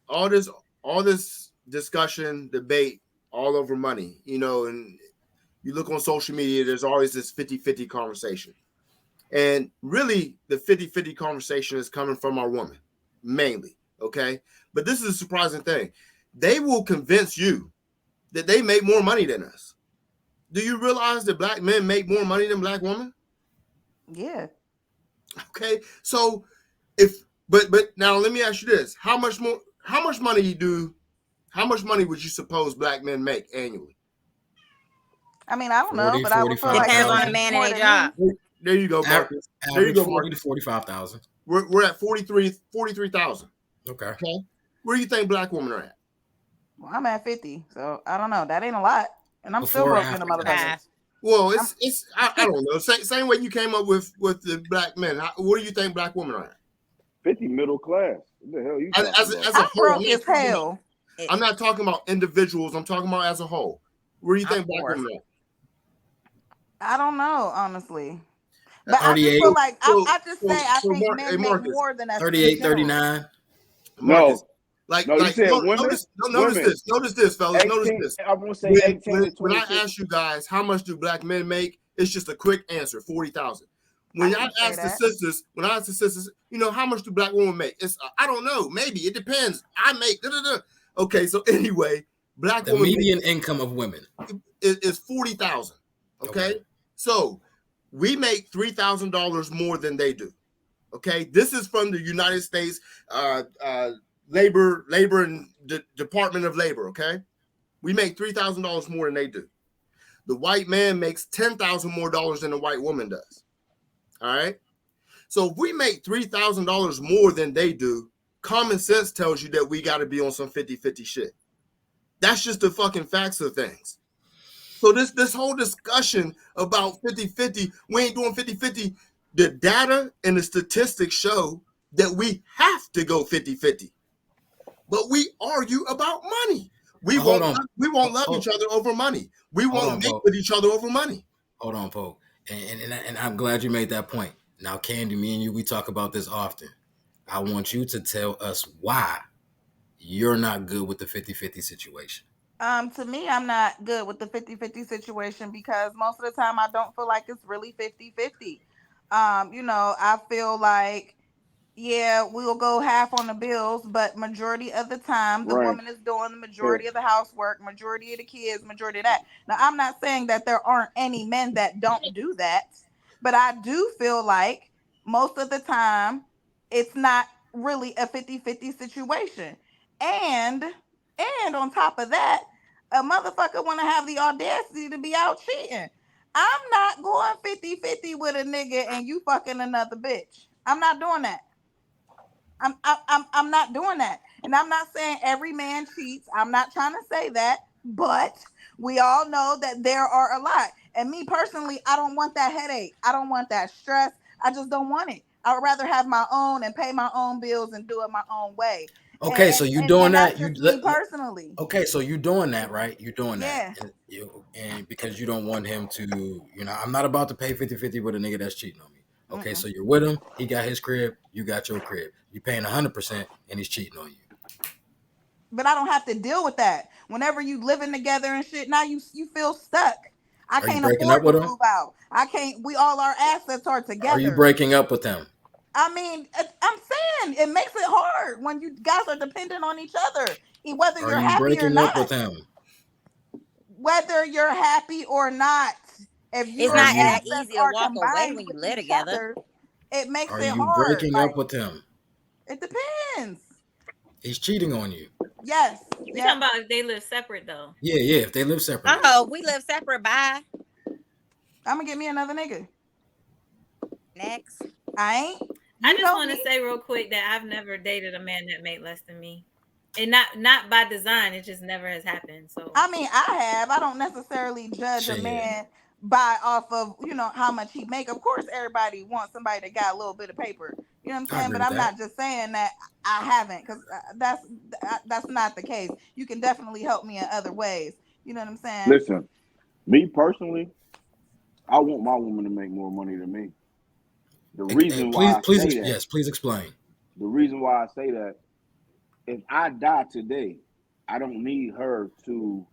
B: all this discussion, debate, all over money, and you look on social media, there's always this 50-50 conversation. And really, the 50-50 conversation is coming from our woman, mainly, okay? But this is a surprising thing. They will convince you that they make more money than us. Do you realize that black men make more money than black women?
K: Yeah.
B: Okay, so but now let me ask you this. How much money would you suppose black men make annually?
K: I mean, I don't know, but I would feel like
D: depends on the man and their job.
B: There you go, Marcus. There you go,
A: 40 to 45,000.
B: We're at 43,000.
A: Okay.
B: Where do you think black women are at?
K: Well, I'm at 50, so I don't know. That ain't a lot, and I'm still broke in the motherfucker.
B: Well, it's I don't know. Same way you came up with the black men. What do you think black women are at?
E: 50 middle class. What the hell you
B: as a
K: I'm
B: whole?
K: broke as hell.
B: I'm not talking about individuals. I'm talking about as a whole. Where do you think black women are at?
K: I don't know, honestly. But I just feel like I think men make more than us.
A: 38, 39.
B: No.
E: You said women?
B: Notice this, fellas.
E: 18,
B: notice this.
E: I want to say 18 to 26.
B: When I ask you guys how much do black men make, it's just a quick answer, 40,000. When I ask the sisters, how much do black women make? It's I don't know, maybe it depends. I make Okay, so anyway,
A: the median income of women
B: is 40,000. Okay, so we make $3,000 more than they do. Okay, this is from the United States Labor and Department of Labor. Okay, we make $3,000 more than they do. The white man makes $10,000 more than the white woman does. All right, so if we make $3,000 more than they do, common sense tells you that we got to be on some 50-50 shit. That's just the fucking facts of things. So this whole discussion about 50-50, we ain't doing 50-50. The data and the statistics show that we have to go 50-50. But we argue about money. We won't love each other over money. We won't mate with each other over money.
A: Hold on, Pope. And I'm glad you made that point. Now, Candy, me and you, we talk about this often. I want you to tell us why you're not good with the 50-50 situation.
K: To me, I'm not good with the 50-50 situation because most of the time I don't feel like it's really 50-50. I feel like, yeah, we'll go half on the bills, but majority of the time the woman is doing the majority of the housework, majority of the kids, majority of that. Now, I'm not saying that there aren't any men that don't do that, but I do feel like most of the time it's not really a 50-50 situation. And on top of that, a motherfucker want to have the audacity to be out cheating. I'm not going 50-50 with a nigga and you fucking another bitch. I'm not doing that. I'm not doing that. And I'm not saying every man cheats. I'm not trying to say that, but we all know that there are a lot. And me personally, I don't want that headache. I don't want that stress. I just don't want it. I would rather have my own and pay my own bills and do it my own way.
A: Okay, so you doing that?
K: You personally.
A: Okay, so you doing that, right? You're doing that.
K: Yeah.
A: And because you don't want him to, I'm not about to pay 50-50 with a nigga that's cheating on me. Okay, so you're with him. He got his crib. You got your crib. You're paying 100% and he's cheating on you.
K: But I don't have to deal with that. Whenever you living together and shit, now you feel stuck. I can't afford to move out. I can't. We all our assets are together.
A: Are you breaking up with them?
K: I mean, I'm saying it makes it hard when you guys are dependent on each other. Whether you're happy or not.
A: Up with them?
K: Whether you're happy or not. If
D: it's not that easy to walk away when you live together.
K: It makes it hard.
A: Are you breaking up with him?
K: It depends.
A: He's cheating on you.
K: Yes.
C: We're talking about if they live separate, though.
A: Yeah, if they live separate.
D: Oh, we live separate. Bye.
K: I'm gonna get me another nigga.
D: Next.
C: I just want to say real quick that I've never dated a man that made less than me. And not by design, it just never has happened. So
K: I mean, I have. I don't necessarily judge a man by off of how much he make. Of course, everybody wants somebody that got a little bit of paper. You know what I'm saying? But I'm not just saying that I haven't, because that's not the case. You can definitely help me in other ways. You know what I'm saying?
E: Listen, me personally, I want my woman to make more money than me. The reason why I say that,
A: yes, please explain.
E: The reason why I say that, if I die today, I don't need her to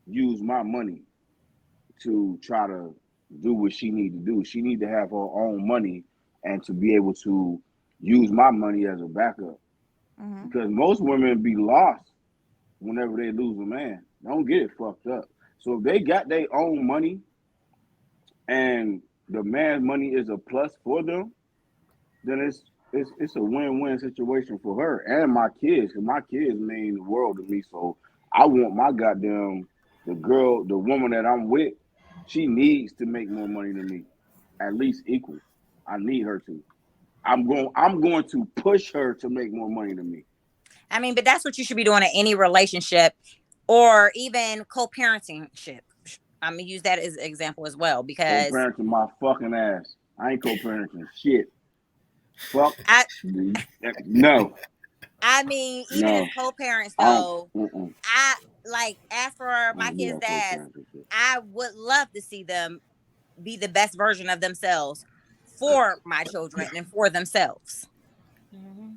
E: use my money to try to do what she need to do. She need to have her own money and to be able to use my money as a backup. Mm-hmm. Because most women be lost whenever they lose a man. Don't get it fucked up. So if they got their own money and the man's money is a plus for them, then it's a win-win situation for her and my kids. Because my kids mean the world to me. So I want my goddamn, the woman that I'm with, she needs to make more money than me, at least equal. I need her to. I'm going to push her to make more money than me.
D: I mean, but that's what you should be doing in any relationship, or even co-parenting ship. I'm gonna use that as an example as well, because
E: co-parenting my fucking ass. I ain't co-parenting shit. Fuck. No.
D: I mean, even as co-parents though, I like, as for my kids' dads, I would love to see them be the best version of themselves for my children and for themselves. Mm-hmm.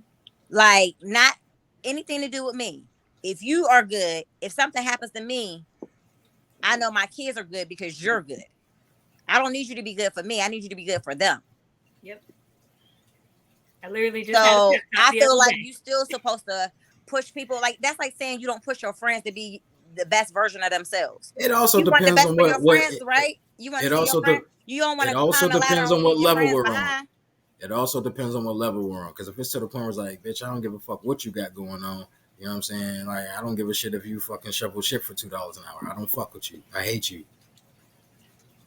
D: Like, not anything to do with me. If you are good, if something happens to me, I know my kids are good because you're good. I don't need you to be good for me. I need you to be good for them.
C: Yep. I literally just
D: I feel like you still supposed to push people. Like, that's like saying you don't push your friends to be the best version of themselves.
A: It also depends on what
D: friends, right? You want to see your friends. You don't want to.
A: It also depends on what level we're on. It also depends on what level we're on. Because if it's to the point where it's like, bitch, I don't give a fuck what you got going on. You know what I'm saying? Like, I don't give a shit if you fucking shovel shit for $2 an hour. I don't fuck with you. I hate you.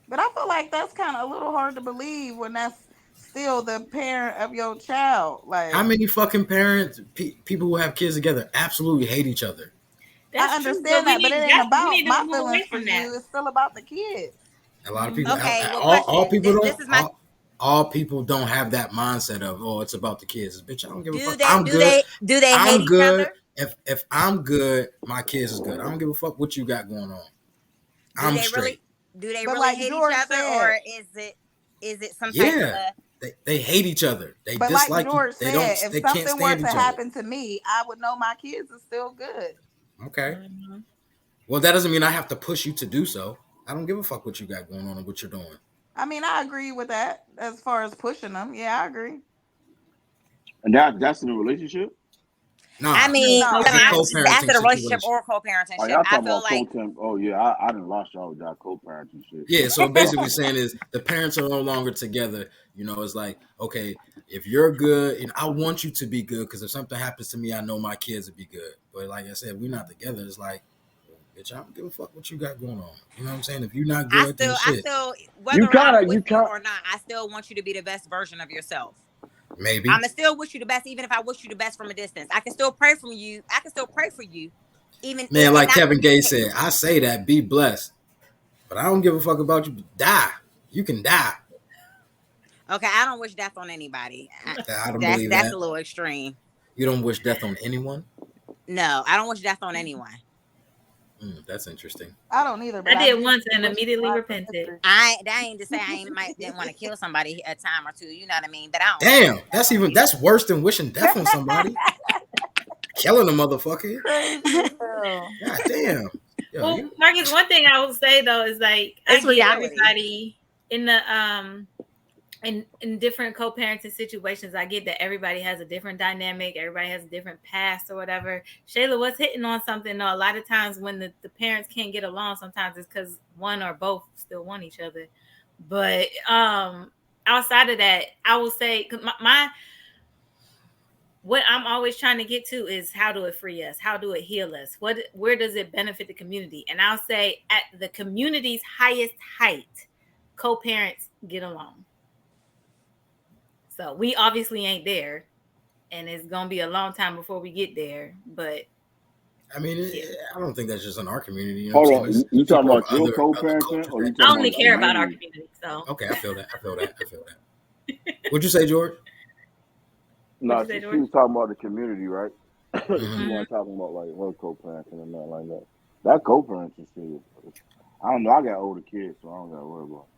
K: But I feel like that's kind of a little hard to believe when that's still the parent of your child. Like,
A: how many fucking parents, people who have kids together, absolutely hate each other?
K: I understand that, but it ain't about my feelings for you. It's still about the kids.
A: A lot of people. Okay, all people don't. All people don't have that mindset of, oh, it's about the kids. Bitch, I don't give a fuck. I'm good.
D: Do they hate each other?
A: If I'm good, my kids is good. I don't give a fuck what you got going on. I'm straight.
D: Do they really hate each other, or is it some type of?
A: They hate each other. They
K: but
A: dislike
K: like George
A: you.
K: Said, if something were to happen to me, I would know my kids are still good.
A: Okay. Mm-hmm. Well, that doesn't mean I have to push you to do so. I don't give a fuck what you got going on and what you're doing.
K: I mean, I agree with that as far as pushing them. Yeah, I agree.
E: And that's in a relationship?
A: No.
D: I mean, that's in a relationship or co-parenting shit.
E: I feel like I done lost y'all with that co-parenting shit.
A: Yeah, so basically saying is the parents are no longer together. You know, it's like, okay, if you're good, and I want you to be good, because if something happens to me, I know my kids will be good. But like I said, we're not together. It's like, bitch, I don't give a fuck what you got going on. You know what I'm saying? If you're not good, then shit.
D: Whether I'm with you or not, I still want you to be the best version of yourself.
A: Maybe
D: I'm still wish you the best, even if I wish you the best from a distance. I can still pray for you. I can still pray for you, even.
A: Man, like Kevin Gates said, I say that, be blessed, but I don't give a fuck about you. Die. You can die.
D: Okay, I don't wish death on anybody.
A: I don't believe
D: that's a little extreme.
A: You don't wish death on anyone?
D: No, I don't wish death on anyone.
A: That's interesting.
K: I don't either. But
C: I did once and immediately repented.
D: That ain't to say I didn't want to kill somebody a time or two. You know what I mean? But I don't.
A: Damn, that's worse than wishing death on somebody. Killing a motherfucker. God damn. Yo,
C: well, Marcus, one thing I will say though is like I get everybody in the in different co-parenting situations. I get that everybody has a different dynamic, everybody has a different past or whatever. Shayla was hitting on something though. A lot of times when the parents can't get along, sometimes it's because one or both still want each other. But outside of that, I will say, because what I'm always trying to get to is, how do it free us? How do it heal us? Where does it benefit the community? And I'll say at the community's highest height, co-parents get along. So we obviously ain't there, and it's going to be a long time before we get there. But
A: I mean, I don't think that's just in our community. You
E: know Hold on, you talking about your co-parenting? Or you
C: I only care about our community. So
A: okay, I feel that. What'd you say, George?
E: No, she was talking about the community, right? She wasn't talking about like her co-parenting and nothing like that. That co-parenting shit, I don't know. I got older kids, so I don't got to worry about
K: it.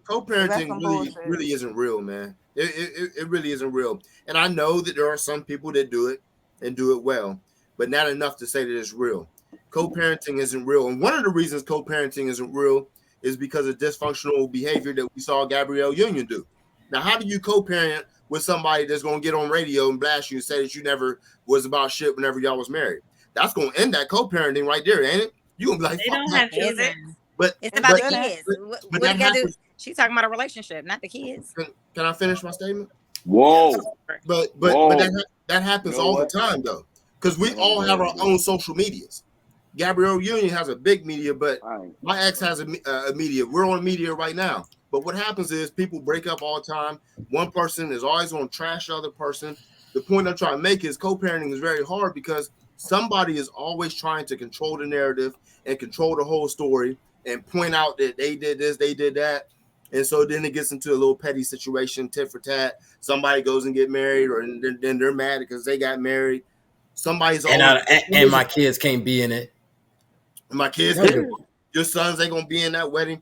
B: Co-parenting really isn't real, man. It really isn't real. And I know that there are some people that do it and do it well, but not enough to say that it's real. Co-parenting isn't real. And one of the reasons co-parenting isn't real is because of dysfunctional behavior that we saw Gabrielle Union do. Now, how do you co-parent with somebody that's going to get on radio and blast you and say that you never was about shit whenever y'all was married? That's going to end that co-parenting right there, ain't it? You going to be like,
D: they don't have children.
B: But
D: it's about the kids. What you got to do? She's talking about a relationship, not the kids.
B: Can I finish my statement?
E: Whoa.
B: But that happens all the time, though, because we all have our own social medias. Gabrielle Union has a big media, but my ex has a media. We're on media right now. But what happens is people break up all the time. One person is always going to trash the other person. The point I'm trying to make is co-parenting is very hard because somebody is always trying to control the narrative and control the whole story and point out that they did this, they did that. And so then it gets into a little petty situation, tit for tat. Somebody goes and get married, or then they're mad because they got married. Somebody's
A: and my kids can't be in it.
B: My kids, your sons ain't gonna be in that wedding.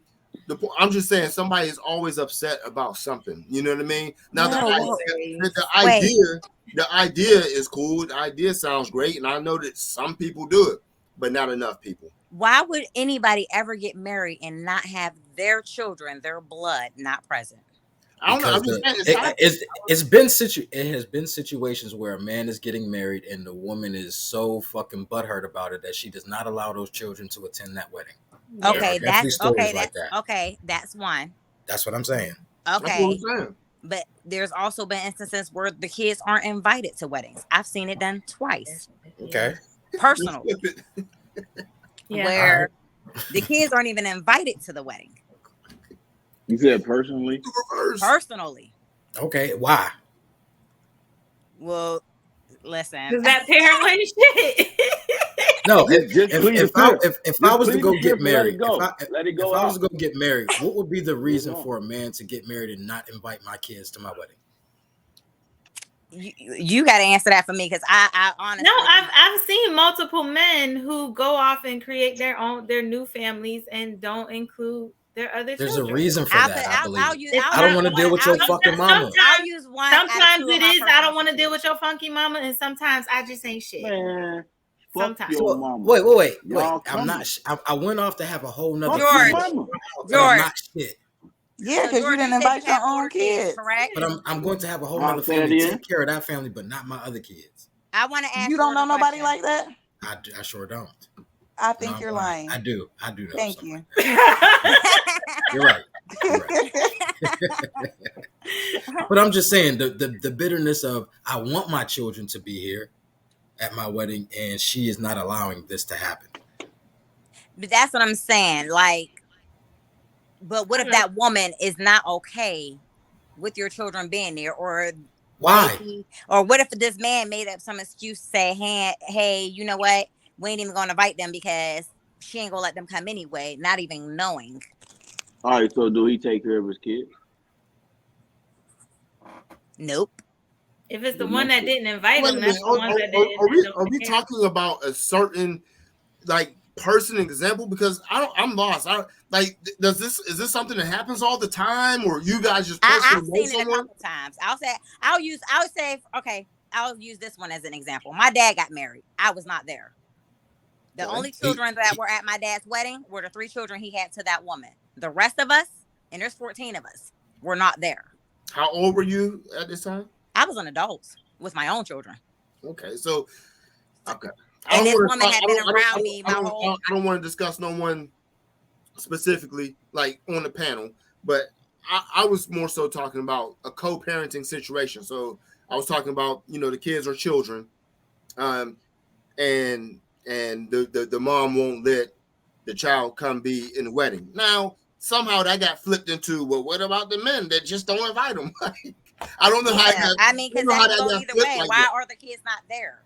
B: I'm just saying somebody is always upset about something. You know what I mean? Now the idea is cool. The idea sounds great, and I know that some people do it, but not enough people.
D: Why would anybody ever get married and not have their children, their blood, not present?
A: I don't know. It has been situations where a man is getting married and the woman is so fucking butthurt about it that she does not allow those children to attend that wedding.
D: Okay, that's one.
A: That's what I'm saying.
D: Okay, but there's also been instances where the kids aren't invited to weddings. I've seen it done twice.
A: Okay,
D: personal, where the kids aren't even invited to the wedding.
E: You said personally?
D: Personally.
A: Okay, why?
D: Well, listen.
C: Does that parent like shit?
A: No, if I was to go get married, if I was to go get married, what would be the reason for a man to get married and not invite my kids to my wedding?
D: You got to answer that for me, because I honestly.
C: No, I've seen multiple men who go off and create their new families and don't include their other
A: There's
C: children.
A: a reason for that, I believe. I don't want to deal with your fucking mama.
D: I'll use one.
C: Sometimes it is, I don't want to deal with your funky mama, and sometimes I just ain't shit.
E: Man,
C: sometimes.
A: Wait. I'm not. I went off to have a whole nother.
D: George.
A: I'm not shit.
K: Yeah, because you didn't invite your own kids.
D: Correct.
A: But I'm going to have a whole nother family. Take care of that family, but not my other kids.
D: I want to ask.
K: You don't know nobody like that?
A: I sure don't.
K: I think you're lying.
A: I do. Know.
K: Thank you.
A: You're right. But I'm just saying the bitterness of I want my children to be here at my wedding, and she is not allowing this to happen.
D: But that's what I'm saying. Like, but what if that woman is not okay with your children being there, or
A: why?
D: Or what if this man made up some excuse to say, hey, you know what? We ain't even going to invite them because she ain't going to let them come anyway, not even knowing.
E: All right, so do he take care of his kids?
D: Nope.
C: If it's the one that didn't invite him, that's the one that didn't.
B: Are we talking about a certain person example? Because I'm lost. Is this something that happens all the time, or you guys just?
D: I've seen it a couple times. I'll use this one as an example. My dad got married. I was not there. The only children that were at my dad's wedding were the 3 children he had to that woman. The rest of us, and there's 14 of us, were not there.
B: How old were you at this time?
D: I was an adult with my own children.
B: Okay, so okay.
D: And this woman had been around me my whole.
B: I don't want to discuss no one specifically, like on the panel, but I was more so talking about a co-parenting situation. So I was talking about the kids are children, and the mom won't let the child come be in the wedding. Now somehow that got flipped into, well, what about the men that just don't invite them? I don't know how.
D: Because that can go either way. Why are the kids not there?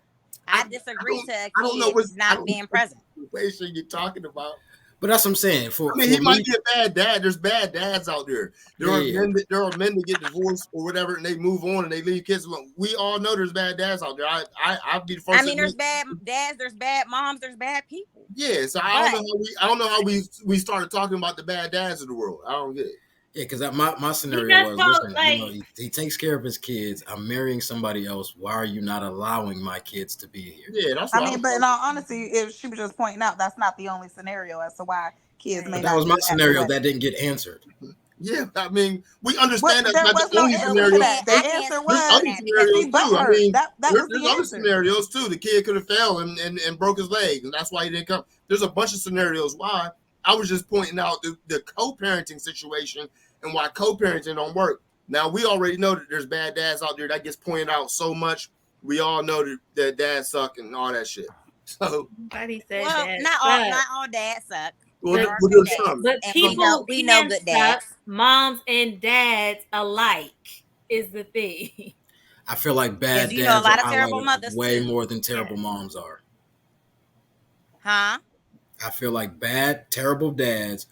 D: I disagree to kids not being present.
B: What situation you're talking about?
A: But that's what I'm saying.
B: He might be a bad dad. There's bad dads out there. There are men that get divorced or whatever, and they move on and they leave kids alone. We all know there's bad dads out there. I'd be the first.
D: I mean, there's bad dads, there's bad moms, there's bad people.
B: Yeah, so I don't know how we started talking about the bad dads of the world. I don't get it.
A: Yeah, because my scenario was, listen, he takes care of his kids. I'm marrying somebody else. Why are you not allowing my kids to be here?
B: Yeah, that's.
K: I mean, but in all honesty, if she was just pointing out, that's not the only scenario as to why kids may.
A: That was my scenario that didn't get answered.
B: Yeah, I mean, we understand that's not the only scenario.
K: The answer was
B: other scenarios too. I mean,
K: there's
B: other scenarios too. The kid could have fell and broke his leg, and that's why he didn't come. There's a bunch of scenarios why. I was just pointing out the co-parenting situation and why co-parenting don't work. Now, we already know that there's bad dads out there. That gets pointed out so much. We all know that dads suck and all that shit. So,
C: nobody said
D: not all dads suck.
B: Well,
C: but people we know good dads. Moms and dads alike is the thing.
A: I feel like bad dads
D: know a lot of
A: are
D: terrible mothers
A: way
D: too.
A: more than terrible moms are.
D: Huh?
A: I feel like terrible dads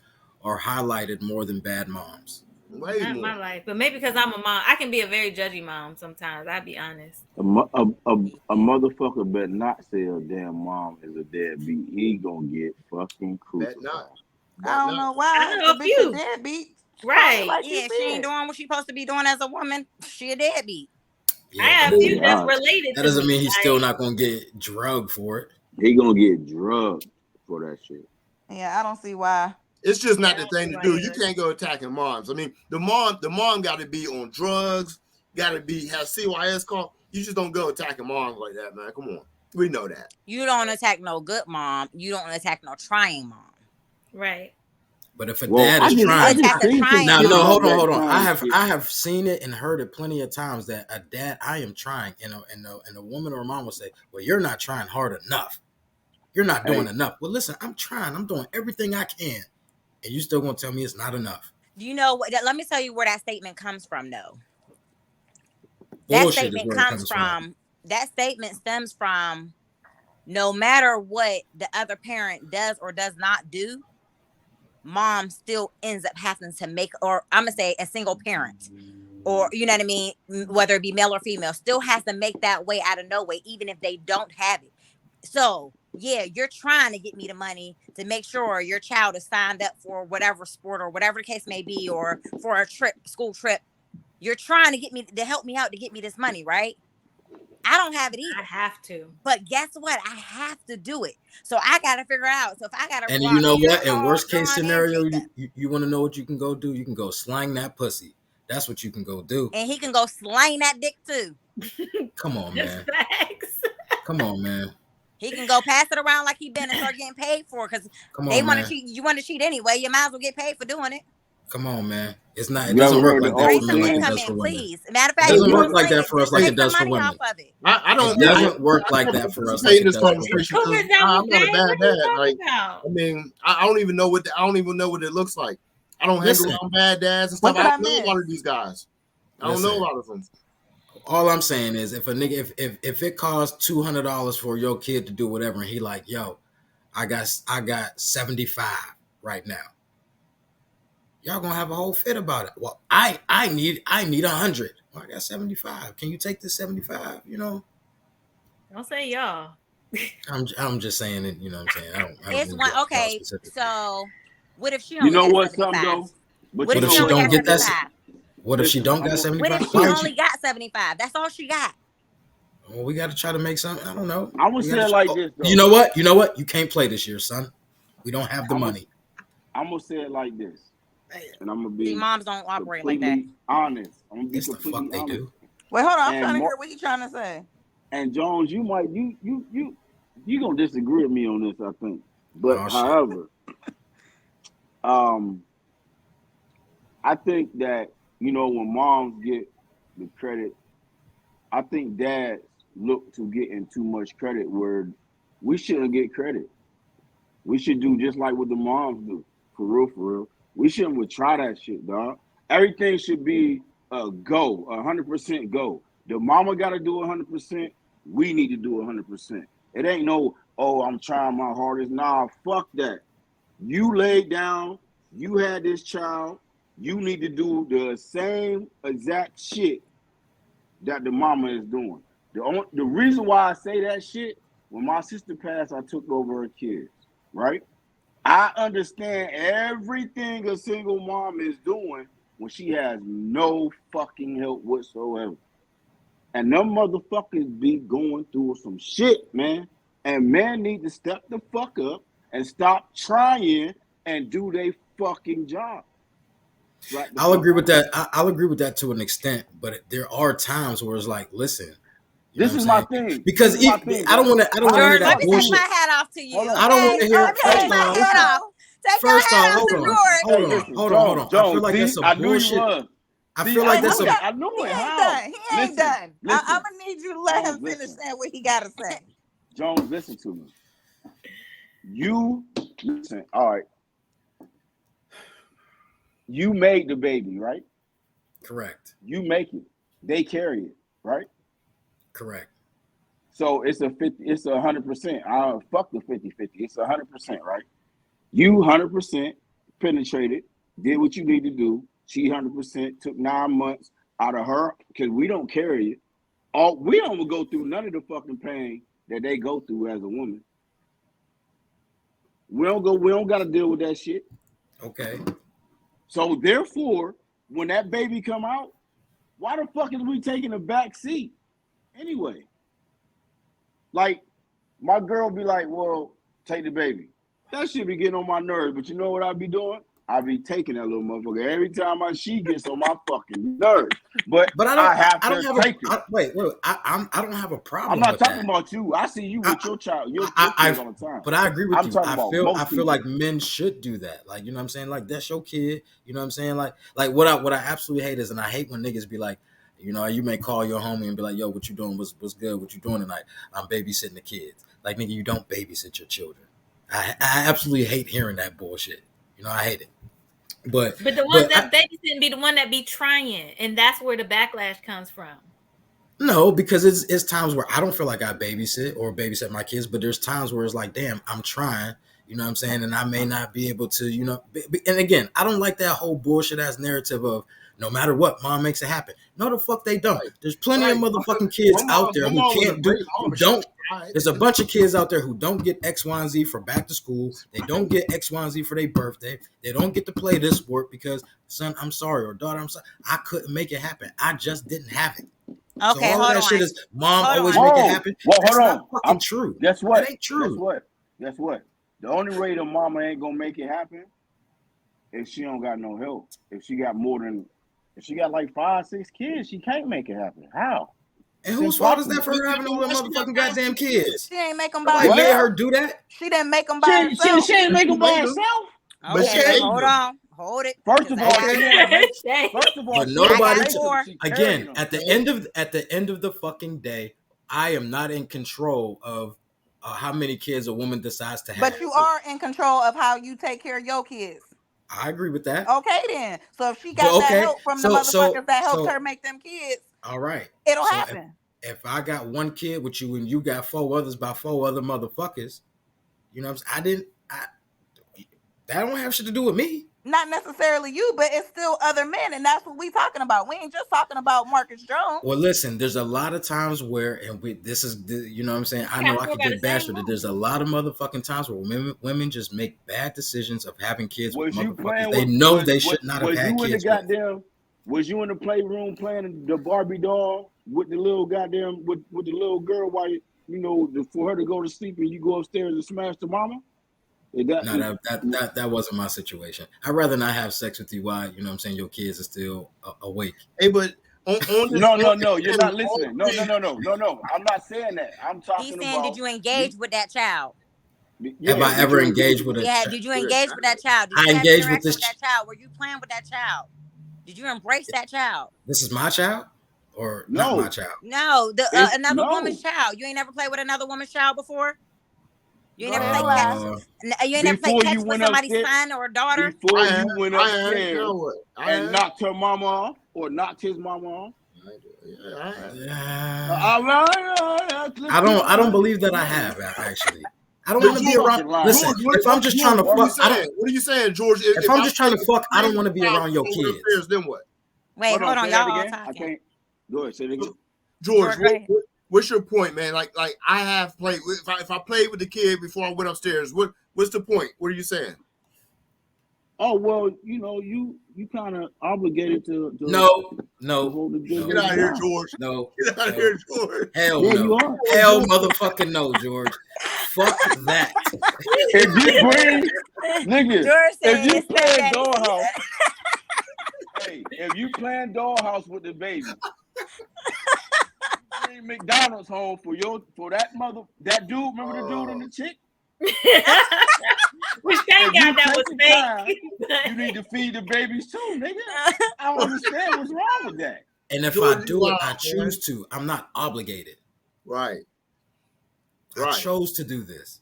A: are highlighted more than bad moms.
C: Not my life, but maybe because I'm a mom, I can be a very judgy mom sometimes. I'll be honest.
E: A motherfucker better not say a damn mom is a deadbeat. He gonna get fucking crucified.
K: I don't know why.
C: I know a few.
K: Deadbeat.
C: Right.
D: Like she ain't doing what she's supposed to be doing as a woman. She a deadbeat.
A: Yeah,
C: I have a few that's related.
A: That doesn't mean he's still not gonna get drugged for it.
E: He gonna get drugged for that shit.
K: Yeah, I don't see why.
B: It's just not the thing to do. You can't go attacking moms. I mean, the mom got to be on drugs, got to have CYS call. You just don't go attacking moms like that, man. Come on, we know that.
D: You don't attack no good mom. You don't attack no trying mom.
C: Right.
A: But if a dad is trying, now no, hold on. I have seen it and heard it plenty of times that a dad, I am trying, and a woman or a mom will say, "Well, you're not trying hard enough. You're not doing enough." Well, listen, I'm trying. I'm doing everything I can. And you still gonna tell me it's not enough?
D: Do you know what? Let me tell you where that statement comes from, though. That statement comes from. That statement stems from. No matter what the other parent does or does not do, mom still ends up having to make, or I'm gonna say, a single parent, or you know what I mean, whether it be male or female, still has to make that way out of no way, even if they don't have it. So. Yeah, you're trying to get me the money to make sure your child is signed up for whatever sport or whatever the case may be, or for a school trip. You're trying to get me to help me out to get me this money, right? I don't have it either.
C: I have to.
D: But guess what? I have to do it. So I got to figure it out. So if I got to.
A: And you know what? In worst case scenario, you want to know what you can go do? You can go slang that pussy. That's what you can go do.
D: And he can go slang that dick too.
A: Come on, man. Come on, man.
D: He can go pass it around like he been and start getting paid for it, because they want to cheat. You want to cheat anyway. You might as well get paid for doing it.
A: Come on, man. It doesn't work like that for men like it does for women.
D: Please. Matter of fact,
A: it doesn't work like that for us like it does for women.
B: I don't.
A: It doesn't work like that for us. Like it does for women.
B: I'm not a bad dad. Like, I mean, I don't even know what it looks like. I don't hang around bad dads and stuff. I don't know a lot of these guys. I don't know a lot of them.
A: All I'm saying is, if a nigga, if it costs $200 for your kid to do whatever, and he like, yo, I got 75 right now, y'all gonna have a whole fit about it. Well, I need 100. Well, I got 75. Can you take this 75? You know.
C: Don't say y'all.
A: I'm just saying it. You know what I'm saying. I don't
D: it's one. Okay, so what if she?
E: You know what, something though?
A: What if she don't get that? What if she don't got 75?
D: What if she only got 75? That's all she got.
A: Well, we got to try to make something. I don't know.
E: I would say it like this, though.
A: You know what? You can't play this year, son. We don't have the money.
E: I'm going to say it like this. And I'm going to be...
D: moms don't operate like that.
E: Honest. I'm going to be completely honest.
A: They do.
K: Wait, hold on. I'm trying to hear what you're trying to say.
E: And Jones, you might... You going to disagree with me on this, I think. But however... I think that, you know, when moms get the credit, I think dads look to getting too much credit where we shouldn't get credit. We should do just like what the moms do. For real. We shouldn't try that shit, dog. Everything should be a go, 100% go. The mama got to do 100%. We need to do 100%. It ain't no, oh, I'm trying my hardest. Nah, fuck that. You laid down, you had this child, you need to do the same exact shit that the mama is doing. The reason why I say that shit, when my sister passed, I took over her kids, right? I understand everything a single mom is doing when she has no fucking help whatsoever. And them motherfuckers be going through some shit, man. And men need to step the fuck up and stop trying and do their fucking job. Right?
A: I'll agree with that. I'll agree with that to an extent, but there are times where it's like, listen,
E: this is my thing.
A: Because I don't want to. I don't want to hear that bullshit.
D: Take my hat off to you.
A: I don't want to hear. First off, hold on. I feel like that's some bullshit. I feel like that's a.
E: I knew it.
K: He ain't done. I'm gonna need you to let him finish saying what he gotta say.
E: Jones, listen to me. You listen. All right. You made the baby, right?
A: Correct.
E: You make it. They carry it, right?
A: Correct.
E: So it's a 50. It's 100%. Fuck the 50-50. It's 100%, right? You 100% penetrated, did what you need to do. She 100% took 9 months out of her because we don't carry it. We don't go through none of the fucking pain that they go through as a woman. We don't got to deal with that shit.
A: Okay.
E: So therefore, when that baby come out, why the fuck is we taking a back seat anyway? Like, my girl be like, well, take the baby. That shit be getting on my nerves, but you know what I be doing? I be taking that little motherfucker every time she gets on my fucking nerves. But I don't have
A: a problem.
E: I'm not talking about you. I see you with your child, your kids all the time.
A: But I agree with you. I feel like men should do that. Like, you know what I'm saying? Like, that's your kid. You know what I'm saying? Like what I absolutely hate is, and I hate when niggas be like, you know, you may call your homie and be like, yo, what you doing? What's good? What you doing tonight? I'm babysitting the kids. Like, nigga, you don't babysit your children. I absolutely hate hearing that bullshit. You know, I hate it. But
C: the ones that babysitting be the one that be trying, and that's where the backlash comes from.
A: No, because it's times where I don't feel like I babysit or babysit my kids, but there's times where it's like, damn, I'm trying, you know what I'm saying? And I may not be able to, you know, and again, I don't like that whole bullshit ass narrative of no matter what, mom makes it happen. No, the fuck they don't. There's plenty of motherfucking kids out there who don't. There's a bunch of kids out there who don't get X, Y, and Z for back to school. They don't get X, Y, and Z for their birthday. They don't get to play this sport because, son, I'm sorry, or daughter, I'm sorry, I couldn't make it happen. I just didn't have it.
D: Okay,
A: so all that shit is mom always make it happen.
E: Well,
A: That's
E: hold
A: not
E: on.
A: fucking true.
E: Guess what?
A: That ain't true.
E: Guess what? The only way the mama ain't gonna make it happen is she don't got no help. If she got like 5, 6 kids, she can't make it happen. How?
A: And whose fault is that for her having all the motherfucking goddamn kids?
K: She ain't make them by herself.
A: Made her do that?
K: She didn't make them by herself.
H: She didn't make them by herself.
K: Okay, hold on. Hold it.
E: First of all,
A: but nobody. Again, at the end of the fucking day, I am not in control of how many kids a woman decides to have.
K: But you are in control of how you take care of your kids.
A: I agree with that.
K: Okay, then. So if she got that help from the motherfuckers that helped her make them kids,
A: all right,
K: it'll happen.
A: If I got one kid with you and you got 4 others by 4 other motherfuckers, you know what I'm saying? That don't have shit to do with me.
K: Not necessarily you, but it's still other men, and that's what we talking about. We ain't just talking about Marcus Jones.
A: Well, listen, there's a lot of times where, and this is, you know what I'm saying? I know I could get bashed, but there's a lot of motherfucking times where women just make bad decisions of having kids with motherfuckers. They know they should not have had kids.
E: Was you in the playroom playing the Barbie doll with the little goddamn, with the little girl while, you know, for her to go to sleep and you go upstairs and smash the mama?
A: That wasn't my situation. I'd rather not have sex with you while, you know what I'm saying, your kids are still awake.
B: Hey, but
E: no, you're not listening. No. I'm not saying that. I'm talking about.
D: He's saying, did you engage with that child?
A: Have I ever engaged with a child?
D: Yeah, did you engage with that child? Did
A: I
D: you
A: engaged with this
D: child? Were you playing with that child? Did you embrace that child?
A: This is my child? Or not my child?
D: No, another woman's child. You ain't never played with another woman's child before? You ain't never played catch? You ain't never played catch with somebody's son or daughter?
E: Before you went upstairs and knocked her mama off or knocked his mama off?
A: I don't believe that I have, actually. I don't want to be around. Listen, if I'm just trying to fuck,
B: what are you saying, George?
A: If I'm just trying to fuck, I don't want to be around your kids.
B: Then what?
D: Wait, hold on, y'all all talking.
E: I can't. Go ahead, say it again.
B: George, what's your point, man? Like I have played. If I played with the kid before I went upstairs, what's the point? What are you saying?
E: Oh well, you kind of obligated to
A: No.
B: Get out of here, George.
A: No.
B: Get out of here, George.
A: Hell no. Hell motherfucking no, George. Fuck that.
E: If you bring nigga, if you playing dollhouse, hey, if you playing dollhouse with the baby, bring McDonald's home for that dude. Remember the dude and the chick?
C: Which thank God that was fake.
E: You need to feed the babies too, nigga. I don't understand what's wrong with that.
A: And if I do it, I choose to. I'm not obligated.
B: Right.
A: I chose to do this.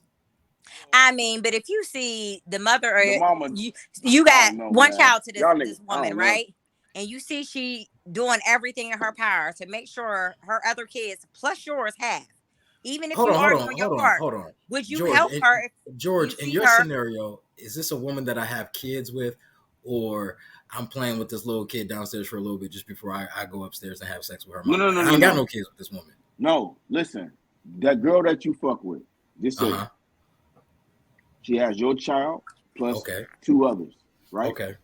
D: I mean, but if you see the mother or
E: The mama,
D: you got one
E: man.
D: child to
E: Y'all
D: this
E: I
D: woman,
E: don't know.
D: right? And you see she doing everything in her power to make sure her other kids plus yours have. Even if you are doing your part,
A: hold on.
D: would you
A: George,
D: help her?
A: George, in your scenario, is this a woman that I have kids with, or I'm playing with this little kid downstairs for a little bit just before I go upstairs and have sex with her?
E: No.
A: I ain't got no kids with this woman.
E: No, listen, that girl that you fuck with, just say she has your child plus 2 others, right?
A: Okay.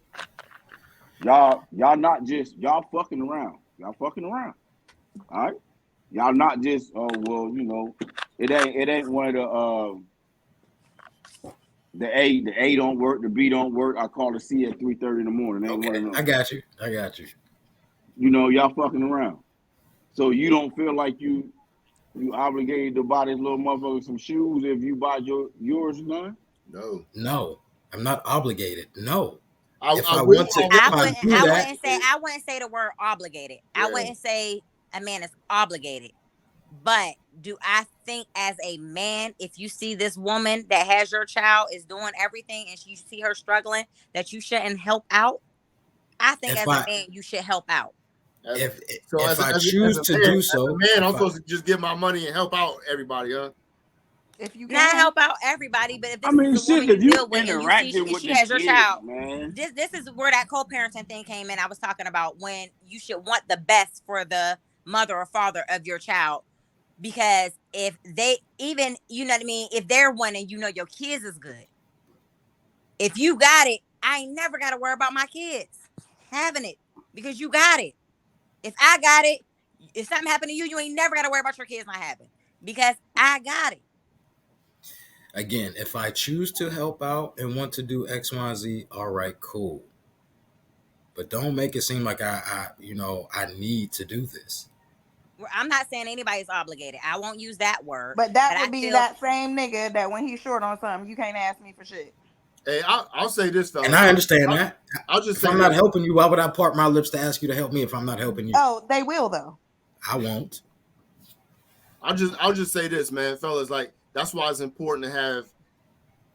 E: Y'all not just y'all fucking around. Y'all fucking around. All right. Y'all not just it ain't one of the A don't work, the B don't work. I call the C at 3:30 in the morning. Ain't one of them.
A: I got you.
E: Y'all fucking around. So you don't feel like you obligated to buy this little motherfucker some shoes if you buy yours done?
B: No,
A: I'm not obligated. No.
D: I wouldn't say the word obligated. I wouldn't say a man is obligated. But do I think as a man, if you see this woman that has your child is doing everything and you see her struggling, that you shouldn't help out? I think a man, you should help out.
A: If I choose to do so,
B: man, I'm supposed to just give my money and help out everybody, huh?
D: If you not help out everybody, but if this is a woman you deal with and you see she has your child, this is where that co-parenting thing came in. I was talking about when you should want the best for the mother or father of your child, because if they even, if they're one and your kids is good, if you got it, I ain't never got to worry about my kids having it because you got it. If I got it, if something happened to you, you ain't never got to worry about your kids not having because I got it.
A: Again, if I choose to help out and want to do X, Y, Z, all right, cool. But don't make it seem like I need to do this.
D: I'm not saying anybody's obligated. I won't use that word.
K: But that would be that same nigga that when he's short on something, you can't ask me for shit.
B: Hey, I'll say this, fella.
A: And I understand that.
B: I'll just
A: say, if I'm not helping you, why would I part my lips to ask you to help me if I'm not helping you?
K: Oh, they will though.
A: I won't.
B: I'll just say this, man, fellas. Like that's why it's important to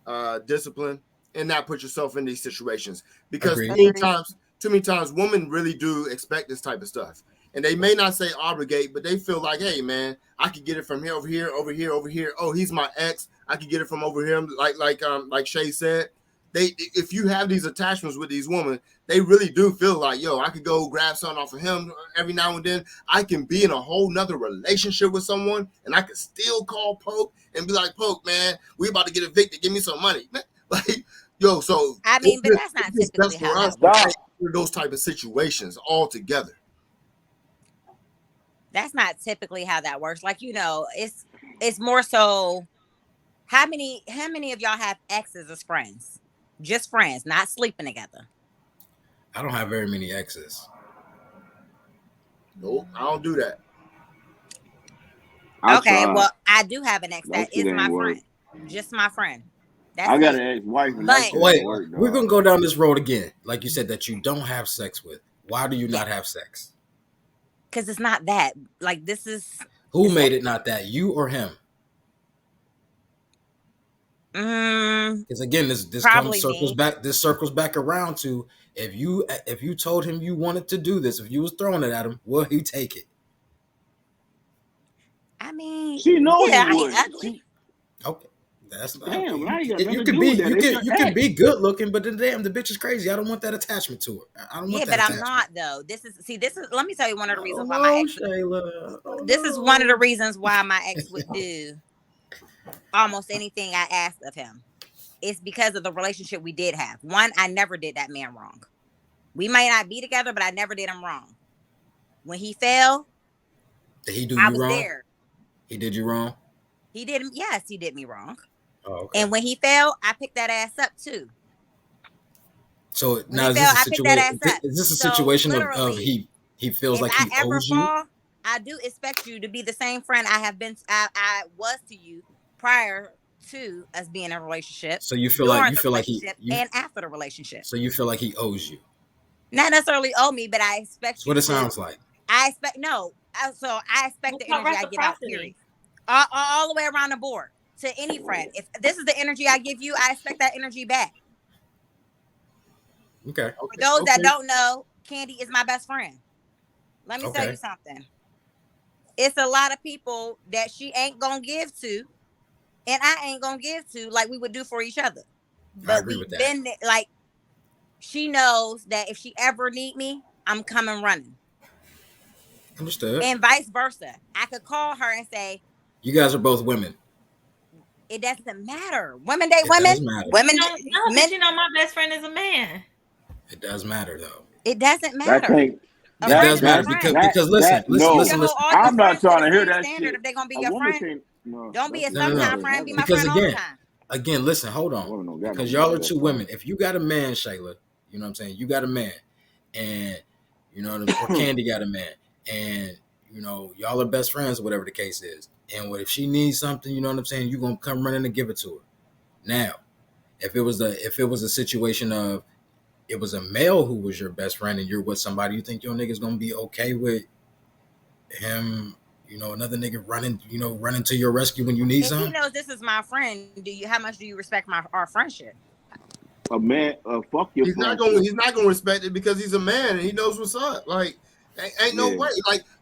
B: have discipline and not put yourself in these situations because too many times, women really do expect this type of stuff. And they may not say obligate, but they feel like, hey, man, I could get it from here, over here, over here, over here. Oh, he's my ex. I could get it from over here. Like Shay said, if you have these attachments with these women, they really do feel like, yo, I could go grab something off of him every now and then. I can be in a whole nother relationship with someone, and I can still call Poke and be like, Poke, man, we about to get evicted. Give me some money, man. Like, yo, so
D: I mean, but that's not typically how
B: us to those type of situations altogether.
D: That's not typically how that works. Like, it's more so how many of y'all have exes as friends? Just friends, not sleeping together.
A: I don't have very many exes.
B: Nope, I don't do that.
D: Well, I do have an ex that is my friend. Just my friend.
E: I got an ex-wife.
A: Wait, we're going to go down this road again. Like you said, that you don't have sex with. Why do you not have sex?
D: Because it's not that. Like, this is...
A: Who made it not that? You or him? Because again, this circles back around to if you told him you wanted to do this, if you was throwing it at him, will he take it?
D: I mean,
E: she knows
D: he
E: would.
A: Okay. That's not.
E: Damn, I ain't got
A: You
E: nothing
A: can
E: to
A: be
E: do with that.
A: you can be good looking, but then damn, the bitch is crazy. I don't want that attachment to her. I don't want that.
D: Yeah, but I'm not though. This is let me tell you one of the reasons why my ex. This is one of the reasons why my ex would do almost anything I asked of him. It's because of the relationship we did have. One, I never did that man wrong. We might not be together, but I never did him wrong. When he fell,
A: did he do you
D: I was
A: wrong?
D: there.
A: He did you wrong?
D: He did. Yes, he did me wrong.
A: Oh, okay.
D: And when he fell, I picked that ass up too.
A: So now
D: is
A: this a situation of he feels like he owes you?
D: I do expect you to be the same friend I was to you prior to us being in a relationship.
A: So you feel like he
D: and after the relationship.
A: So you feel like he owes you?
D: Not necessarily owe me, but I expect.
A: That's what it sounds like.
D: I expect I expect the energy I give out. Period. All the way around the board to any friend. If this is the energy I give you, I expect that energy back.
A: Okay.
D: For those that don't know, Candy is my best friend. Let me tell you something. It's a lot of people that she ain't gonna give to, and I ain't gonna give to like we would do for each other. But we've been like, she knows that if she ever need me, I'm coming running.
A: Understood.
D: And vice versa. I could call her and say,
A: you guys are both women.
D: It doesn't matter. Women date women. Women,
C: men. You know, my best friend is a man.
A: It does matter though.
D: It doesn't matter.
A: It does matter because listen.
E: I'm not trying to hear that shit.
D: If they're gonna be your friend, don't be a sometime friend. Be my friend all the time.
A: Again, listen, hold on. Because y'all are two women. If you got a man, Shayla, you know what I'm saying? You got a man, and you know, or Candy got a man, and you know, y'all are best friends or whatever the case is. And if she needs something, you know what I'm saying, you're gonna come running and give it to her. Now, if it was a situation of it was a male who was your best friend and you're with somebody, you think your nigga's gonna be okay with him, you know, another nigga running to your rescue when you need something?
D: He knows this is my friend. How much do you respect our friendship?
E: A man, fuck your.
B: He's not gonna respect it because he's a man and he knows what's up. Like, ain't no way.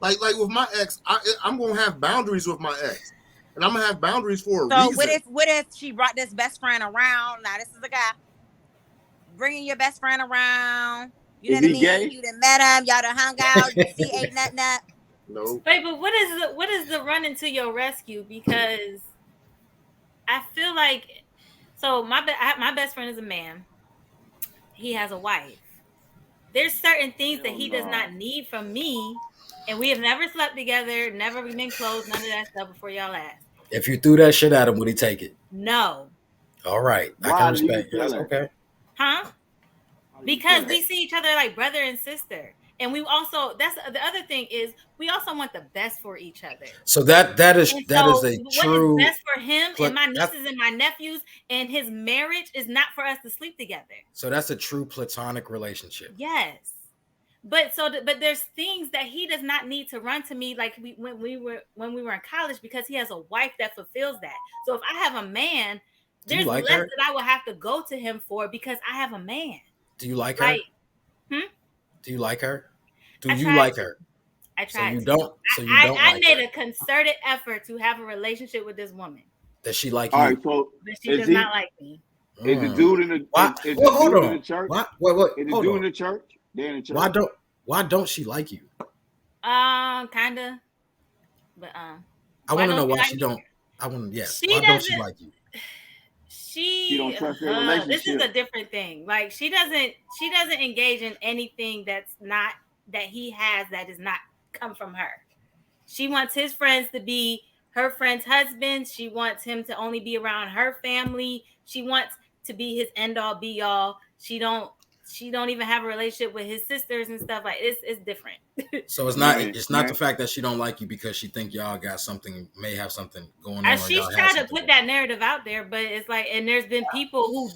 B: Like with my ex, I'm gonna have boundaries with my ex, and I'm gonna have boundaries for a reason.
D: So what if she brought this best friend around? Now this is a guy bringing your best friend around. You know what I mean? Gay? You done met him. Y'all done hung out. You see, ain't nothing up.
B: No.
C: Wait, but what is the running to your rescue? Because I feel like my best friend is a man. He has a wife. There's certain things that he does not need from me, and we have never slept together, never been close, none of that stuff before y'all asked.
A: If you threw that shit at him, would he take it?
C: No.
A: All right, I can respect that. Okay.
C: Huh? Because we see each other like brother and sister. And we also, that's the other thing is we also want the best for each other.
A: So that is a true.
C: What is best for him and my nieces and my nephews and his marriage is not for us to sleep together.
A: So that's a true platonic relationship.
C: Yes. But there's things that he does not need to run to me like when we were in college because he has a wife that fulfills that. So if I have a man, there's less that I will have to go to him for because I have a man.
A: Do you like her? Do you like her? Do you like her?
C: I tried.
A: So you don't.
C: I made a concerted effort to have a relationship with this woman.
A: Does she like you?
E: All right, so
C: but she does not like me.
E: Is the dude in the
A: hold on.
E: In the church?
A: Wait,
E: is the dude in the church? They're in the church.
A: Why don't she like you?
C: Kinda. But
A: I want to know why she don't. I want why don't she like you?
E: She don't trust their relationship.
C: This is a different thing. Like she doesn't engage in anything that's not that he has that does not come from her. She wants his friends to be her friend's husband. She wants him to only be around her family. She wants to be his end all be all. She don't even have a relationship with his sisters and stuff. Like it's different.
A: So it's not the fact that she don't like you because she think y'all got something, may have something going on.
C: She's trying to put that narrative out there, but it's like, and there's been people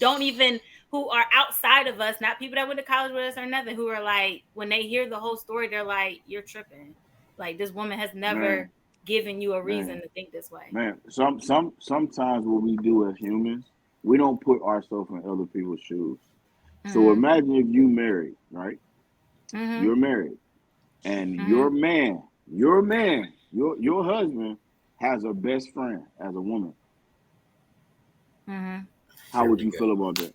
C: who are outside of us, not people that went to college with us or nothing, who are like, when they hear the whole story, they're like, you're tripping. Like this woman has never given you a reason to think this way.
E: Man, sometimes what we do as humans, we don't put ourselves in other people's shoes. Mm-hmm. So imagine if you married, right? Mm-hmm. You're married, and your husband has a best friend as a woman.
C: Mm-hmm.
E: How would you feel about that?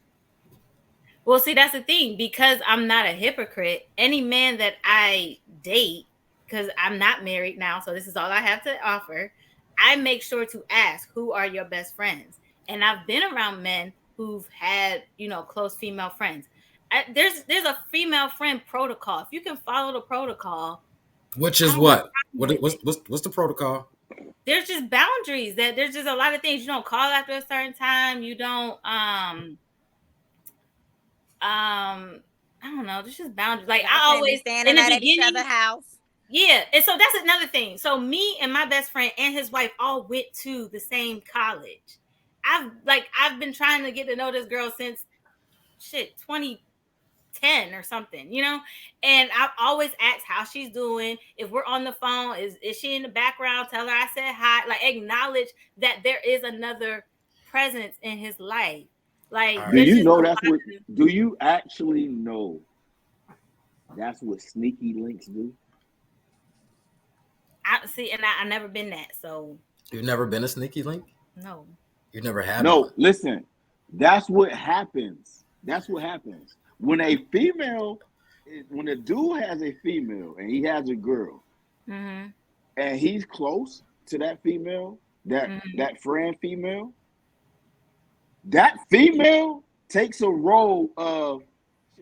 C: Well, see, that's the thing, because I'm not a hypocrite. Any man that I date, because I'm not married now, so this is all I have to offer, I make sure to ask, who are your best friends? And I've been around men who've had, close female friends. There's a female friend protocol. If you can follow the protocol.
A: Which is what? What's the protocol?
C: There's just boundaries. That there's just a lot of things. You don't call after a certain time. You don't I don't know. There's just boundaries. Like I always
D: standing at each other's house.
C: Yeah, and so that's another thing. So me and my best friend and his wife all went to the same college. I've been trying to get to know this girl since 2010 or something, and I've always asked how she's doing. If we're on the phone, is she in the background? Tell her I said hi. Like, acknowledge that there is another presence in his life. Like,
E: do you know that's what? Do you actually know that's what sneaky links do?
C: I see, and I never been that. So
A: you've never been a sneaky link?
C: No.
A: You never had.
E: No,
A: one.
E: Listen. That's what happens. That's what happens when a dude has a female and he has a girl,
C: mm-hmm.
E: and he's close to that female, that friend female. That female takes a role of,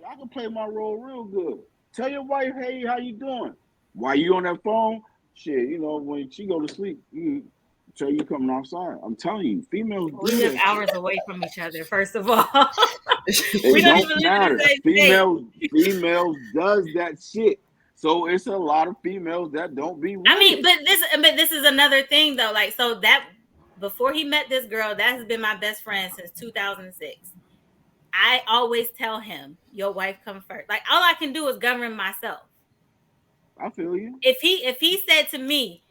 E: I can play my role real good. Tell your wife, hey, how you doing? While you on that phone, when she go to sleep, tell you coming outside. I'm telling you, females.
C: We live hours away from each other. First of all,
E: we don't even matter. Females does that shit. So it's a lot of females that don't be.
C: I mean, but this is another thing though. Like, so that before he met this girl, that has been my best friend since 2006. I always tell him, your wife come first. Like, all I can do is govern myself.
E: I feel you.
C: If he said to me,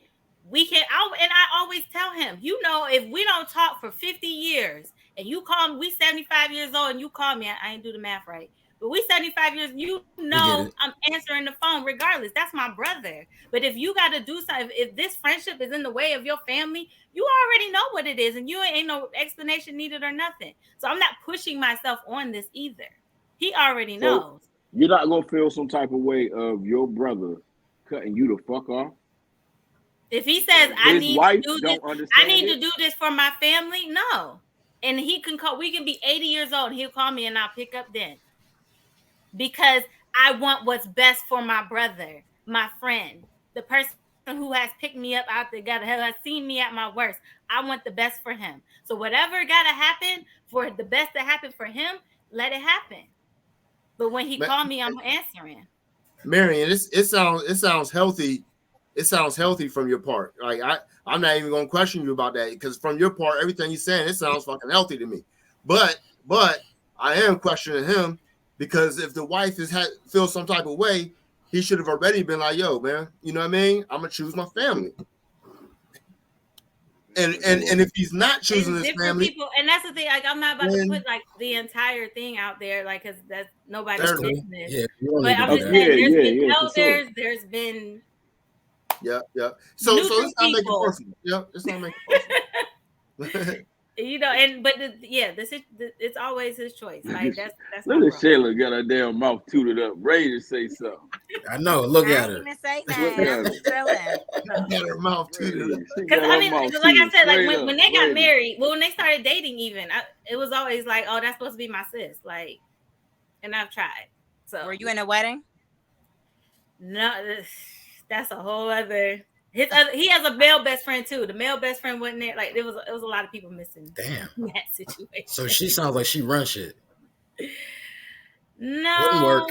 C: we can, and I always tell him, if we don't talk for 50 years and you call me, we 75 years old and you call me, I ain't do the math right, but we 75 years, I'm answering the phone regardless. That's my brother. But if you got to do something, if this friendship is in the way of your family, you already know what it is and you ain't no explanation needed or nothing. So I'm not pushing myself on this either. He already knows.
E: You're not going to feel some type of way of your brother cutting you the fuck off?
C: If he says I need to do this for my family, no. And he can call, we can be 80 years old and he'll call me and I'll pick up then. Because I want what's best for my brother, my friend, the person who has picked me up out together, who has seen me at my worst. I want the best for him. So whatever gotta happen for the best to happen for him, let it happen. But when he called me, I'm answering.
B: Marion, it sounds healthy. It sounds healthy from your part. Like I'm not even gonna question you about that because from your part, everything you're saying, it sounds fucking healthy to me. But I am questioning him because if the wife feels some type of way, he should have already been like, yo, man, you know what I mean? I'm gonna choose my family. And if he's not choosing his family,
C: people, and that's the thing. Like, I'm not about to put like the entire thing out there, like, because that's nobody's business. Yeah, but I'm just saying, there's been elders, there's been.
B: Yeah. So let's not make it personal. Yeah, let's not make it personal.
C: It's always his choice. Like that's.
E: Look at Shayla got her damn mouth tooted up, ready to say something.
A: I know. Look at her.
B: Got her mouth tooted up.
C: Because I mean, like I said, like when they got married, when they started dating, even it was always like, oh, that's supposed to be my sis. Like, and I've tried. So,
D: were you in a wedding?
C: No, that's a whole other. He has a male best friend too. The male best friend wasn't there. Like it was a lot of people missing.
A: Damn.
C: In that situation.
A: So she sounds like she runs shit.
C: No,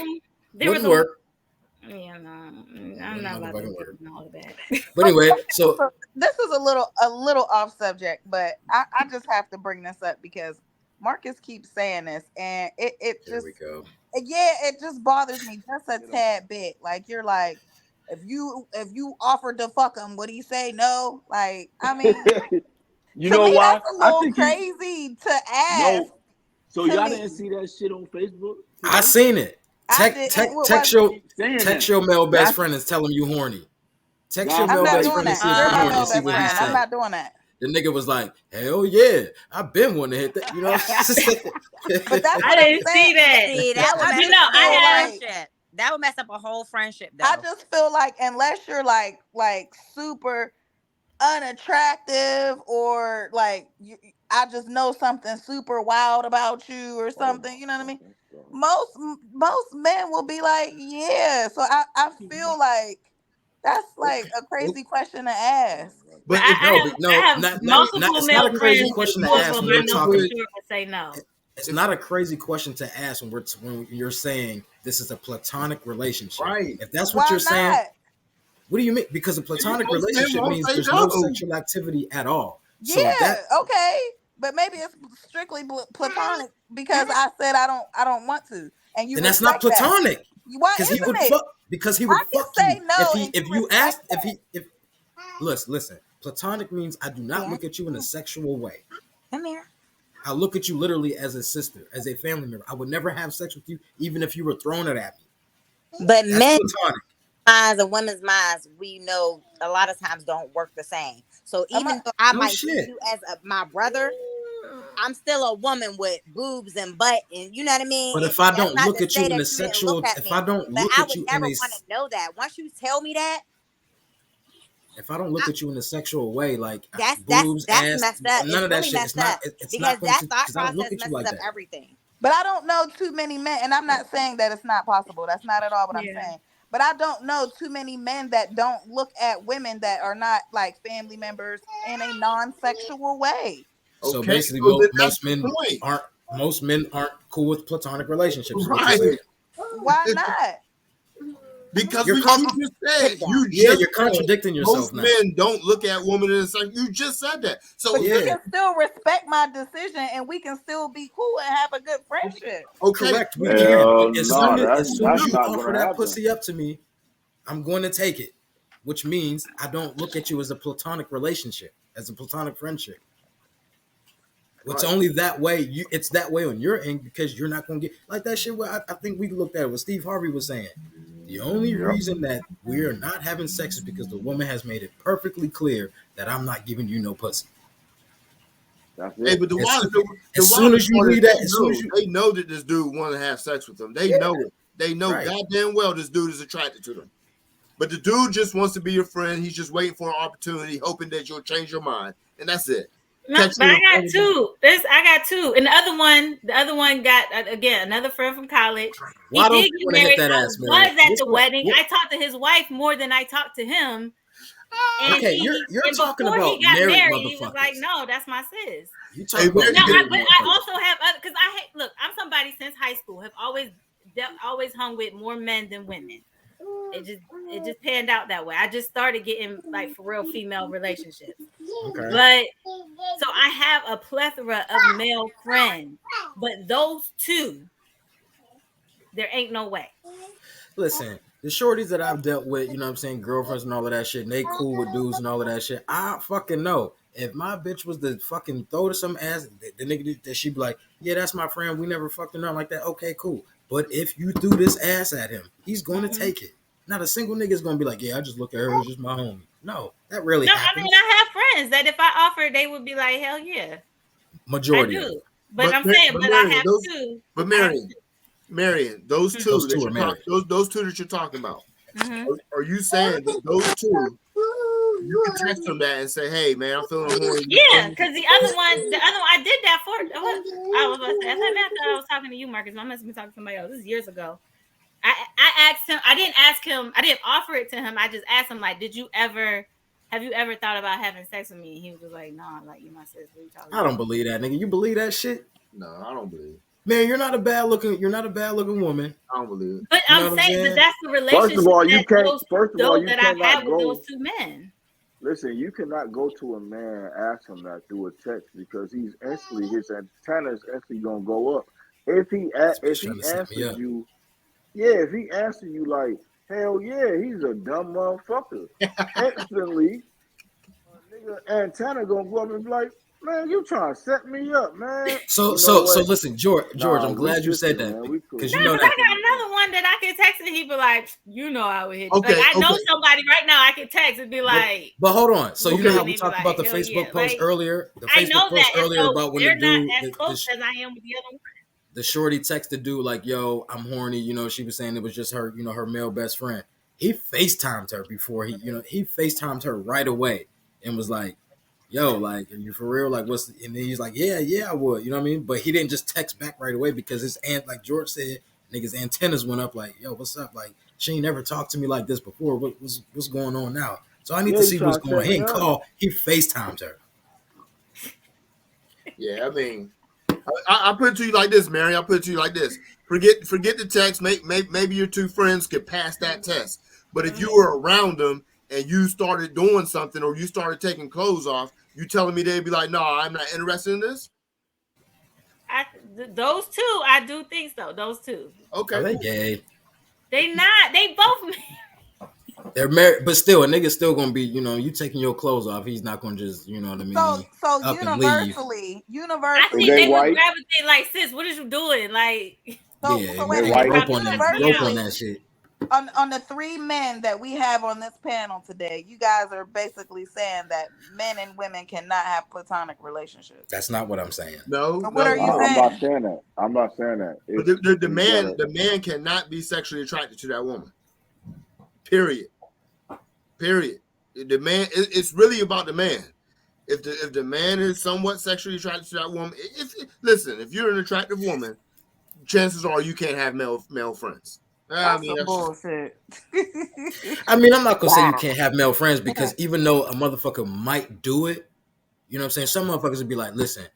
A: Wouldn't work.
C: Yeah, no, I'm not about to work all that.
A: But anyway, so
K: this is a little off subject, but I just have to bring this up because Marcus keeps saying this, and it just it just bothers me just a tad bit. Like you're like. If you offered to fuck him, would he say no? Like, I mean,
E: you know why?
K: That's a little crazy to ask.
E: No. So y'all didn't see that shit on Facebook?
A: I seen it. Text your male best friend and tell him you horny. Text your male best friend and see if you're horny. See what he said.
K: I'm not doing that.
A: The nigga was like, hell yeah, I've been wanting to hit that. You know,
C: I didn't see that.
D: See, that would
C: You know, I have.
D: That would mess up a whole friendship, though.
K: I just feel like unless you're like super unattractive or like I just know something super wild about you or something, you know what I mean? Most men will be like, yeah. So I feel like that's like a crazy question to ask.
A: But it's not a crazy question to ask when we're talking.
C: Say no.
A: It's not a crazy question to ask when you're saying this is a platonic relationship.
B: Right.
A: If that's what you're saying, what do you mean? Because a platonic relationship means there's no sexual activity at all.
K: Yeah, okay. But maybe it's strictly platonic because I said I don't want to. And
A: that's not platonic.
K: Why isn't it?
A: Because he would fuck
K: say
A: you.
K: No
A: if you asked, if listen, platonic means I do not look at you in a sexual way.
D: Come here.
A: I look at you literally as a sister, as a family member. I would never have sex with you, even if you were throwing it at me.
D: But men's minds and women's minds, we know a lot of times don't work the same. So even though I might see you as my brother, I'm still a woman with boobs and butt, and you know what I mean.
A: But if I don't look at you in a sexual, if I don't look at you in a,
D: I would never want to know that. Once you tell me that.
A: If I don't look at you in a sexual way, like
D: that's
A: boobs, ass,
D: messed up.
A: None of that shit. It's not. It's not
D: because
A: going
D: that
A: to.
D: thought
A: I don't look
D: process
A: at you like
D: messes up
A: that.
D: everything.
K: But I don't know too many men, and I'm not saying that it's not possible. That's not at all what I'm saying. But I don't know too many men that don't look at women that are not like family members in a non-sexual way.
A: So basically, most men aren't cool with platonic relationships.
B: Right.
K: Why not?
B: Because
A: you
B: just said
A: you're contradicting yourself.
B: Most men don't look at women in the same. You just said that. So
K: but you can still respect my decision, and we can still be cool and have a good friendship.
B: Okay,
A: correct. We can. As soon as you offer that
E: happen.
A: Pussy up to me, I'm going to take it. Which means I don't look at you as a platonic relationship, as a platonic friendship. It's only that way. It's that way on your end because you're not going to get like that shit. Where I think we looked at it. What Steve Harvey was saying. The only reason that we are not having sex is because the woman has made it perfectly clear that I'm not giving you no pussy.
B: Hey, but
A: as soon as you leave that,
B: they know that this dude want to have sex with them. They know it. They know goddamn well this dude is attracted to them. But the dude just wants to be your friend. He's just waiting for an opportunity, hoping that you'll change your mind, and that's it.
C: No, but I got two. I got two, and the other one got again another friend from college.
A: Why don't you want to hit that ass, man?
C: Was at the wedding. I talked to his wife more than I talked to him. And
A: okay, you're talking about married motherfuckers.
C: He was like, "No, that's my sis."
A: You talking about?
C: But I also have other because look. I'm somebody since high school have always hung with more men than women. It just panned out that way. I just started getting like for real female relationships.
A: Okay.
C: But so I have a plethora of male friends, but those two, there ain't no way.
A: Listen, the shorties that I've dealt with, you know what I'm saying, girlfriends and all of that shit, and they cool with dudes and all of that shit. I fucking know. If my bitch was to fucking throw to some ass, the nigga that she'd be like, yeah, that's my friend. We never fucked around like that. Okay, cool. But if you threw this ass at him, he's going to take it. Not a single nigga is going to be like, yeah, I just look at her as just my homie. No, that really happens.
C: I mean, I have friends that if I offered, they would be like, hell yeah.
A: Majority.
C: I do. But I'm saying, but I have two.
B: But Marion, those two that you're talking about, are you saying that those two, you can text them that and say, hey, man, I'm feeling horny.
C: Yeah, because the other one, I did that for, I was about to say, I thought I was talking to you, Marcus. I must have been talking to somebody else. This is years ago. I asked him, I didn't offer it to him. I just asked him, like, have you ever thought about having sex with me? And he was just like, no, like, you my sister.
A: I don't believe that, nigga. You believe that shit?
B: No, I don't believe it.
A: Man, you're not a bad looking woman.
B: I don't believe it.
C: But I'm saying that that's the relationship.
E: First of all, you
C: I've had with those two men.
E: Listen, you cannot go to a man and ask him that through a text because his antennas instantly gonna go up. If he answers you, if he answers you like, hell yeah, he's a dumb motherfucker. Instantly, nigga antenna gonna go up and be like, Man, you trying to set me up, man.
A: So listen, George, I'm glad you said that because you know that.
C: I got another one that I can text and he be like, you know, I would hit. Okay, like, I know somebody right now I can text and be like.
A: But hold on. So you know how we talked about the Facebook post earlier? The Facebook post earlier about when the dude,
C: not as close as I am with the other one.
A: The shorty texted dude like, "Yo, I'm horny." You know, she was saying it was just her, her male best friend. He FaceTimed her before he FaceTimed her right away and was like, yo, like, are you for real? Like, what's, and then he's like, yeah, I would, you know what I mean? But he didn't just text back right away because his like George said, niggas' antennas went up like, yo, what's up? Like, she ain't never talked to me like this before. What's going on now? So I need to see what's going on. He didn't call, he FaceTimed her.
B: Yeah, I mean, I put it to you like this, Mary. I put it to you like this. Forget the text. Maybe your two friends could pass that test. But if you were around them and you started doing something or you started taking clothes off, you telling me they'd be like, no, I'm not interested in this?
C: Those two, I do think so. Those two.
B: Okay.
A: Are they gay?
C: They not. They both.
A: They're married, but still, a nigga's still gonna be, you taking your clothes off. He's not gonna just, you know what I mean.
K: So universally,
C: I think they would gravitate like, sis, what is you doing? Like,
K: so wait,
A: rope on that shit.
K: On the three men that we have on this panel today, you guys are basically saying that men and women cannot have platonic relationships.
A: That's not what I'm saying.
B: No.
K: So what are you saying?
E: I'm not saying that.
B: The man cannot be sexually attracted to that woman. Period. The man, it's really about the man. If the man is somewhat sexually attracted to that woman, if you're an attractive woman, chances are you can't have male friends.
K: That's bullshit.
A: I mean, I'm not gonna say you can't have male friends because even though a motherfucker might do it, you know what I'm saying? Some motherfuckers would be like, listen,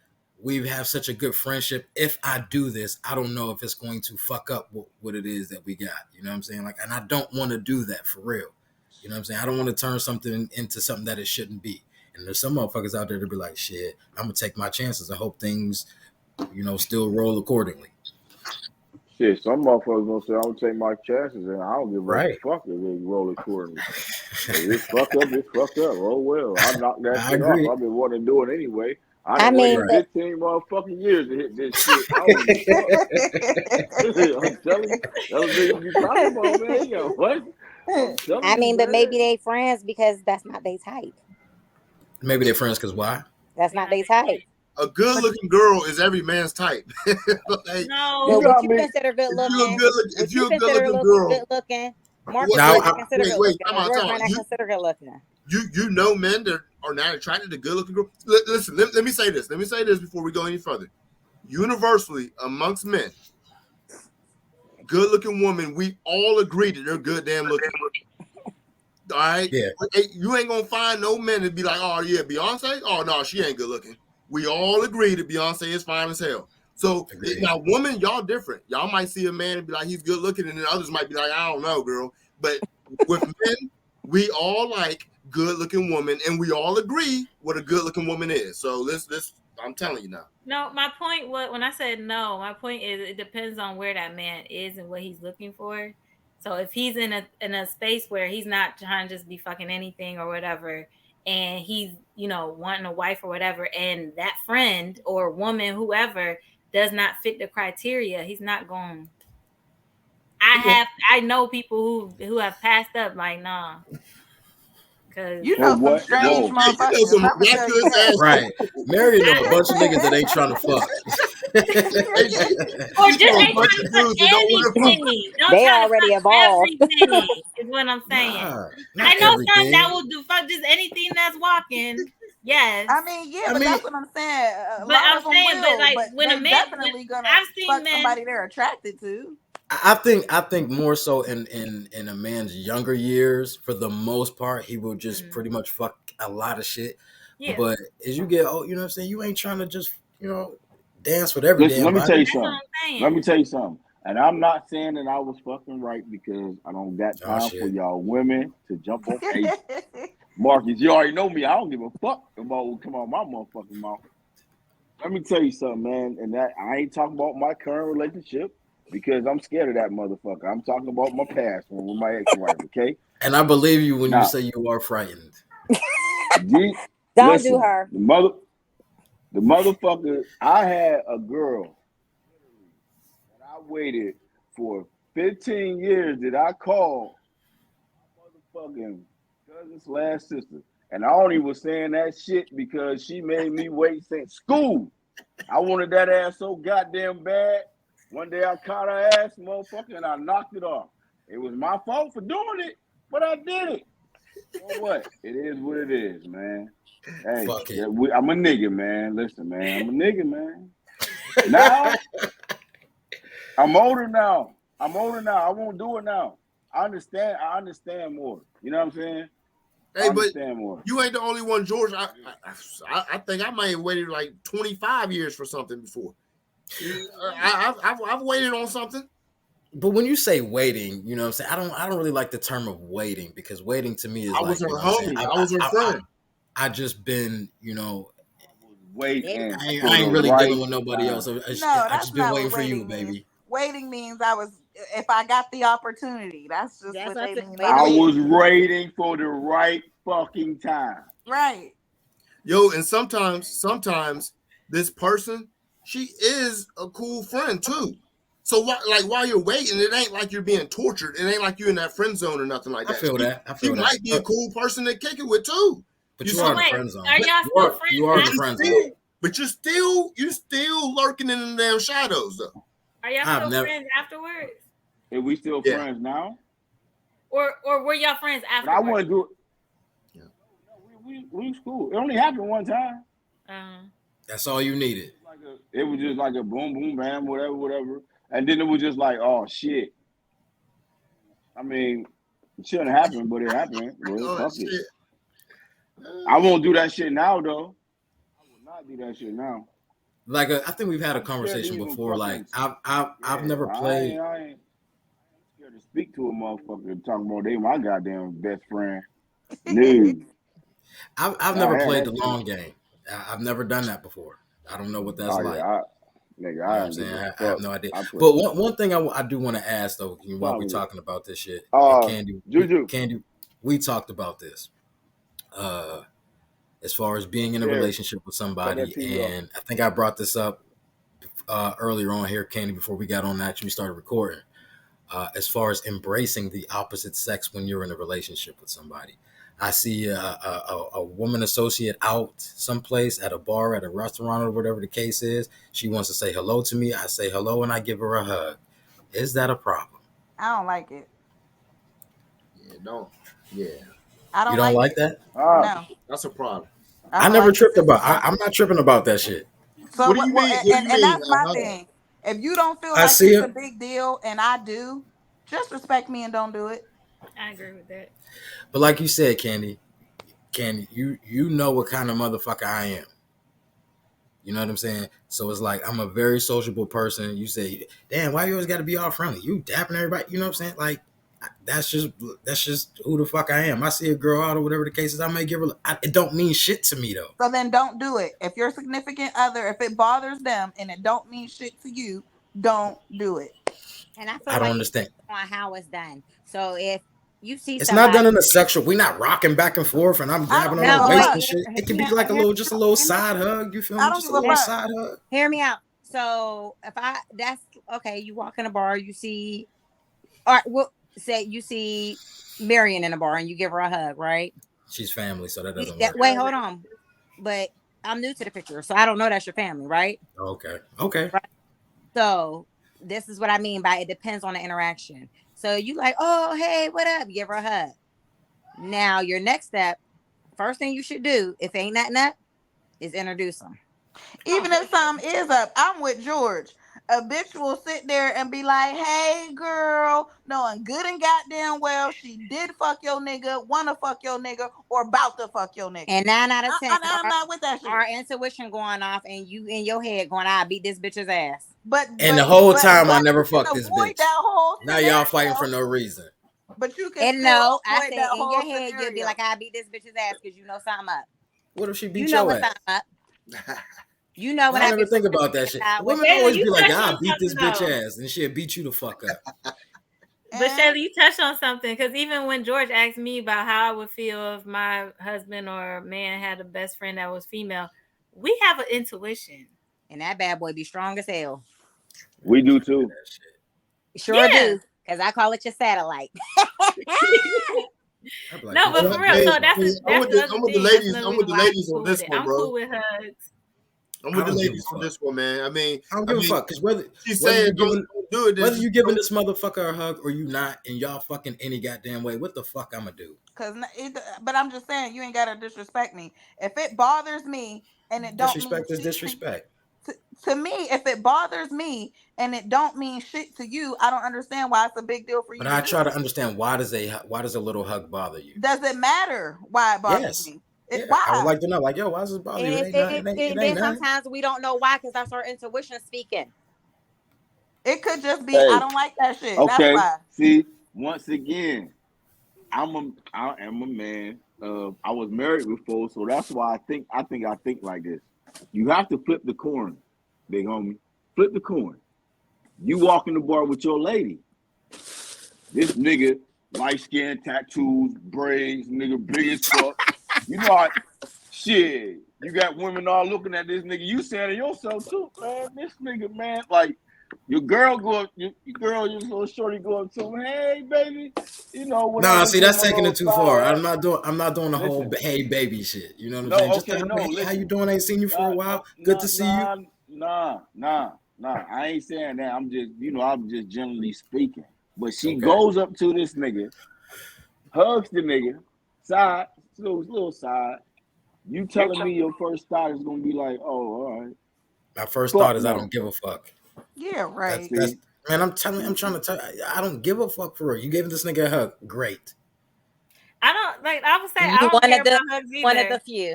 A: we have such a good friendship. If I do this, I don't know if it's going to fuck up what it is that we got. You know what I'm saying? Like, and I don't want to do that for real. You know what I'm saying? I don't want to turn something into something that it shouldn't be. And there's some motherfuckers out there to be like, shit, I'm gonna take my chances and hope things, still roll accordingly.
E: Shit, some motherfuckers gonna say I'm gonna take my chances and I don't give a fuck if they roll accordingly. If it's fucked up, it's fucked up. Oh well, I knocked that shit off. I've been wanting to do it anyway. I mean, 15 motherfucking years to hit this shit. I'm telling you, that was what you talking about, man. Yo, what?
D: I mean, but maybe they friends because that's not their type.
A: Maybe they're friends because why?
D: That's not their type.
B: A good-looking girl is every man's type.
D: Like, no, would you consider good looking?
B: If you're a good-looking girl,
D: good looking, Mark consider good looking.
B: You know men that are not attracted to good-looking girls. Listen, let me say this. Let me say this before we go any further. Universally, amongst men, good-looking women, we all agree that they're good damn looking. All right?
A: Yeah.
B: You ain't gonna find no men that be like, oh yeah, Beyonce? Oh no, she ain't good looking. We all agree that Beyonce is fine as hell. So now, women, y'all different. Y'all might see a man and be like, he's good looking, and then others might be like, I don't know, girl. But with men, we all like good looking women, and we all agree what a good looking woman is. So this I'm telling you now.
C: No, my point was when I said no, my point is it depends on where that man is and what he's looking for. So if he's in a space where he's not trying to just be fucking anything or whatever, and he's, wanting a wife or whatever, and that friend or woman, whoever, does not fit the criteria, he's not going. I know people who have passed up like, nah. Cause
K: some strange motherfuckers.
A: Right. Mary know a bunch of niggas that ain't trying to fuck.
C: Or just ain't trying to fuck anything.
D: They already evolved.
C: Is what I'm saying. I know some that will do fuck just anything that's walking. Yes.
K: I mean, but that's what I'm saying.
C: But when a man,
K: definitely gonna fuck somebody they're attracted to.
A: I think more so in a man's younger years, for the most part, he will just pretty much fuck a lot of shit. Yeah. But as you get old, you know what I'm saying, you ain't trying to just, dance with every damn
E: Let me
A: body.
E: tell you something. And I'm not saying that I was fucking right because I don't got time for y'all women to jump on face. Marcus, you already know me. I don't give a fuck about what come out my motherfucking mouth. Let me tell you something, man. And that I ain't talking about my current relationship because I'm scared of that motherfucker. I'm talking about my past one with my ex-wife, okay?
A: And I believe you when you say you are frightened.
D: Don't do her.
E: The motherfucker, I had a girl that I waited for 15 years that I called my motherfucking cousin / sister. And I only was saying that shit because she made me wait since school. I wanted that ass so goddamn bad. One day I caught her ass, motherfucker, and I knocked it off. It was my fault for doing it, but I did it. You know what? It is what it is, man. Hey, I'm a nigga, man. Listen, man, I'm a nigga, man. Now, I'm older now. I won't do it now. I understand more. You know what I'm saying?
B: Hey, but you ain't the only one, George. I think I might have waited like 25 years for something before. I've waited on something.
A: But when you say waiting, you know what I'm saying? I don't really like the term of waiting, because waiting to me is I was her friend. I just been,
E: waiting.
A: I ain't really dealing with nobody else. I just been waiting for you, baby.
K: Waiting means if I got the opportunity. That's just what they mean.
E: I was waiting for the right fucking time.
K: Right.
B: Yo, and sometimes this person, she is a cool friend too. So while you're waiting, it ain't like you're being tortured. It ain't like you're in that friend zone or nothing like that.
A: I feel that.
B: She might be a cool person to kick it with too.
A: But you are in the friend zone.
C: Are y'all still friends?
A: You are in the friend zone.
B: But you're still lurking in the damn shadows though.
C: Are y'all still friends afterwards?
E: Are we still friends now?
C: Or were y'all friends afterwards?
E: But I wouldn't do it. Yeah. We was cool. It only happened one time.
A: That's all you needed.
E: It was just like a boom, boom, bam, whatever. And then it was just like, oh shit. I mean, it shouldn't happen, but it happened. Well, fuck it. I won't do that shit now, though. I will not do that shit now.
A: Like I think we've had a conversation before. Like I've never played.
E: I ain't scared to speak to a motherfucker and talk about they my goddamn best friend. Dude.
A: I've never played the long game. I've never done that before. I don't know what that's like. I have no idea. But one thing I do want to ask though, while we're talking about this shit, Candy, we talked about this. As far as being in a relationship with somebody, and I think I brought this up earlier on here, Candy, before we got on actually started recording. As far as embracing the opposite sex when you're in a relationship with somebody. I see a woman associate out someplace at a bar, at a restaurant, or whatever the case is. She wants to say hello to me. I say hello and I give her a hug. Is that a problem?
K: I don't like it.
B: Yeah.
K: I don't.
A: You don't like that?
K: No.
B: That's a problem.
A: I never tripped about. I'm not tripping about that shit.
K: So what do you mean? And that's my thing. If you don't feel like it's a big deal, and I do, just respect me and don't do it.
C: I agree with that.
A: But like you said, Candy, you know what kind of motherfucker I am. You know what I'm saying? So it's like I'm a very sociable person. You say, damn, why you always got to be all friendly? You dapping everybody. You know what I'm saying? Like that's just who the fuck I am. I see a girl out or whatever the case is, I may give her. It don't mean shit to me though.
K: So then don't do it. If your significant other, if it bothers them and it don't mean shit to you, don't do it.
D: And I
A: don't understand
D: on how it's done. So if you see
A: it's not done in a sexual. We're not rocking back and forth, and I'm grabbing on her waist and shit. It can be like a little side hug. You feel me? Just a little side hug.
D: Hear me out. So if that's okay. You walk in a bar, you see, all right. Well, say you see Marion in a bar, and you give her a hug, right?
A: She's family, so that doesn't work.
D: Wait, hold on. But I'm new to the picture, so I don't know that's your family, right?
A: Okay.
D: Right. So this is what I mean by it depends on the interaction. So you like, oh, hey, what up? Give her a hug. Now, your next step, first thing you should do, if ain't nothing up, is introduce them.
K: Even if something is up, I'm with George. A bitch will sit there and be like, hey, girl, knowing good and goddamn well she did fuck your nigga, want to fuck your nigga, or about to fuck your nigga.
D: And 9 out of 10,
K: I'm not with that shit.
D: Our intuition going off and you in your head going, I beat this bitch's ass.
A: The whole time I never fucked this bitch. Now y'all fighting for no reason.
K: But you can
D: I said in your head you'll be like, I beat this bitch's ass because you know something up.
A: What if she beat your ass?
D: Up. You know when
A: I never think about that shit. Women always be like, I beat this bitch ass, and she'll beat you the fuck up.
C: But Shelly, you touched on something, because even when George asked me about how I would feel if my husband or man had a best friend that was female, we have an intuition.
D: And that bad boy be strong as hell.
E: We do too.
D: Sure do. Because I call it your satellite.
C: No, but for real, so
B: I'm with the ladies. I'm with the ladies on this one,
C: I'm
B: bro.
C: cool with hugs.
B: I'm with the ladies on this one, man. I mean,
A: I don't give a fuck because whether
B: she's saying don't do it,
A: whether you giving this motherfucker a hug or you not, and y'all fucking any goddamn way, what the fuck I'ma do?
K: But I'm just saying, you ain't gotta disrespect me. If it bothers me and it don't
A: disrespect is disrespect.
K: To me, if it bothers me and it don't mean shit to you, I don't understand why it's a big deal for you.
A: But I try to understand why does a little hug bother you?
K: Does it matter why it bothers me?
A: Yeah, why? I would like to know, like, yo, why does it bother you?
D: Then sometimes we don't know why, because that's our intuition speaking.
K: It could just be I don't like that shit.
E: Okay.
K: That's why.
E: See, once again, I am a man. I was married before, so that's why I think like this. You have to flip the coin, big homie. Flip the coin. You walk in the bar with your lady. This nigga, light skin, tattoos, braids, nigga big as fuck. You know how, shit, you got women all looking at this nigga. You saying to yourself too, man, this nigga, man, like your girl go up, your little shorty go up to him, hey baby, you know.
A: Nah, see, that's taking it too far. I'm not doing the whole hey baby shit. You know what I'm saying? Just how you doing? I ain't seen you for a while. Good to see you.
E: Nah. I ain't saying that. I'm just generally speaking. But she goes up to this nigga, hugs the nigga, side, little side. You telling me your first thought is gonna be like, oh, all right.
A: My first thought is I don't give a fuck.
K: Yeah, right.
A: Man, I'm trying to tell you, I don't give a fuck for real. You gave this nigga a hug, great.
C: I don't like. I would say I don't care about hugs either.
D: One of the few.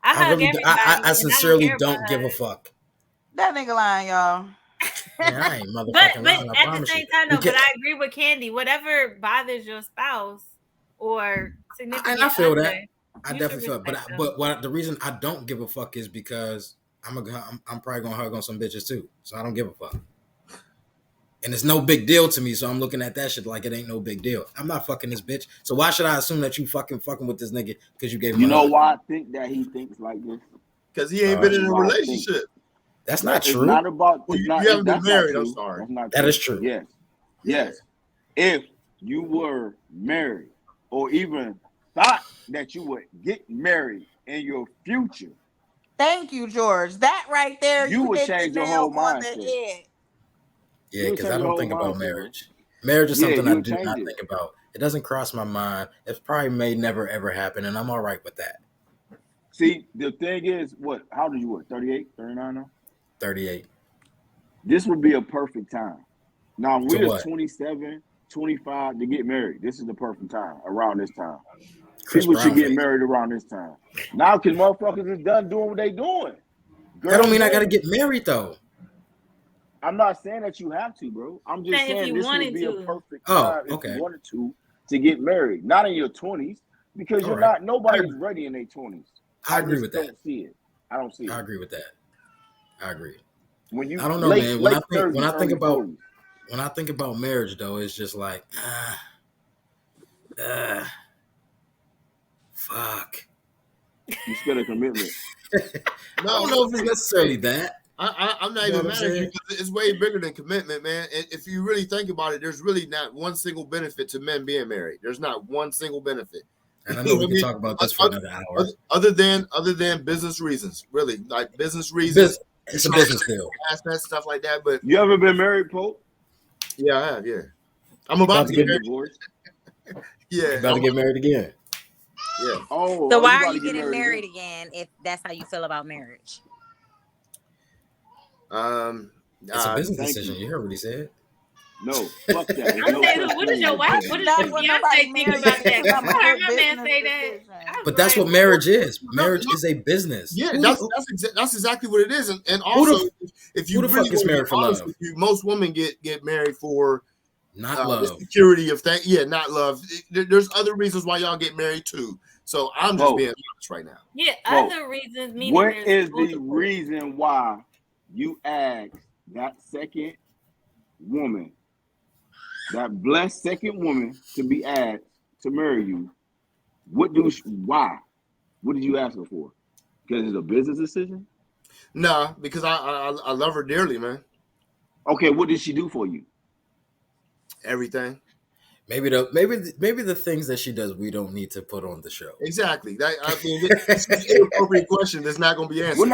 C: I hug everybody.
A: I sincerely don't give a fuck.
K: That nigga lying, y'all.
A: Man, I ain't motherfucking lying.
C: But at the same time, though, but I agree with Candy. Whatever bothers your spouse or significant
A: and I feel
C: other,
A: that. I definitely feel it. But what the reason I don't give a fuck is because I'm probably gonna hug on some bitches too. So I don't give a fuck. And it's no big deal to me, so I'm looking at that shit like it ain't no big deal. I'm not fucking this bitch. So why should I assume that you fucking with this nigga because you gave him
E: a hug? Why I think that he thinks like this?
B: Because he ain't been in a relationship.
A: That's not true.
E: It's not about
B: you haven't been married. I'm sorry.
A: That is true.
E: Yes. If you were married or even thought that you would get married in your future.
K: Thank you, George. That right there,
E: you would change your whole mindset.
A: Yeah, because I don't think about marriage. Marriage is something I do not think about. It doesn't cross my mind. It probably may never ever happen, and I'm all right with that.
E: See, the thing is, how old are you, 38, 39 now?
A: 38.
E: This would be a perfect time. Now, we're 27, 25 to get married. This is the perfect time, around this time. People should get married around this time. Now, because motherfuckers is done doing what they doing.
A: That don't mean I got to get married, though.
E: I'm not saying that you have to, bro. I'm just saying this would be a perfect time if you wanted to get married. Not in your 20s, because nobody's ready in their 20s.
A: I agree with that.
E: I don't see it. I don't see it.
A: I agree with that. I agree.
E: I
A: don't know, man. When I think about marriage, though, it's just like, fuck.
E: You scared of commitment?
A: I don't know if it's necessarily that.
B: I'm not even mad at you because it's way bigger than commitment, man. And if you really think about it, there's really not one single benefit to men being married. There's not one single benefit.
A: And I know we can talk about this for another hour.
B: Other than business reasons, really, like business reasons.
A: It's a business deal.
B: Stuff like that. But
E: you ever been married, Pope?
B: Yeah, I have. Yeah, I'm about to get married. Yeah,
A: about to get married again.
B: Yeah.
E: Oh.
D: So why are you getting married again if that's how you feel about marriage?
A: It's a business decision. You heard what he said.
E: No, fuck that.
C: What is your wife? What is your fiance think about that? I heard my man say that.
A: But that's what marriage is. Marriage is a business.
B: Yeah, that's exactly what it is. And also, if you really
A: is married for love?
B: Most women get married for
A: not love,
B: the security of things. Yeah, not love. There's other reasons why y'all get married too. So I'm just being honest right now.
C: Yeah, other reasons. Meaning
E: what is the reason why you ask that second woman, that blessed second woman, to be asked to marry you? Why? What did you ask her for? Because it's a business decision?
B: Nah, because I love her dearly, man.
E: Okay, what did she do for you?
B: Everything.
A: Maybe the things that she does we don't need to put on the show.
B: Exactly. I mean, this is an inappropriate question that's not going to be answered.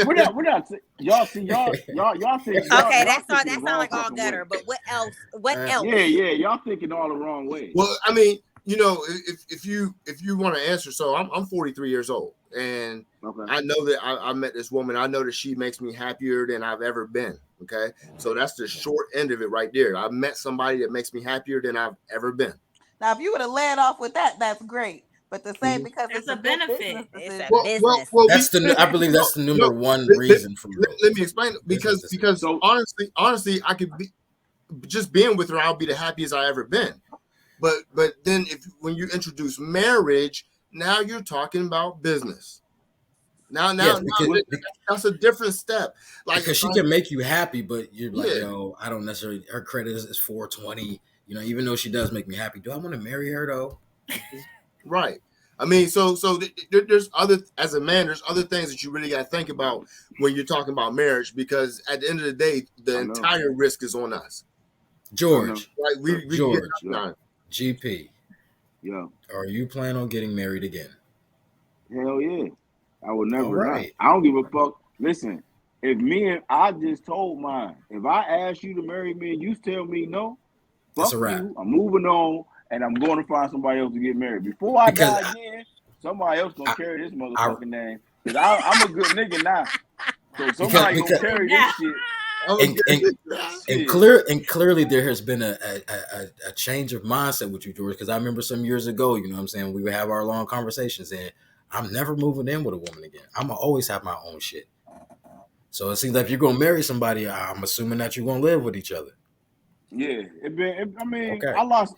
E: We're not. Y'all think.
D: Okay, that sounds like all gutter. But what else? What else?
E: Yeah. Y'all thinking all the wrong way.
B: Well, I mean, you know, if you want to answer, so I'm 43 years old, and I know that I met this woman. I know that she makes me happier than I've ever been. Okay, so that's the short end of it right there. I met somebody that makes me happier than I've ever been.
K: Now, if you would have led off with that, that's great. But to say because it's a benefit,
A: I believe that's the number one reason for me.
B: Let me explain it. Because honestly, I could be just being with her, I'll be the happiest I ever been. But then when you introduce marriage, now you're talking about business. Now that's a different step. Like,
A: because she can make you happy, but you're like, yo, I don't necessarily. Her credit is 420. You know, even though she does make me happy, do I want to marry her though?
B: Right. I mean, so there's other, as a man, there's other things that you really got to think about when you're talking about marriage, because at the end of the day, the entire risk is on us.
A: George,
B: like we
A: George,
B: get
A: GP.
E: Yeah.
A: Are you planning on getting married again?
E: Hell yeah. I would never.
A: Right.
E: I don't give a fuck. Listen, I just told mine. If I ask you to marry me and you tell me no, fuck you. I'm moving on, and I'm going to find somebody else to get married. Before I die again, somebody else gonna carry this motherfucking name. Because I'm a good nigga now. So somebody gonna carry this shit.
A: And clearly there has been a change of mindset with you, George, because I remember some years ago, you know what I'm saying, we would have our long conversations, and I'm never moving in with a woman again. I'm going to always have my own shit. So it seems like if you're going to marry somebody, I'm assuming that you're going to live with each other.
E: Yeah. I lost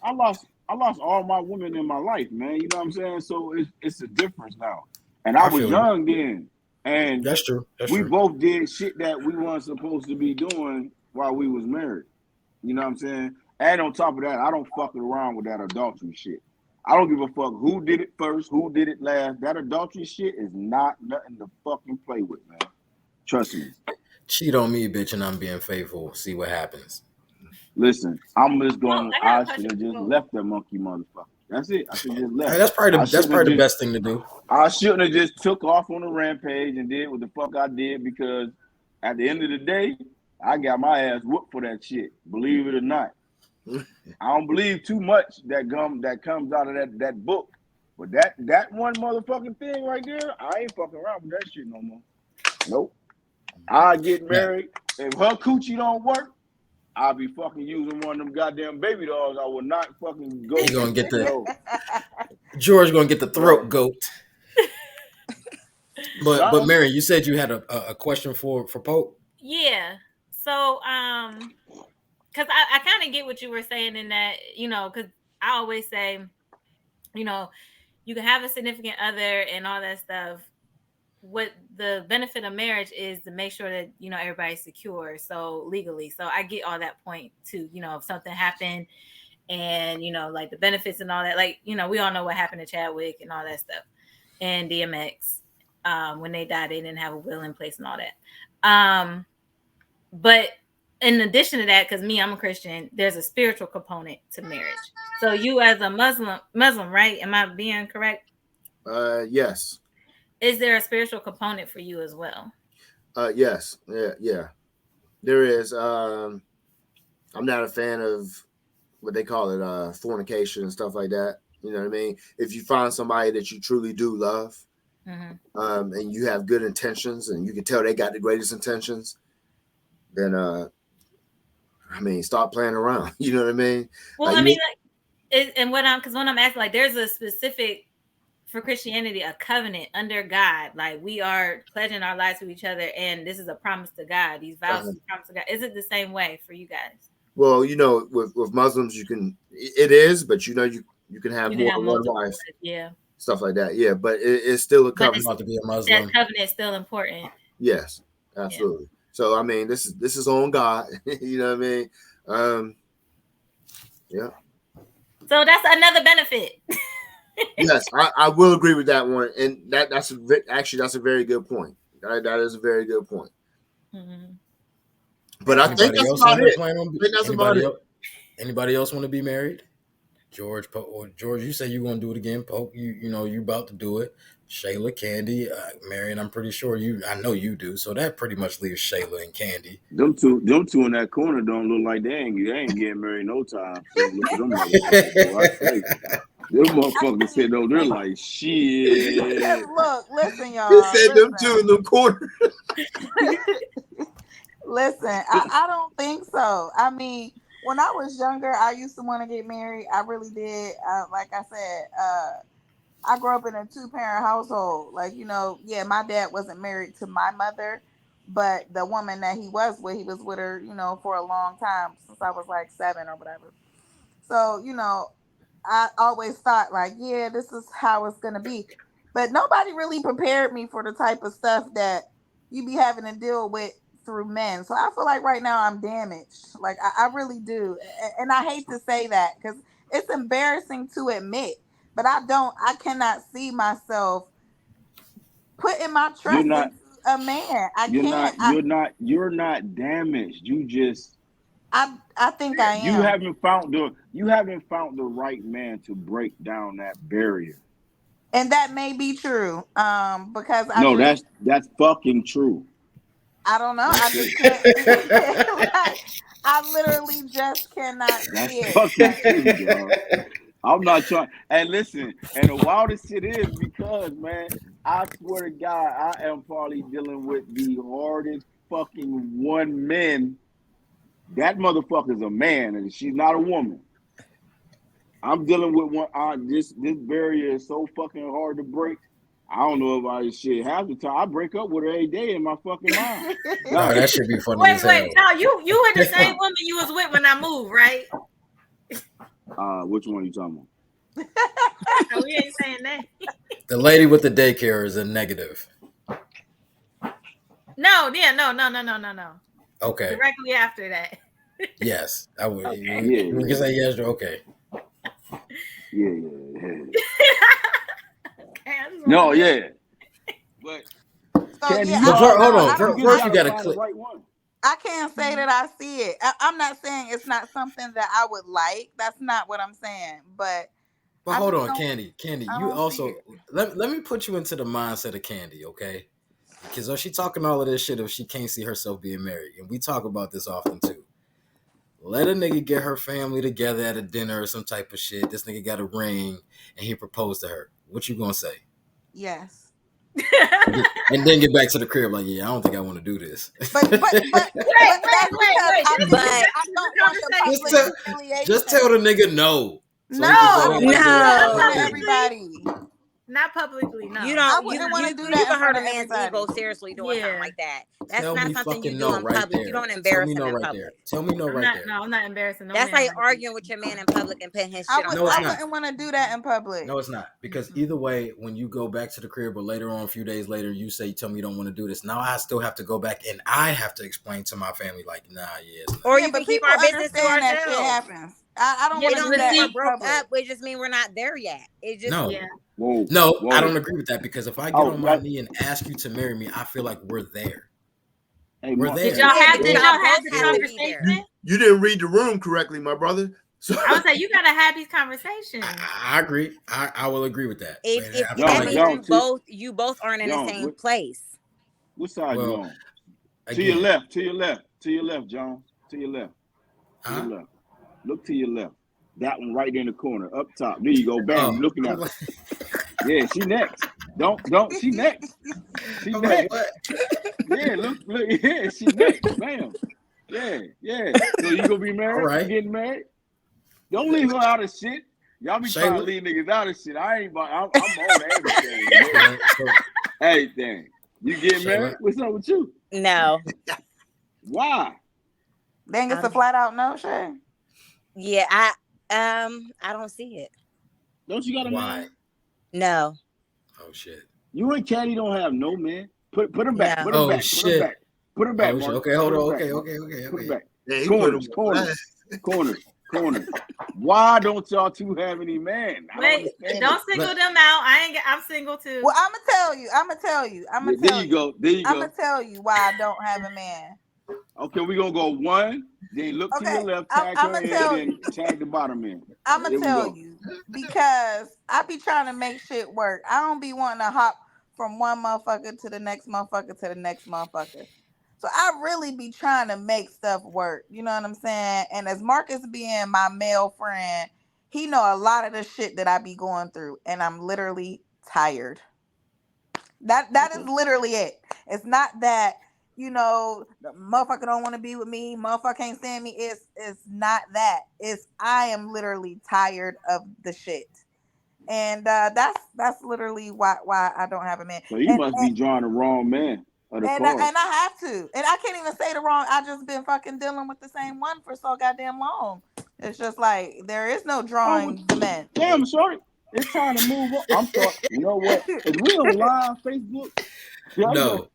E: all my women in my life, man. You know what I'm saying? So it's a difference now. And I was young then. And
A: that's true.
E: We both did shit that we weren't supposed to be doing while we was married. You know what I'm saying? And on top of that, I don't fuck around with that adultery shit. I don't give a fuck who did it first, who did it last. That adultery shit is not nothing to fucking play with, man. Trust me.
A: Cheat on me, bitch, and I'm being faithful. See what happens.
E: Listen, I'm just going. I should have just left that monkey motherfucker. That's it. I should have just left.
A: That's probably the best thing to do.
E: I shouldn't have just took off on a rampage and did what the fuck I did, because at the end of the day, I got my ass whooped for that shit. Believe it or not. I don't believe too much that comes out of that book. But that one motherfucking thing right there, I ain't fucking around with that shit no more. Nope. I get married. If her coochie don't work, I'll be fucking using one of them goddamn baby dolls. I will not fucking go.
A: You're gonna get George gonna get the throat goat. But Mary, you said you had a question for Pope?
C: Yeah. So because I kind of get what you were saying in that, you know, because I always say, you know, you can have a significant other and all that stuff. What the benefit of marriage is to make sure that, you know, everybody's secure, so legally. So I get all that point too. You know, if something happened and, you know, like the benefits and all that, like, you know, we all know what happened to Chadwick and all that stuff, and DMX. When they died, they didn't have a will in place and all that. But in addition to that, because I'm a Christian, there's a spiritual component to marriage. So you as a Muslim, right? Am I being correct?
B: Yes.
C: Is there a spiritual component for you as well?
B: Yes. Yeah. There is. I'm not a fan of what they call it, fornication and stuff like that. You know what I mean? If you find somebody that you truly do love, and you have good intentions, and you can tell they got the greatest intentions, then stop playing around. You know what I mean?
C: Well, when I'm asking, like, there's a specific, for Christianity, a covenant under God. Like, we are pledging our lives to each other, and this is a promise to God. These vows are a promise to God. Is it the same way for you guys?
B: Well, you know, with Muslims, it is, but you know, you can have more than one wife.
C: Yeah.
B: Stuff like that. Yeah, but it's still a covenant.
A: About to be a Muslim.
C: That covenant is still important.
B: Yes, absolutely. Yeah. So I mean, this is on God. You know what I mean? Yeah.
C: So that's another benefit.
B: Yes, I will agree with that one, and that's a very good point. That is a very good point.
C: Mm-hmm.
B: But I think that's about it.
A: Anybody else want to be married? George, you say you're gonna do it again. Pope, you about to do it. Shayla, Candy, Marion, I'm pretty sure I know you do. So that pretty much leaves Shayla and Candy.
E: Them two in that corner don't look like they ain't getting married no time. So look at them motherfuckers. Them motherfuckers said, no, they're like, shit.
K: Look, listen, y'all.
B: He said them two in the corner.
K: Listen, I don't think so. I mean, when I was younger, I used to want to get married. I really did. Like I said, I grew up in a 2-parent household. Like, my dad wasn't married to my mother, but the woman that he was with her, for a long time, since I was like 7 or whatever. So, I always thought like, yeah, this is how it's going to be. But nobody really prepared me for the type of stuff that you be having to deal with through men. So I feel like right now I'm damaged. Like I really do. And I hate to say that because it's embarrassing to admit, but I cannot see myself putting my trust into a man.
E: You're not damaged. You just
K: I think I am.
E: You haven't found the right man to break down that barrier.
K: And that may be true. Because
E: that's fucking true.
K: I don't know. I just can't. I literally just cannot see it.
E: Fucking true, bro. I'm not trying. And listen, and the wildest shit is because, man, I swear to God, I am probably dealing with the hardest fucking one man. That motherfucker's a man, and she's not a woman. I'm dealing with one. This barrier is so fucking hard to break. I don't know about this shit. Half the time, I break up with her every day in my fucking mind.
A: No, that should be funny.
C: Wait, no, you were the same woman you was with when I moved, right?
E: Which one are you talking about?
C: No, we ain't saying that.
A: The lady with the daycare is a negative.
C: No.
A: Okay.
C: Directly after that.
A: Yes, I would.
E: Yeah.
A: You can say yes. Okay.
E: Yeah. No, yeah. But
A: hold on. First, you got to click.
K: I can't say that I see it. I'm not saying it's not something that I would like. That's not what I'm saying. But
A: hold on, Candy. You also let me put you into the mindset of Candy, okay? Because she talking all of this shit if she can't see herself being married, and we talk about this often too. Let a nigga get her family together at a dinner or some type of shit. This nigga got a ring and he proposed to her. What you gonna say?
K: Yes.
A: And then get back to the crib like, yeah, I don't think I want to do this.
K: But wait.
A: Just tell the nigga no.
K: So no. Everybody.
C: Not publicly, no.
D: You don't want to do that. You can hurt a man's ego seriously doing something like that. That's not something you do in public. You don't embarrass him in public.
A: Tell me no right there.
C: No, I'm not embarrassing no
D: man. That's like arguing with your man in public and putting his shit on.
K: I wouldn't want to do that in public.
A: No, it's not. Because either way, when you go back to the crib or later on, a few days later, you tell me you don't want to do this. Now I still have to go back and I have to explain to my family like, nah,
D: Or you can keep our business to ourselves.
K: That shit happens. I don't want to do that.
D: Broke up. We just mean we're not there yet. It just
E: Whoa,
A: I don't agree with that because if I get on my knee and ask you to marry me, I feel like we're there.
E: Hey,
A: we're there.
C: Did y'all have this conversation?
B: You didn't read the room correctly, my brother. So
C: I would say you gotta have these conversations.
A: I agree. I will agree with that.
D: If that means you both aren't in the same place.
E: What side you on? To your left, John. To your left. To your left. Look to your left. That one right there in the corner, up top. There you go. Bam, looking at her. Yeah, she next. Don't. She next. She next.
A: Like,
E: yeah, look. Yeah, she next. Bam. Yeah. So you gonna be married?
A: Right.
E: You getting married? Don't leave her out of shit. Y'all be trying to leave niggas out of shit. I'm on everything. Everything. You getting married? What's up with you?
D: No.
E: Why?
K: Then it's a flat out no, Shay.
D: Yeah, I don't see it.
E: Don't you got a man?
D: No.
A: Oh shit.
E: You and Caddy don't have no man. Put him back. Put him back.
A: Shit.
E: Put him back.
A: Okay, hold on. Okay.
E: Put him back. Corners. Corner. Why don't y'all two have any men?
C: Wait, don't single them out. I'm single too.
K: Well, I'm gonna tell you.
E: There you go.
K: I'm gonna tell you why I don't have a man.
E: Okay, we're gonna go one, then look to your left, tag her in, then tag the bottom in.
K: I'm gonna tell you because I be trying to make shit work. I don't be wanting to hop from one motherfucker to the next motherfucker to the next motherfucker. So I really be trying to make stuff work. You know what I'm saying? And as Marcus being my male friend, he know a lot of the shit that I be going through, and I'm literally tired. That is literally it. It's not that, you know, the motherfucker don't want to be with me, motherfucker can't stand me. It's not that. It's I am literally tired of the shit. And that's literally why I don't have a man.
E: So you must be drawing the wrong man.
K: And I have to. And I can't even say the wrong. I just been fucking dealing with the same one for so goddamn long. It's just like there is no drawing the men.
E: Damn, sorry. It's time to move on. I'm sorry. You know what? Is we on live Facebook?
A: No.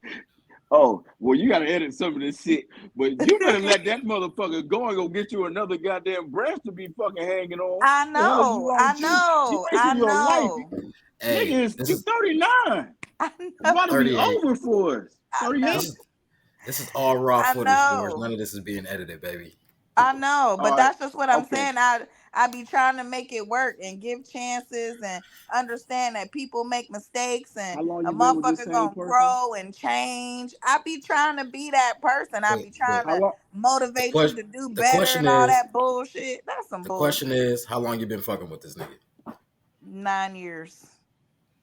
E: Oh, well, you gotta edit some of this shit. But you better let that motherfucker go and go get you another goddamn branch to be fucking hanging on.
K: I know.
E: Nigga, you're 39. It's about to be over for us. 38.
A: This is all raw footage, George. None of this is being edited, baby.
K: I know, but that's just what I'm saying. I be trying to make it work and give chances and understand that people make mistakes and a motherfucker gonna grow and change. I be trying to be that person. I be trying to motivate you to do better and all that bullshit. That's some bullshit.
A: The question is, how long you been fucking with this nigga?
K: 9 years.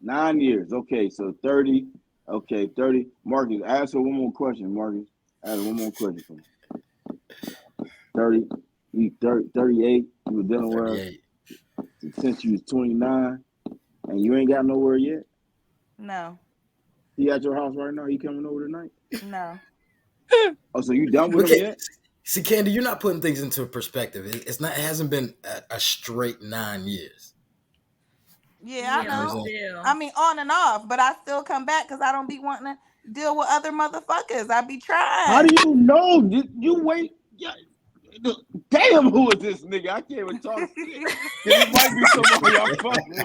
E: 9 years. Okay, so 30. Okay, 30. Marcus, ask her one more question, Marcus. Ask one more question for me. 30. You 38. You were dealing with her since you was 29, and you ain't got nowhere yet?
K: No.
E: He at your house right now? He coming over tonight?
K: No.
E: Oh, so you done with him yet?
A: See, Candy, you're not putting things into perspective. It hasn't been a straight 9 years.
K: Yeah, I know. I mean, on and off, but I still come back because I don't be wanting to deal with other motherfuckers. I be trying.
E: How do you know? You wait. Yeah. Damn, who is this nigga? I can't even talk shit. It might be somebody y'all fucking.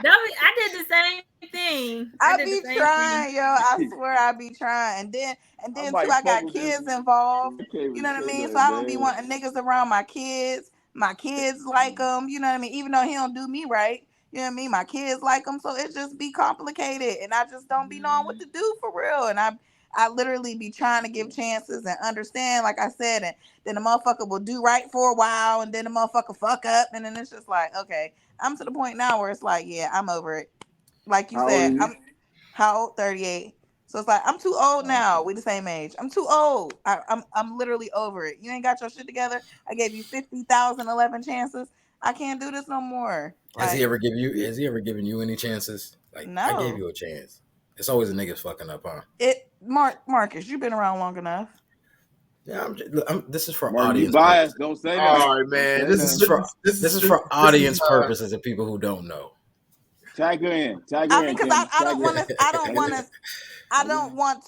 C: I did the same thing.
K: I be trying, yo. I swear I be trying. And then too, I got kids involved. You know what I mean? So I don't be wanting niggas around my kids. My kids like them, you know what I mean? Even though he don't do me right, you know what I mean? My kids like him, so it just be complicated, and I just don't be knowing what to do for real. And I literally be trying to give chances and understand, like I said, and then the motherfucker will do right for a while, and then the motherfucker fuck up, and then it's just like, okay, I'm to the point now where it's like, yeah, I'm over it. Like you said, I'm how old? 38. So it's like I'm too old now. We the same age. I'm too old. I'm literally over it. You ain't got your shit together. I gave you 50,011 chances. I can't do this no more.
A: Has he ever given you any chances? Like, no. I gave you a chance. It's always a nigga fucking up, huh?
K: Marcus, you've been around long enough.
A: Yeah, this is for audience
E: bias. Don't say that.
B: All right, man. This is
A: for audience purposes and people who don't know.
E: Tag her in.
K: I mean, because I don't want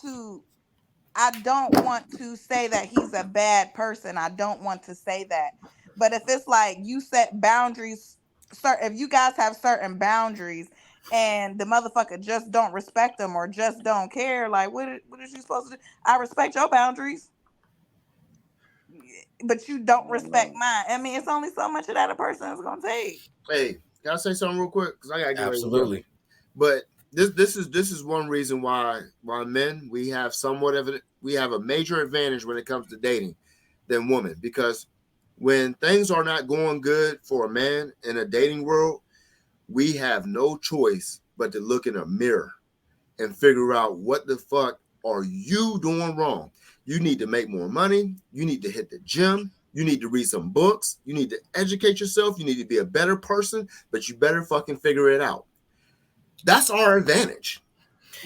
K: to say that he's a bad person. I don't want to say that. But if it's like you set boundaries, if you guys have certain boundaries and the motherfucker just don't respect them or just don't care, like what is you supposed to do? I respect your boundaries, but you don't respect mine. I mean, it's only so much of that a person is gonna take.
B: Hey, can I say something real quick? Because I gotta get
A: absolutely.
B: But this is one reason why men we have a major advantage when it comes to dating than women, because when things are not going good for a man in a dating world, we have no choice but to look in a mirror and figure out what the fuck are you doing wrong. You need to make more money. You need to hit the gym. You need to read some books. You need to educate yourself. You need to be a better person, but you better fucking figure it out. That's our advantage.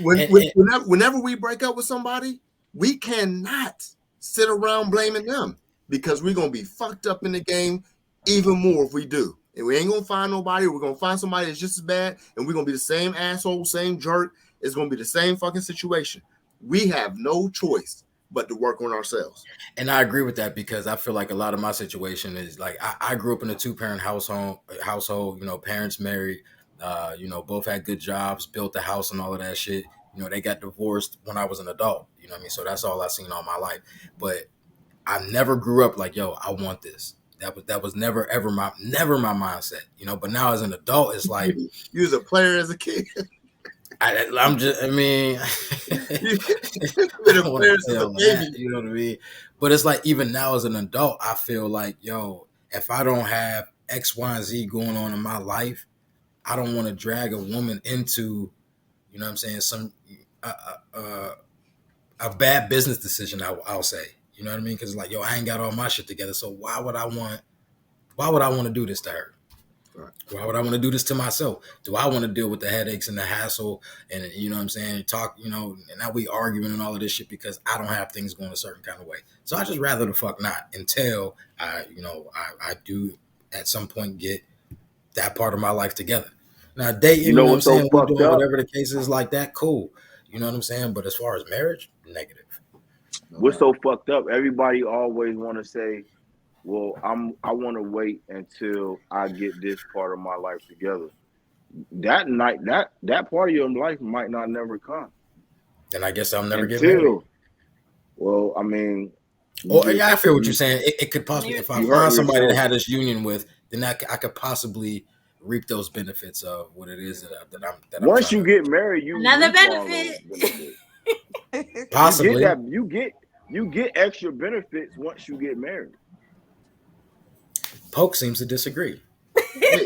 B: Whenever we break up with somebody, we cannot sit around blaming them, because we're going to be fucked up in the game even more if we do. And we ain't going to find nobody. We're going to find somebody that's just as bad, and we're going to be the same asshole, same jerk. It's going to be the same fucking situation. We have no choice but to work on ourselves.
A: And I agree with that because I feel like a lot of my situation is like I grew up in a 2-parent household, parents married, both had good jobs, built a house and all of that shit. They got divorced when I was an adult, you know what I mean? So that's all I've seen all my life. But I never grew up like, yo, I want this. That was never ever my mindset, but now as an adult, it's like
B: you was a player as a kid.
A: I'm just, I mean,
B: you know
A: what I mean? But it's like, even now as an adult, I feel like, yo, if I don't have X, Y, and Z going on in my life, I don't want to drag a woman into, you know what I'm saying, some a bad business decision, I'll say. You know what I mean? Because like, yo, I ain't got all my shit together, so why would I want to do this to her? Right. Why would I want to do this to myself? Do I want to deal with the headaches and the hassle and, you know what I'm saying, talk, and now we arguing and all of this shit because I don't have things going a certain kind of way. So I just rather the fuck not until I do at some point get that part of my life together. Now dating, you know what I'm saying, we're doing whatever the case is like that, cool. You know what I'm saying? But as far as marriage, negative.
E: What's so fucked up? Everybody always want to say, well, I want to wait until I get this part of my life together. That night, that part of your life might not never come.
A: Then I guess I'll never get married.
E: Well, I mean,
A: yeah, I feel what you're saying. It could possibly, if I find somebody to have this union with, then I could possibly reap those benefits of what it is that I'm.
E: Once you get married, you
C: another benefit.
A: Possibly,
E: you get extra benefits once you get married.
A: Poke seems to disagree.
B: Hey,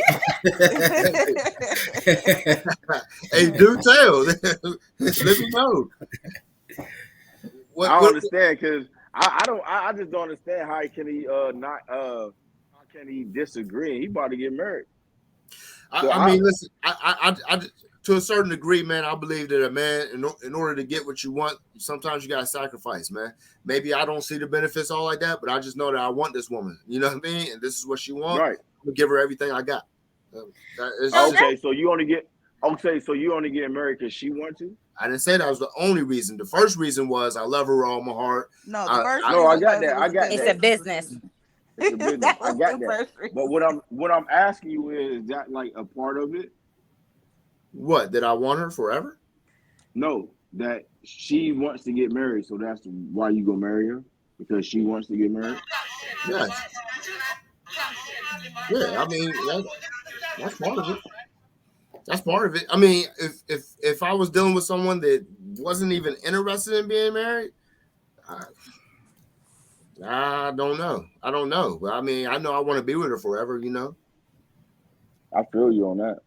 B: do tell. Let me know.
E: I understand because I just don't understand how can he disagree? He about to get married.
B: I mean, listen, I to a certain degree, man, I believe that a man, in order to get what you want, sometimes you got to sacrifice, man. Maybe I don't see the benefits all like that, but I just know that I want this woman. You know what I mean? And this is what she wants.
E: Right.
B: I'm gonna give her everything I got.
E: So you only get married because she wants to?
B: I didn't say that was the only reason. The first reason was I love her with all my heart.
K: No, the first
E: reason I got that.
D: It's a business.
E: It's a business. I got that. But what I'm asking you is that like a part of it?
B: What, that I want her forever?
E: No, that she wants to get married, so that's why you go marry her? Because she wants to get married?
B: Yes. Yeah, I mean, that's part of it. That's part of it. I mean, if I was dealing with someone that wasn't even interested in being married, I don't know. But I mean, I know I want to be with her forever,
E: I feel you on that.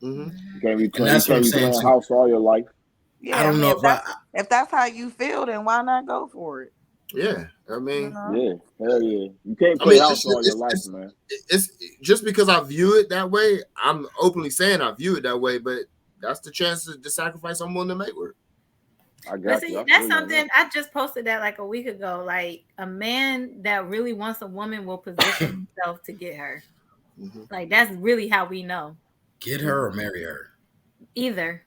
B: Mm-hmm.
E: You can't be playing house all your life.
K: Yeah,
A: I don't know
K: if that's how you feel, then why not go for it?
B: Yeah, I mean,
E: yeah, hell yeah. You can't play house all your life, man.
B: It's just because I view it that way. I'm openly saying I view it that way, but that's the chance to sacrifice I'm willing to make with.
E: I got you.
C: That's something I just posted that like a week ago. Like a man that really wants a woman will position himself to get her. Mm-hmm. Like that's really how we know.
A: Get her or marry her?
C: Either.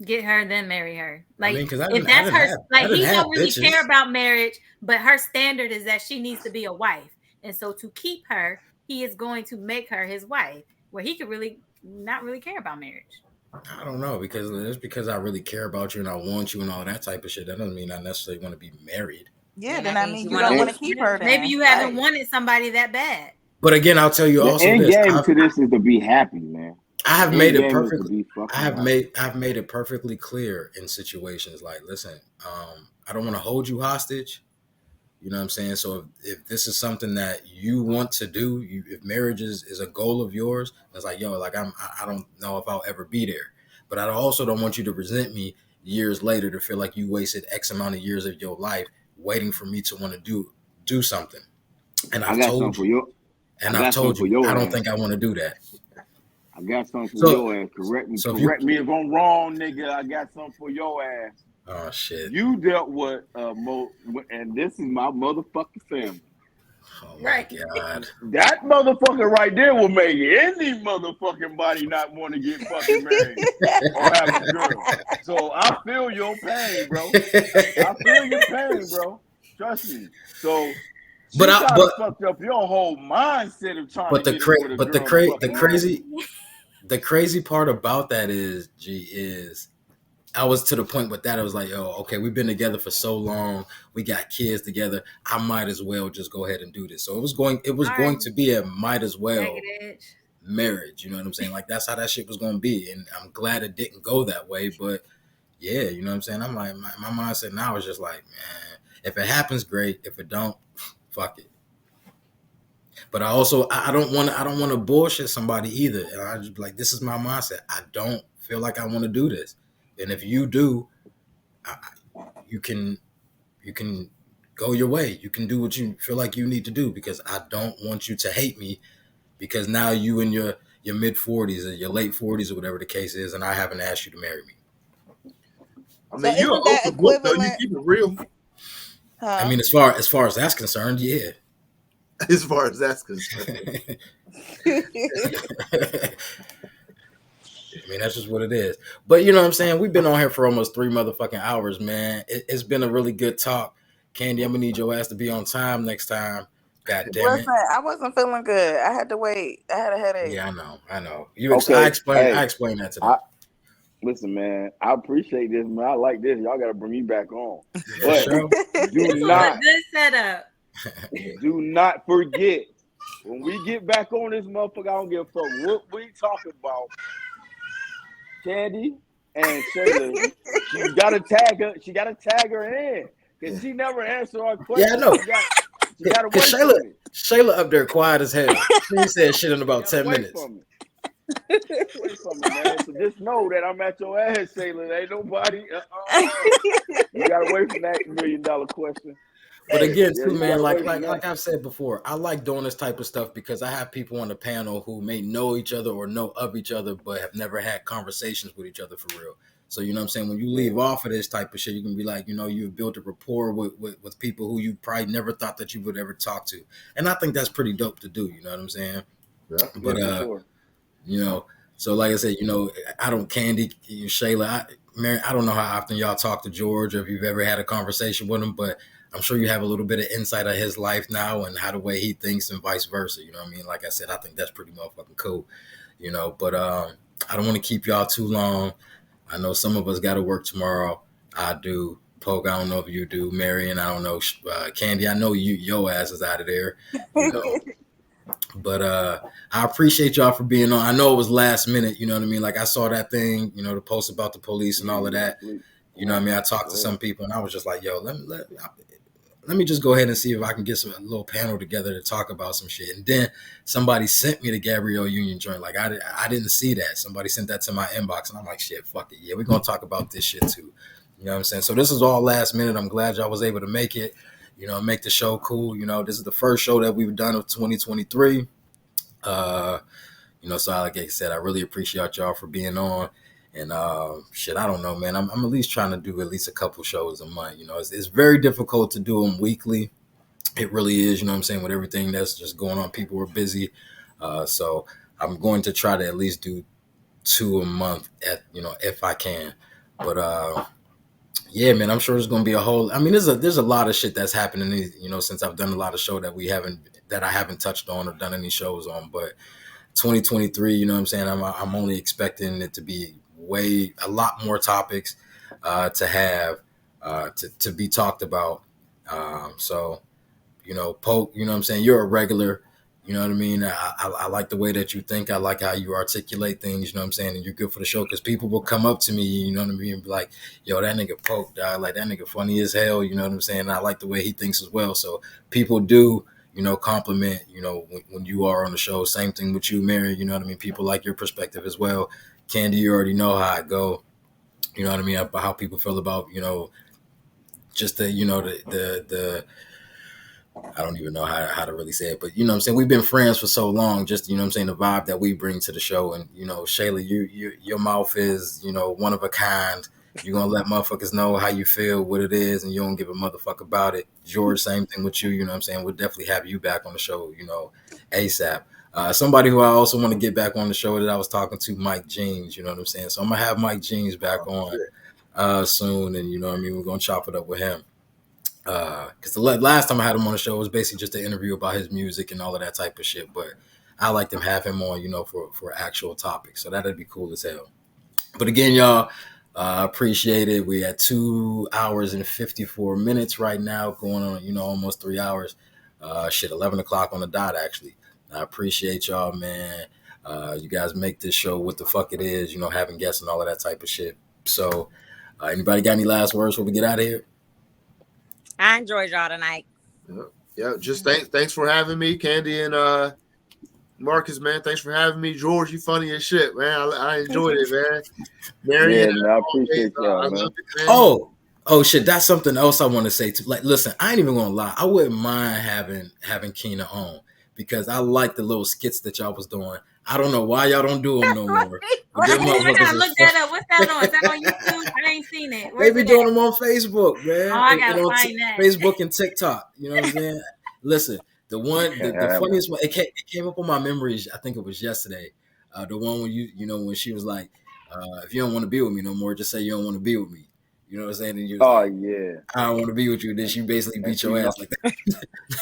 C: Get her, then marry her. Like,
A: I mean,
C: if that's her, like he don't really care about marriage, but her standard is that she needs to be a wife. And so to keep her, he is going to make her his wife, where he could really not really care about marriage.
A: I don't know, because just because I really care about you and I want you and all that type of shit, that doesn't mean I necessarily want to be married.
K: Yeah, then that means you don't want to keep her. Then.
C: Maybe you haven't wanted somebody that bad.
A: But again, I'll tell you also
E: this. The end game to this is to be happy, man.
A: I have made it perfectly. I've made it perfectly clear in situations like, listen, I don't want to hold you hostage. You know what I'm saying? So if this is something that you want to do, if marriage is a goal of yours, it's like, yo, like I don't know if I'll ever be there. But I also don't want you to resent me years later to feel like you wasted X amount of years of your life waiting for me to want to do something. And I've told you, I don't think I want to do that.
E: I got something for your ass. Correct me if I'm wrong, nigga. I got something for your ass.
A: Oh shit!
E: You dealt with and this is my motherfucking family.
A: Oh my God.
E: That motherfucker right there will make any motherfucking body not want to get fucking married or have a girl. So I feel your pain, bro. I feel your pain, bro. Trust me. So
A: but
E: fucked up your whole mindset of trying
A: but
E: to
A: the
E: get with a
A: but
E: girl.
A: the crazy part about that is I was to the point with that. I was like, oh, okay, we've been together for so long. We got kids together. I might as well just go ahead and do this. So it was going to be a might as well marriage. You know what I'm saying? Like, that's how that shit was going to be. And I'm glad it didn't go that way. But yeah, you know what I'm saying? I'm like, my mindset now is just like, man, if it happens, great. If it don't, fuck it. But I don't want to bullshit somebody either. And I just like, this is my mindset. I don't feel like I want to do this. And if you do, you can go your way. You can do what you feel like you need to do, because I don't want you to hate me because now you in your mid 40s or your late 40s or whatever the case is, and I haven't asked you to marry me.
B: I mean, you're open book, though. You keep it real.
A: I mean, as far as that's concerned, yeah.
B: As far as that's concerned.
A: I mean, that's just what it is. But you know what I'm saying? We've been on here for almost 3 motherfucking hours, man. It's been a really good talk. Candy, I'm going to need your ass to be on time next time. God damn it.
K: Listen, I wasn't feeling good. I had to wait. I had a headache.
A: Yeah, I know. I explained that to them.
E: Listen, man, I appreciate this, man. I like this. Y'all got to bring me back on. But
C: do not. Good setup.
E: Do not forget, when we get back on this motherfucker, I don't give a fuck what we talking about. Candy and Shayla, she gotta tag her in, because she never answered our question.
A: Yeah, I know.
E: She gotta wait
A: Shayla up there quiet as hell. She said shit in about 10 minutes.
E: Wait for me, man. So just know that I'm at your ass, Shayla. There ain't nobody. You gotta wait for that $1 million question.
A: But again, too, man, like I've said before, I like doing this type of stuff because I have people on the panel who may know each other or know of each other, but have never had conversations with each other for real. So, you know what I'm saying? When you leave off of this type of shit, you can be like, you know, you've built a rapport with people who you probably never thought that you would ever talk to. And I think that's pretty dope to do, you know what I'm saying?
B: Yeah.
A: But, you know, so like I said, you know, I don't Candy, Shayla, Mary, I don't know how often y'all talk to George or if you've ever had a conversation with him, but I'm sure you have a little bit of insight of his life now and how the way he thinks and vice versa. You know what I mean? Like I said, I think that's pretty motherfucking cool, you know, but I don't want to keep y'all too long. I know some of us got to work tomorrow. I do. Poke, I don't know if you do. Marion, I don't know. Candy, I know your ass is out of there. You know? But I appreciate y'all for being on. I know it was last minute, you know what I mean? Like I saw that thing, you know, the post about the police and all of that. You know what I mean? I talked to some people and I was just like, yo, let me just go ahead and see if I can get a little panel together to talk about some shit. And then somebody sent me the Gabrielle Union joint. Like I didn't see that. Somebody sent that to my inbox and I'm like, shit, fuck it. Yeah, we're going to talk about this shit too. You know what I'm saying? So this is all last minute. I'm glad y'all was able to make it, you know, make the show cool. You know, this is the first show that we've done of 2023. You know, so like I said, I really appreciate y'all for being on. And shit, I don't know, man. I'm at least trying to do at least a couple shows a month. You know, it's very difficult to do them weekly. It really is, you know what I'm saying, with everything that's just going on. People are busy. So I'm going to try to at least do 2 a month if I can. But yeah, man, I'm sure there's going to be a whole, I mean, there's a lot of shit that's happening, you know, since I've done a lot of show that I haven't touched on or done any shows on. But 2023, you know what I'm saying, I'm only expecting it to be a lot more topics to have to be talked about. So, you know, Poke, you know what I'm saying, you're a regular, you know what I mean? I like the way that you think. I like how you articulate things, you know what I'm saying? And you're good for the show because people will come up to me, you know what I mean, and be like, yo, that nigga Poke, dog, like that nigga funny as hell, you know what I'm saying? And I like the way he thinks as well. So people do, you know, compliment, you know, when you are on the show. Same thing with you, Mary, you know what I mean? People like your perspective as well. Candy, you already know how I go, you know what I mean, about how people feel about, you know, just the, you know, the I don't even know how to really say it, but you know what I'm saying? We've been friends for so long, just, you know what I'm saying, the vibe that we bring to the show. And, you know, Shayla, your mouth is, you know, one of a kind. You're gonna let motherfuckers know how you feel, what it is, and you don't give a motherfucker about it. George, same thing with you. You know what I'm saying? We'll definitely have you back on the show, ASAP. Somebody who I also want to get back on the show that I was talking to, Mike Jeans. You know what I'm saying? So I'm gonna have Mike Jeans back on soon, and we're gonna chop it up with him. Because the last time I had him on the show was basically just an interview about his music and all of that type of shit. But I like to have him on, for actual topics. So that'd be cool as hell. But again, y'all, appreciate it. We at 2 hours and 54 minutes right now, going on, almost 3 hours. 11 o'clock on the dot, actually. I appreciate y'all, man. You guys make this show what the fuck it is, having guests and all of that type of shit. So anybody got any last words before we get out of here?
D: I enjoyed y'all tonight.
B: Yeah, just thanks for having me, Candy and Marcus, man. Thanks for having me. George, you funny as shit, man. I enjoyed it, man. Marion,
E: I appreciate y'all, man.
A: Oh shit, that's something else I want to say too. Like, listen, I ain't even gonna lie. I wouldn't mind having Keena on because I like the little skits that y'all was doing. I don't know why y'all don't do them no more.
C: I gotta look that up. What's that on? Is that on YouTube? I ain't seen it.
A: They be doing them on Facebook, man.
C: Oh, I gotta find that.
A: Facebook and TikTok. You know what I'm saying? Listen, the funniest one, it came up on my memories. I think it was yesterday. The one when when she was like, if you don't want to be with me no more, just say you don't want to be with me. You know what I'm saying? And you was I don't want to be with you. Then she basically beat your ass like that.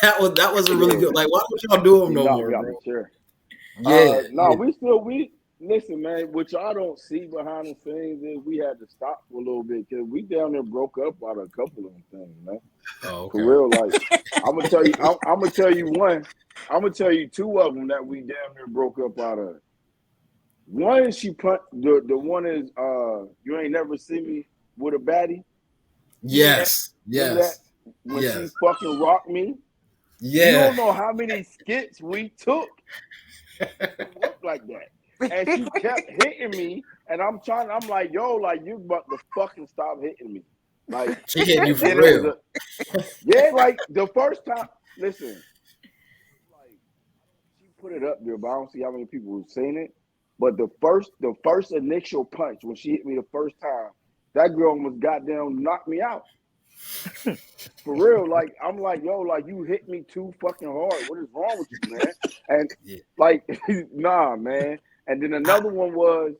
A: that was a really good. Like, why don't y'all do them no more? Bro?
E: Sure.
A: Yeah.
E: We listen, man. What y'all don't see behind the scenes is we had to stop for a little bit because we down there broke up out of a couple of them things, man.
A: Oh, okay.
E: For real, like I'm gonna tell you, I'm gonna tell you one. I'm gonna tell you two of them that we damn near broke up out of. One is the one is you ain't never see me with a baddie.
A: Yes.
E: When she fucking rocked me.
A: Yeah.
E: You don't know how many skits we took. Like that. And she kept hitting me, and I'm like, yo, like you about to fucking stop hitting me. Like
A: she hitting you for real.
E: Like the first time. Listen, like she put it up there, but I don't see how many people have seen it. But the first initial punch when she hit me the first time, that girl almost goddamn knocked me out. For real, like I'm like, yo, like you hit me too fucking hard. What is wrong with you, man? And like, nah, man. And then another one was,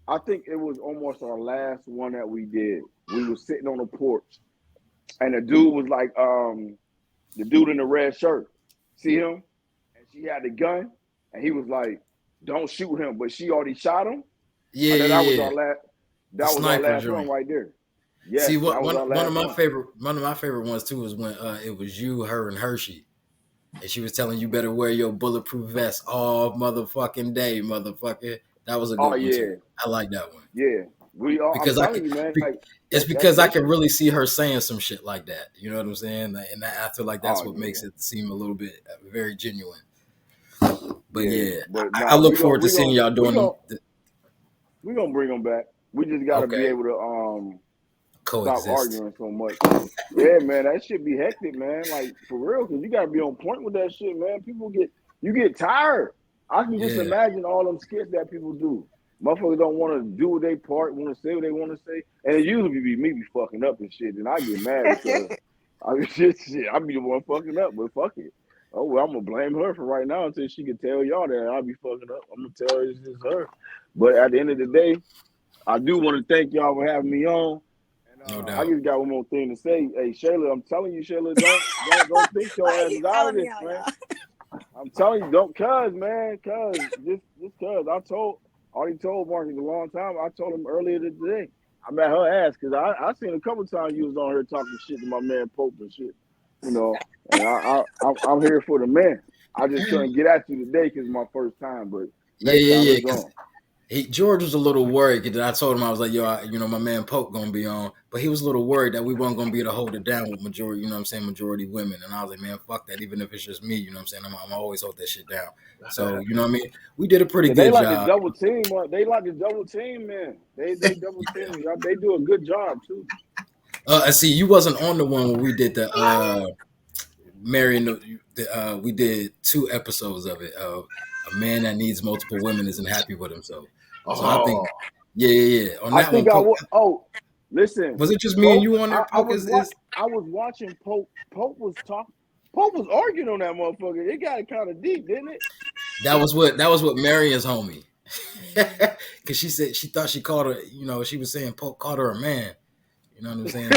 E: I think it was almost our last one that we did. We were sitting on the porch, and the dude was like, the dude in the red shirt. See him? And she had the gun, and he was like, "Don't shoot him," but she already shot him.
A: Yeah,
E: that was our last. That was our last one right there. Yeah.
A: See, one of my favorite ones too was when it was you, her, and Hershey, and she was telling you better wear your bulletproof vest all motherfucking day, motherfucker. That was a good one too. I like that one.
E: Yeah, we all
A: because I can really see her saying some shit like that. You know what I'm saying? And I feel like that's what makes it seem a little bit very genuine. But I look forward to seeing y'all doing them.
E: We're gonna bring them back. We just gotta be able to
A: coexist.
E: Stop arguing so much. Yeah, man, that shit be hectic, man. Like for real, because you gotta be on point with that shit, man. You get tired. I can just imagine all them skits that people do. Motherfuckers don't want to do their part, want to say what they want to say, and it usually be me fucking up and shit, and I get mad because I be the one fucking up, but fuck it. Oh well, I'm gonna blame her for right now until she can tell y'all that I be fucking up. I'm gonna tell her it's just her. But at the end of the day, I do want to thank y'all for having me on.
A: No doubt.
E: I just got one more thing to say. Hey, Shayla, I'm telling you, Shayla, don't think your ass is out of this, man. I'm telling you, don't, cuz I already told Marcus a long time. I told him earlier today. I'm at her ass because I seen a couple times you was on here talking shit to my man Pope and shit. You know, and I'm here for the man. I just couldn't get at you today because it's my first time, but
A: George was a little worried that I told him, I was like, yo, my man Pope gonna be on, but he was a little worried that we weren't gonna be able to hold it down with majority, majority women. And I was like, man, fuck that. Even if it's just me, you know what I'm saying? I'm always hold that shit down. So, you know what I mean? We did a pretty good job.
E: They like the double team, man. They double team. They do a good job too.
A: I see you wasn't on the one where we did the we did 2 episodes of it. A man that needs multiple women isn't happy with himself. So I think, On that
E: Listen,
A: was it just me and you on there?
E: I was watching Pope. Pope was arguing on that motherfucker. It got kind of deep, didn't it?
A: That was what Marion's homie. Because she said she thought she called her, she was saying Pope called her a man. You know what I'm saying?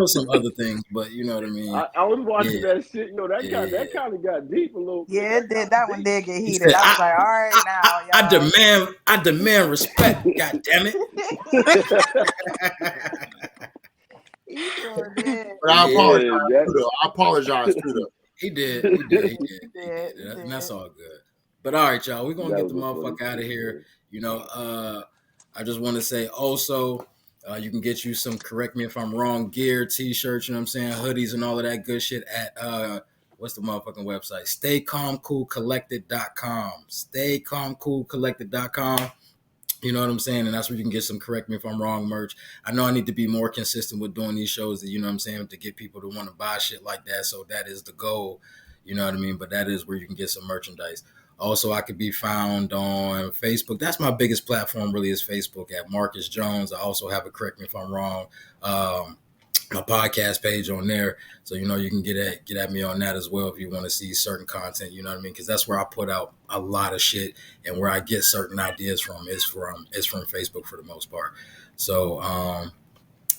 A: Some other things, but you know what I mean.
E: I was watching that shit. That kind of got deep a little.
K: Yeah, it did. That one did get heated. I was like, all right, now, y'all.
A: I demand respect. God damn it.
B: But I apologize to them.
A: He did. And that's all good. But all right, y'all, we're gonna get the motherfucker out of here. I just want to say also, you can get you some, correct me if I'm wrong, gear, t-shirts, hoodies and all of that good shit at what's the motherfucking website? StayCalmCoolCollected.com. StayCalmCoolCollected.com. You know what I'm saying? And that's where you can get some, correct me if I'm wrong, merch. I know I need to be more consistent with doing these shows, to get people to want to buy shit like that. So that is the goal, you know what I mean? But that is where you can get some merchandise. Also, I could be found on Facebook. That's my biggest platform, really, is Facebook at Marcus Jones. I also have a, correct me if I'm wrong, my podcast page on there. So, you can get at me on that as well if you want to see certain content, you know what I mean? Because that's where I put out a lot of shit, and where I get certain ideas from is from Facebook for the most part. So,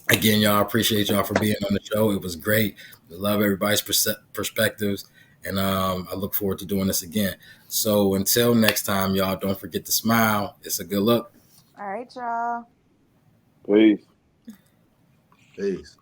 A: again, y'all, appreciate y'all for being on the show. It was great. I love everybody's perspectives. And I look forward to doing this again. So until next time, y'all, don't forget to smile. It's a good look.
K: All right, y'all.
E: Peace.
B: Peace.